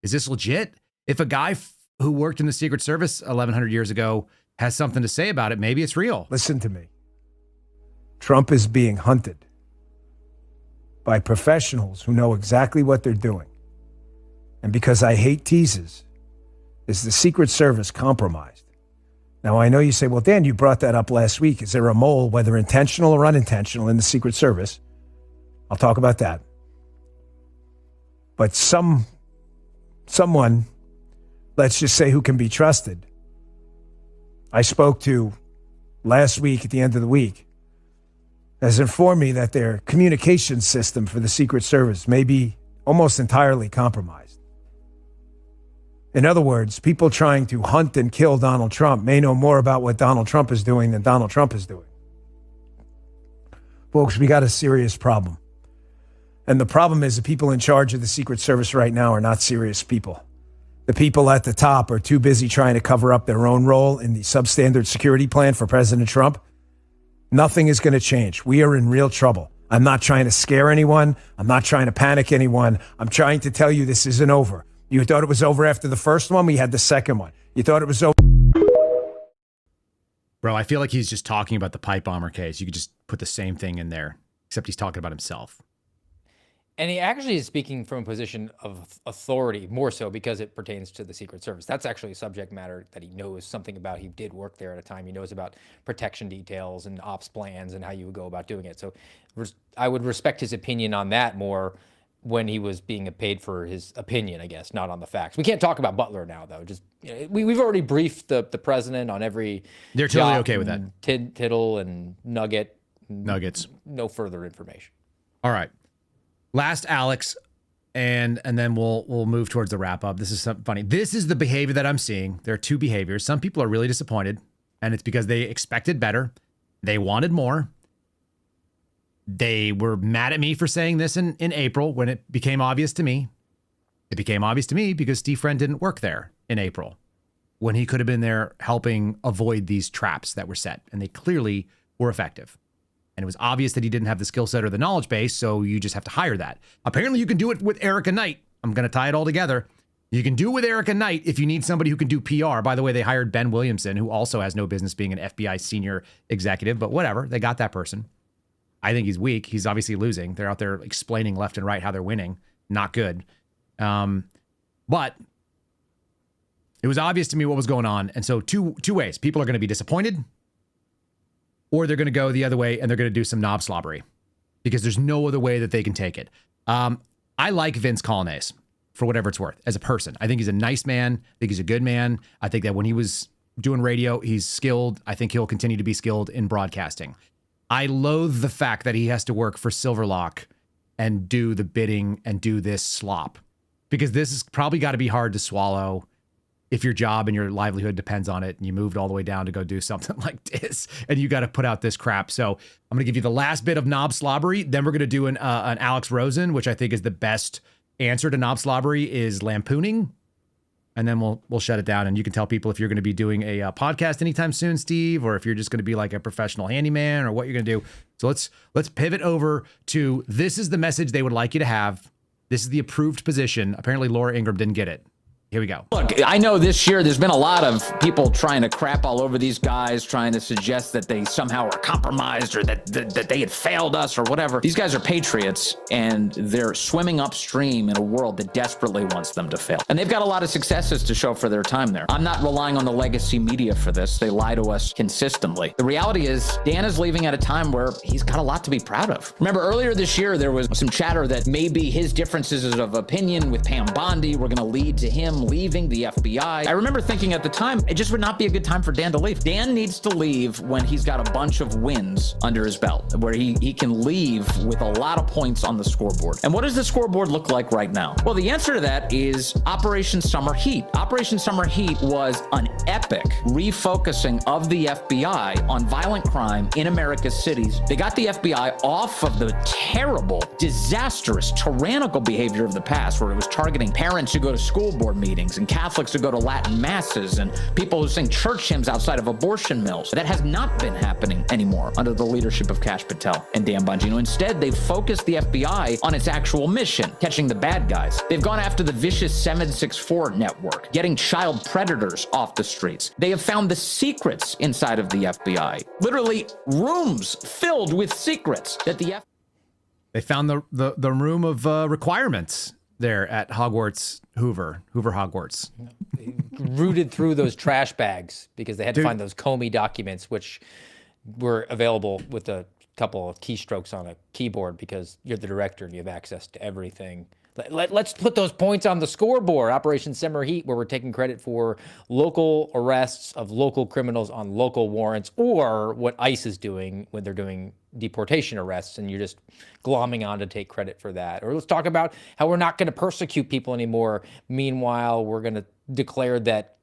is this legit? If a guy who worked in the Secret Service 1,100 years ago has something to say about it, maybe it's real.
Listen to me. Trump is being hunted by professionals who know exactly what they're doing. And because I hate teases, is the Secret Service compromised? Now, I know you say, well, Dan, you brought that up last week. Is there a mole, whether intentional or unintentional, in the Secret Service? I'll talk about that. But someone, let's just say who can be trusted, I spoke to last week at the end of the week, has informed me that their communication system for the Secret Service may be almost entirely compromised. In other words, people trying to hunt and kill Donald Trump may know more about what Donald Trump is doing than Donald Trump is doing. Folks, we got a serious problem. And the problem is the people in charge of the Secret Service right now are not serious people. The people at the top are too busy trying to cover up their own role in the substandard security plan for President Trump. Nothing is going to change. We are in real trouble. I'm not trying to scare anyone. I'm not trying to panic anyone. I'm trying to tell you this isn't over. You thought it was over after the first one? We had the second one. You thought it was over?
Bro, I feel like he's just talking about the pipe bomber case. You could just put the same thing in there, except he's talking about himself.
And he actually is speaking from a position of authority, more so because it pertains to the Secret Service. That's actually a subject matter that he knows something about. He did work there at a time. He knows about protection details and ops plans and how you would go about doing it. So I would respect his opinion on that more when he was being paid for his opinion, I guess, not on the facts. We can't talk about Butler now, though. Just we've already briefed the president on every.
They're totally okay with that.
Tittle and
Nuggets.
No further information.
All right. Last, Alex, and then we'll move towards the wrap up. This is something funny. This is the behavior that I'm seeing. There are two behaviors. Some people are really disappointed, and it's because they expected better. They wanted more. They were mad at me for saying this in April when it became obvious to me. It became obvious to me because Steve Friend didn't work there in April when he could have been there helping avoid these traps that were set, and they clearly were effective. And it was obvious that he didn't have the skill set or the knowledge base, so you just have to hire that. Apparently, you can do it with Erica Knight. I'm going to tie it all together. You can do it with Erica Knight if you need somebody who can do PR. By the way, they hired Ben Williamson, who also has no business being an FBI senior executive, but whatever. They got that person. I think he's weak. He's obviously losing. They're out there explaining left and right how they're winning. Not good. But it was obvious to me what was going on. And so two ways. People are going to be disappointed, or they're going to go the other way and they're going to do some knob slobbery because there's no other way that they can take it. I like Vince Colonnese for whatever it's worth as a person. I think he's a nice man. I think he's a good man. I think that when he was doing radio, he's skilled. I think he'll continue to be skilled in broadcasting. I loathe the fact that he has to work for Silverlock and do the bidding and do this slop, because this is probably got to be hard to swallow if your job and your livelihood depends on it and you moved all the way down to go do something like this and you got to put out this crap. So I'm going to give you the last bit of knob slobbery. Then we're going to do an Alex Rosen, which I think is the best answer to knob slobbery, is lampooning. And then we'll shut it down, and you can tell people if you're going to be doing a podcast anytime soon, Steve, or if you're just going to be like a professional handyman or what you're going to do. So let's pivot over to, this is the message they would like you to have. This is the approved position. Apparently Laura Ingraham didn't get it. Here we go.
Look, I know this year there's been a lot of people trying to crap all over these guys, trying to suggest that they somehow are compromised or that they had failed us or whatever. These guys are patriots, and they're swimming upstream in a world that desperately wants them to fail. And they've got a lot of successes to show for their time there. I'm not relying on the legacy media for this. They lie to us consistently. The reality is Dan is leaving at a time where he's got a lot to be proud of. Remember, earlier this year, there was some chatter that maybe his differences of opinion with Pam Bondi were going to lead to him leaving the FBI. I remember thinking at the time, it just would not be a good time for Dan to leave. Dan needs to leave when he's got a bunch of wins under his belt, where he can leave with a lot of points on the scoreboard. And what does the scoreboard look like right now? Well, the answer to that is Operation Summer Heat. Operation Summer Heat was an epic refocusing of the FBI on violent crime in America's cities. They got the FBI off of the terrible, disastrous, tyrannical behavior of the past, where it was targeting parents who go to school board meetings meetings and Catholics who go to Latin masses and people who sing church hymns outside of abortion mills. That has not been happening anymore under the leadership of Kash Patel and Dan Bongino. Instead, they've focused the FBI on its actual mission, catching the bad guys. They've gone after the vicious 764 network, getting child predators off the streets. They have found the secrets inside of the FBI, literally rooms filled with secrets that the FBI...
They found the room of requirements there at Hogwarts, Hoover Hogwarts.
Rooted through those trash bags because they had to find those Comey documents, which were available with a couple of keystrokes on a keyboard because you're the director and you have access to everything. Let's put those points on the scoreboard. Operation Summer Heat, where we're taking credit for local arrests of local criminals on local warrants, or what ICE is doing when they're doing deportation arrests, and you're just glomming on to take credit for that. Or let's talk about how we're not going to persecute people anymore. Meanwhile, we're going to declare that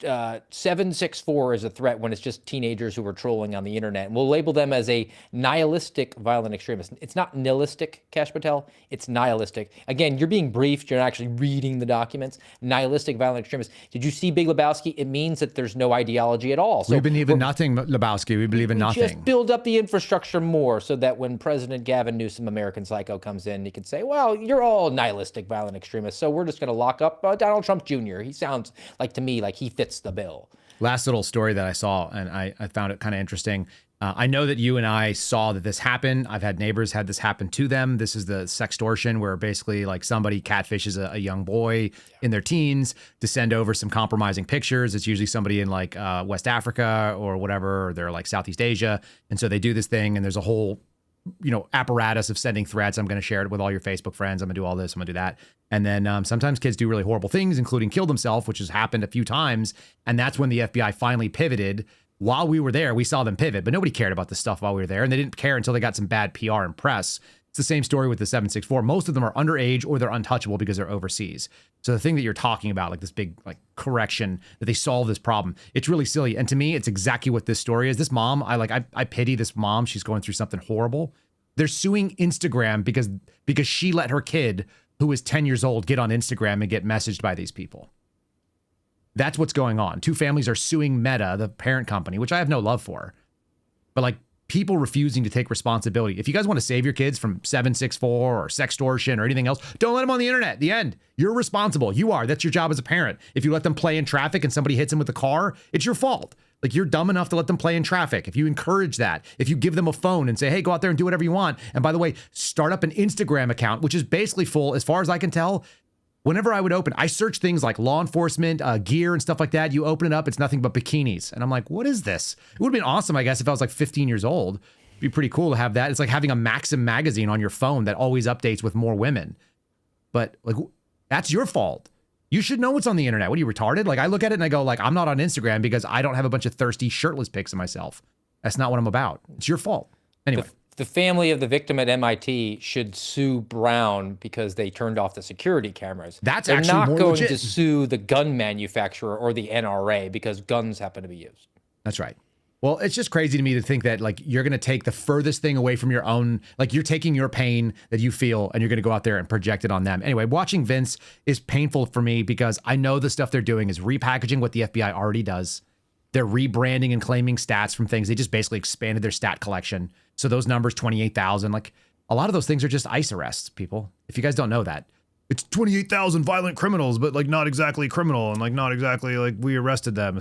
764 is a threat when it's just teenagers who are trolling on the internet. And we'll label them as a nihilistic violent extremist. It's not nihilistic, Kash Patel. It's nihilistic. Again, you're being briefed. You're not actually reading the documents. Nihilistic violent extremist. Did you see Big Lebowski? It means that there's no ideology at all. So
we believe in nothing, Lebowski. We believe in nothing.
Just build up the infrastructure more so that when President Gavin Newsom, American Psycho, comes in, he can say, well, you're all nihilistic violent extremists, so we're just going to lock up Donald Trump Jr. He sounds like, to me, like he fits the bill.
Last little story that I saw, and I found it kind of interesting. I know that you and I saw that this happen. I've had neighbors had this happen to them. This is the sextortion, where basically like somebody catfishes a young boy in their teens to send over some compromising pictures. It's usually somebody in like West Africa or whatever, or they're like Southeast Asia. And so they do this thing, and there's a whole apparatus of sending threats. I'm going to share it with all your Facebook friends. I'm going to do all this. I'm going to do that. And then sometimes kids do really horrible things, including kill themselves, which has happened a few times. And that's when the FBI finally pivoted. While we were there, we saw them pivot, but nobody cared about this stuff while we were there. And they didn't care until they got some bad PR and press. It's the same story with the 764. Most of them are underage or they're untouchable because they're overseas. So the thing that you're talking about, like this big correction that they solve this problem, it's really silly. And to me, it's exactly what this story is. This mom, I pity this mom. She's going through something horrible. They're suing Instagram because she let her kid, who is 10 years old, get on Instagram and get messaged by these people. That's what's going on. Two families are suing Meta, the parent company, which I have no love for. But people refusing to take responsibility. If you guys want to save your kids from 764 or sextortion or anything else, don't let them on the internet. The end. You're responsible. You are. That's your job as a parent. If you let them play in traffic and somebody hits them with a car, it's your fault. You're dumb enough to let them play in traffic. If you encourage that, if you give them a phone and say, hey, go out there and do whatever you want. And by the way, start up an Instagram account, which is basically full, as far as I can tell. Whenever I would open, I search things like law enforcement, gear and stuff like that. You open it up, it's nothing but bikinis. And I'm like, what is this? It would have been awesome, I guess, if I was 15 years old. It'd be pretty cool to have that. It's like having a Maxim magazine on your phone that always updates with more women. But that's your fault. You should know what's on the internet. What are you, retarded? I look at it and I go, I'm not on Instagram because I don't have a bunch of thirsty, shirtless pics of myself. That's not what I'm about. It's your fault. Anyway.
The family of the victim at MIT should sue Brown because they turned off the security cameras.
They're actually
not
more
going
legit.
to sue the gun manufacturer or the NRA because guns happen to be used.
That's right. Well, it's just crazy to me to think that you're going to take the furthest thing away from your own, you're taking your pain that you feel and you're going to go out there and project it on them. Anyway, watching Vince is painful for me because I know the stuff they're doing is repackaging what the FBI already does. They're rebranding and claiming stats from things. They just basically expanded their stat collection. So those numbers, 28,000, a lot of those things are just ICE arrests, people. If you guys don't know that. It's 28,000 violent criminals, but not exactly criminal and not exactly we arrested them.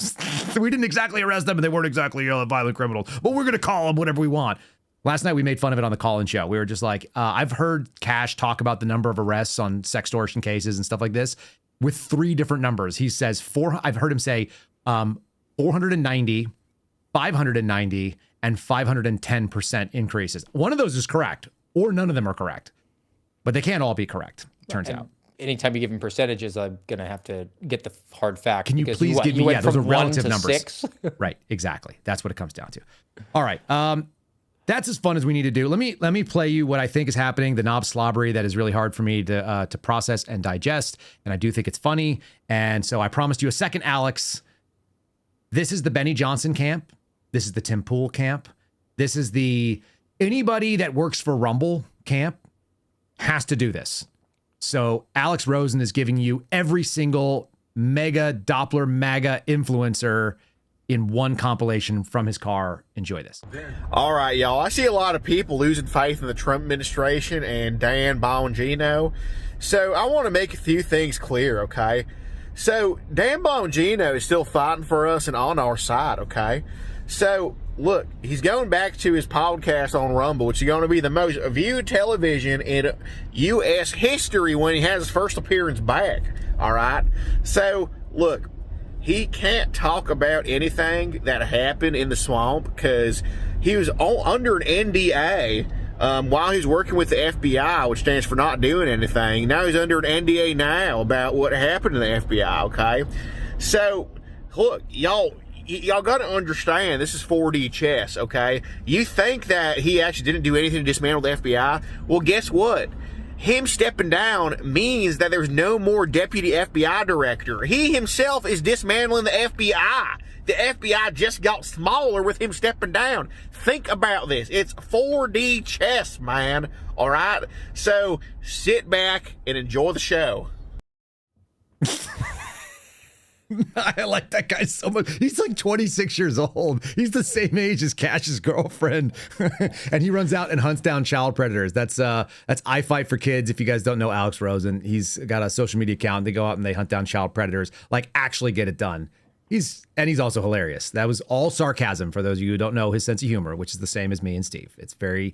We didn't exactly arrest them and they weren't exactly violent criminals, but we're going to call them whatever we want. Last night we made fun of it on the call-in show. We were just I've heard Kash talk about the number of arrests on sextortion cases and stuff like this with 3 different numbers. He says I've heard him say 490, 590, and 510% increases. One of those is correct, or none of them are correct. But they can't all be correct, turns out.
Anytime you give them percentages, I'm going to have to get the hard fact.
Can you please give me, those are relative numbers.
6?
Right, exactly. That's what it comes down to. All right, that's as fun as we need to do. Let me play you what I think is happening, the knob slobbery that is really hard for me to process and digest, and I do think it's funny. And so I promised you a second, Alex. This is the Benny Johnson camp. This is the Tim Pool camp. This is the anybody that works for Rumble camp has to do this. So Alex Rosen is giving you every single mega Doppler MAGA influencer in one compilation from his car. Enjoy this.
All right, y'all. I see a lot of people losing faith in the Trump administration and Dan Bongino. So I want to make a few things clear, okay? So Dan Bongino is still fighting for us and on our side, okay? So look, he's going back to his podcast on Rumble, which is going to be the most viewed television in U.S. history when he has his first appearance back, all right? So look, he can't talk about anything that happened in the swamp because he was under an NDA while he was working with the FBI, which stands for not doing anything. Now he's under an NDA now about what happened to the FBI, okay? So, look, y'all got to understand, this is 4D chess, okay? You think that he actually didn't do anything to dismantle the FBI? Well, guess what? Him stepping down means that there's no more deputy FBI director. He himself is dismantling the FBI. The FBI just got smaller with him stepping down. Think about this. It's 4D chess, man. All right? So sit back and enjoy the show.
I like that guy so much. He's like 26 years old. He's the same age as Cash's girlfriend. And he runs out and hunts down child predators. That's I Fight for Kids. If you guys don't know Alex Rosen, he's got a social media account. They go out and they hunt down child predators, like actually get it done. He's also hilarious. That was all sarcasm for those of you who don't know his sense of humor, which is the same as me and Steve. It's very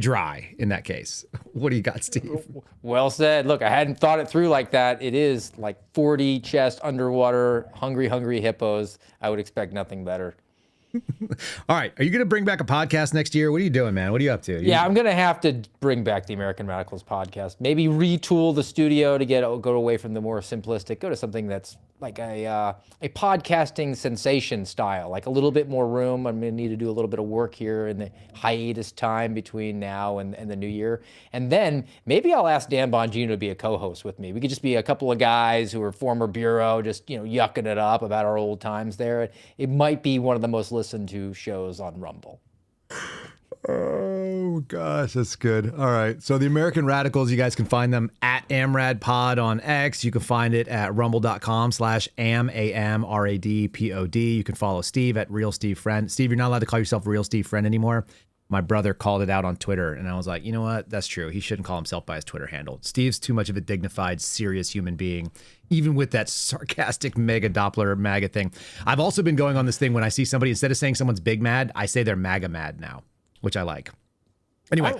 dry in that case. What do you got, Steve?
Well said. Look, I hadn't thought it through like that. It is like 4D chest underwater, hungry hippos. I would expect nothing better.
All right. Are you going to bring back a podcast next year? What are you doing, man? What are you up to?
Yeah, I'm going to have to bring back the American Radicals podcast. Maybe retool the studio to go away from the more simplistic, go to something that's like a podcasting sensation style, like a little bit more room. I'm going to need to do a little bit of work here in the hiatus time between now and the new year. And then maybe I'll ask Dan Bongino to be a co-host with me. We could just be a couple of guys who are former bureau, just, yucking it up about our old times there. It might be one of the most listened to shows on Rumble.
Oh, gosh, that's good. All right. So the American Radicals, you guys can find them at AmRadPod on X. You can find it at rumble.com/AMRADPOD. You can follow Steve at Real Steve Friend. Steve, you're not allowed to call yourself Real Steve Friend anymore. My brother called it out on Twitter, and I was like, you know what? That's true. He shouldn't call himself by his Twitter handle. Steve's too much of a dignified, serious human being, even with that sarcastic mega Doppler MAGA thing. I've also been going on this thing when I see somebody, instead of saying someone's big mad, I say they're MAGA mad now, which I like. Anyway,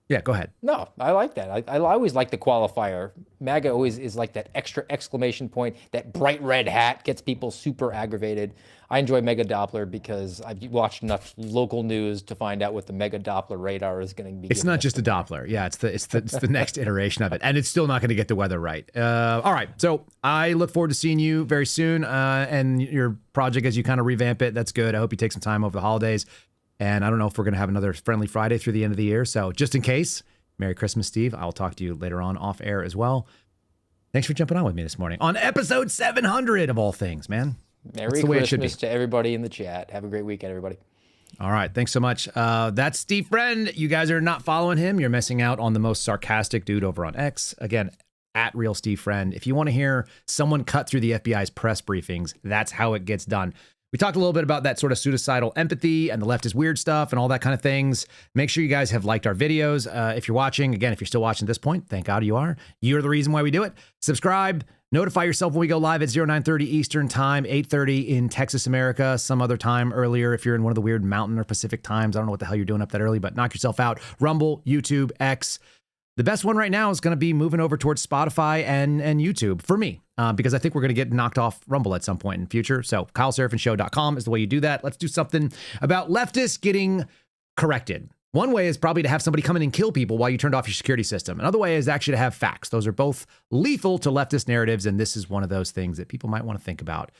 yeah, go ahead.
No, I like that. I always like the qualifier. MAGA always is like that extra exclamation point, that bright red hat gets people super aggravated. I enjoy Mega Doppler because I've watched enough local news to find out what the Mega Doppler radar is going to be.
It's not just a Doppler. Yeah, it's the next iteration of it. And it's still not going to get the weather right. All right. So I look forward to seeing you very soon and your project as you kind of revamp it. That's good. I hope you take some time over the holidays. And I don't know if we're going to have another Friendly Friday through the end of the year. So just in case, Merry Christmas, Steve. I'll talk to you later on off air as well. Thanks for jumping on with me this morning on episode 700 of all things, man.
Merry Christmas to everybody in the chat. Have a great weekend, everybody.
All right. Thanks so much. That's Steve Friend. You guys are not following him. You're missing out on the most sarcastic dude over on X. Again, at Real Steve Friend. If you want to hear someone cut through the FBI's press briefings, that's how it gets done. We talked a little bit about that sort of suicidal empathy and the leftist weird stuff and all that kind of things. Make sure you guys have liked our videos. If you're watching, again, if you're still watching at this point, thank God you are. You're the reason why we do it. Subscribe. Notify yourself when we go live at 0930 Eastern time, 8:30 in Texas, America, some other time earlier if you're in one of the weird mountain or Pacific times. I don't know what the hell you're doing up that early, but knock yourself out. Rumble, YouTube, X. The best one right now is going to be moving over towards Spotify and YouTube for me, because I think we're going to get knocked off Rumble at some point in the future. So KyleSeraphinShow.com is the way you do that. Let's do something about leftists getting corrected. One way is probably to have somebody come in and kill people while you turned off your security system. Another way is actually to have facts. Those are both lethal to leftist narratives, and this is one of those things that people might want to think about,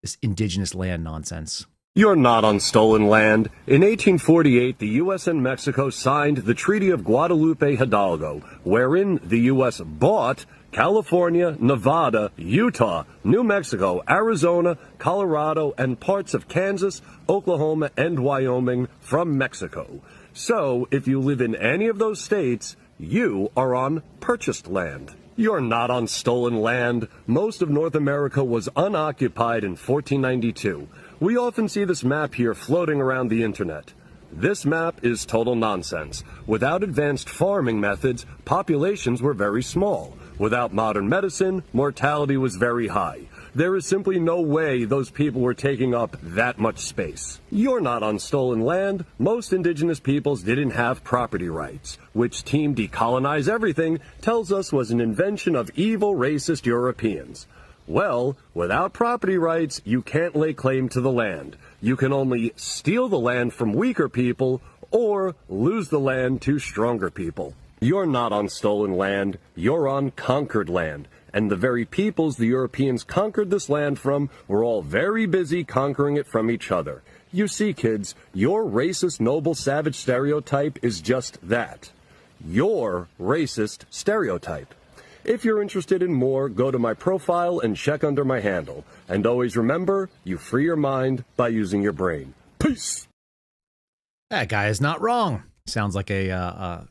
this indigenous land nonsense.
You're not on stolen land. In 1848, the U.S. and Mexico signed the Treaty of Guadalupe Hidalgo, wherein the U.S. bought California, Nevada, Utah, New Mexico, Arizona, Colorado, and parts of Kansas, Oklahoma, and Wyoming from Mexico. So, if you live in any of those states, you are on purchased land. You're not on stolen land. Most of North America was unoccupied in 1492. We often see this map here floating around the internet. This map is total nonsense. Without advanced farming methods, populations were very small. Without modern medicine, mortality was very high. There is simply no way those people were taking up that much space. You're not on stolen land. Most indigenous peoples didn't have property rights, which Team Decolonize Everything tells us was an invention of evil racist Europeans. Well, without property rights, you can't lay claim to the land. You can only steal the land from weaker people or lose the land to stronger people. You're not on stolen land. You're on conquered land. And the very peoples the Europeans conquered this land from were all very busy conquering it from each other. You see, kids, your racist, noble, savage stereotype is just that. Your racist stereotype. If you're interested in more, go to my profile and check under my handle. And always remember, you free your mind by using your brain. Peace!
That guy is not wrong. Sounds like a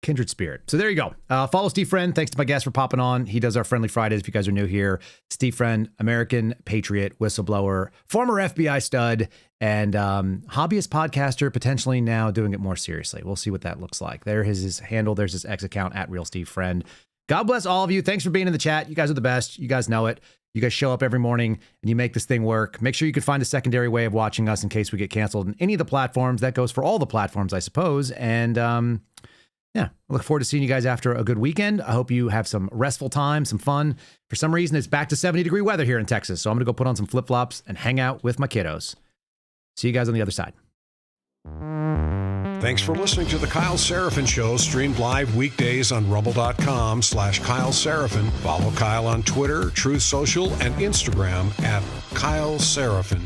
kindred spirit. So there you go. Follow Steve Friend. Thanks to my guest for popping on. He does our Friendly Fridays if you guys are new here. Steve Friend, American patriot, whistleblower, former FBI stud, and hobbyist podcaster, potentially now doing it more seriously. We'll see what that looks like. There's his handle. There's his X account, @RealSteveFriend. God bless all of you. Thanks for being in the chat. You guys are the best. You guys know it. You guys show up every morning and you make this thing work. Make sure you can find a secondary way of watching us in case we get canceled in any of the platforms. That goes for all the platforms, I suppose. And yeah, I look forward to seeing you guys after a good weekend. I hope you have some restful time, some fun. For some reason, it's back to 70-degree weather here in Texas. So I'm going to go put on some flip-flops and hang out with my kiddos. See you guys on the other side.
Thanks for listening to The Kyle Seraphin Show, streamed live weekdays on rumble.com/Kyle Seraphin. Follow Kyle on Twitter, Truth Social, and Instagram @Kyle Seraphin.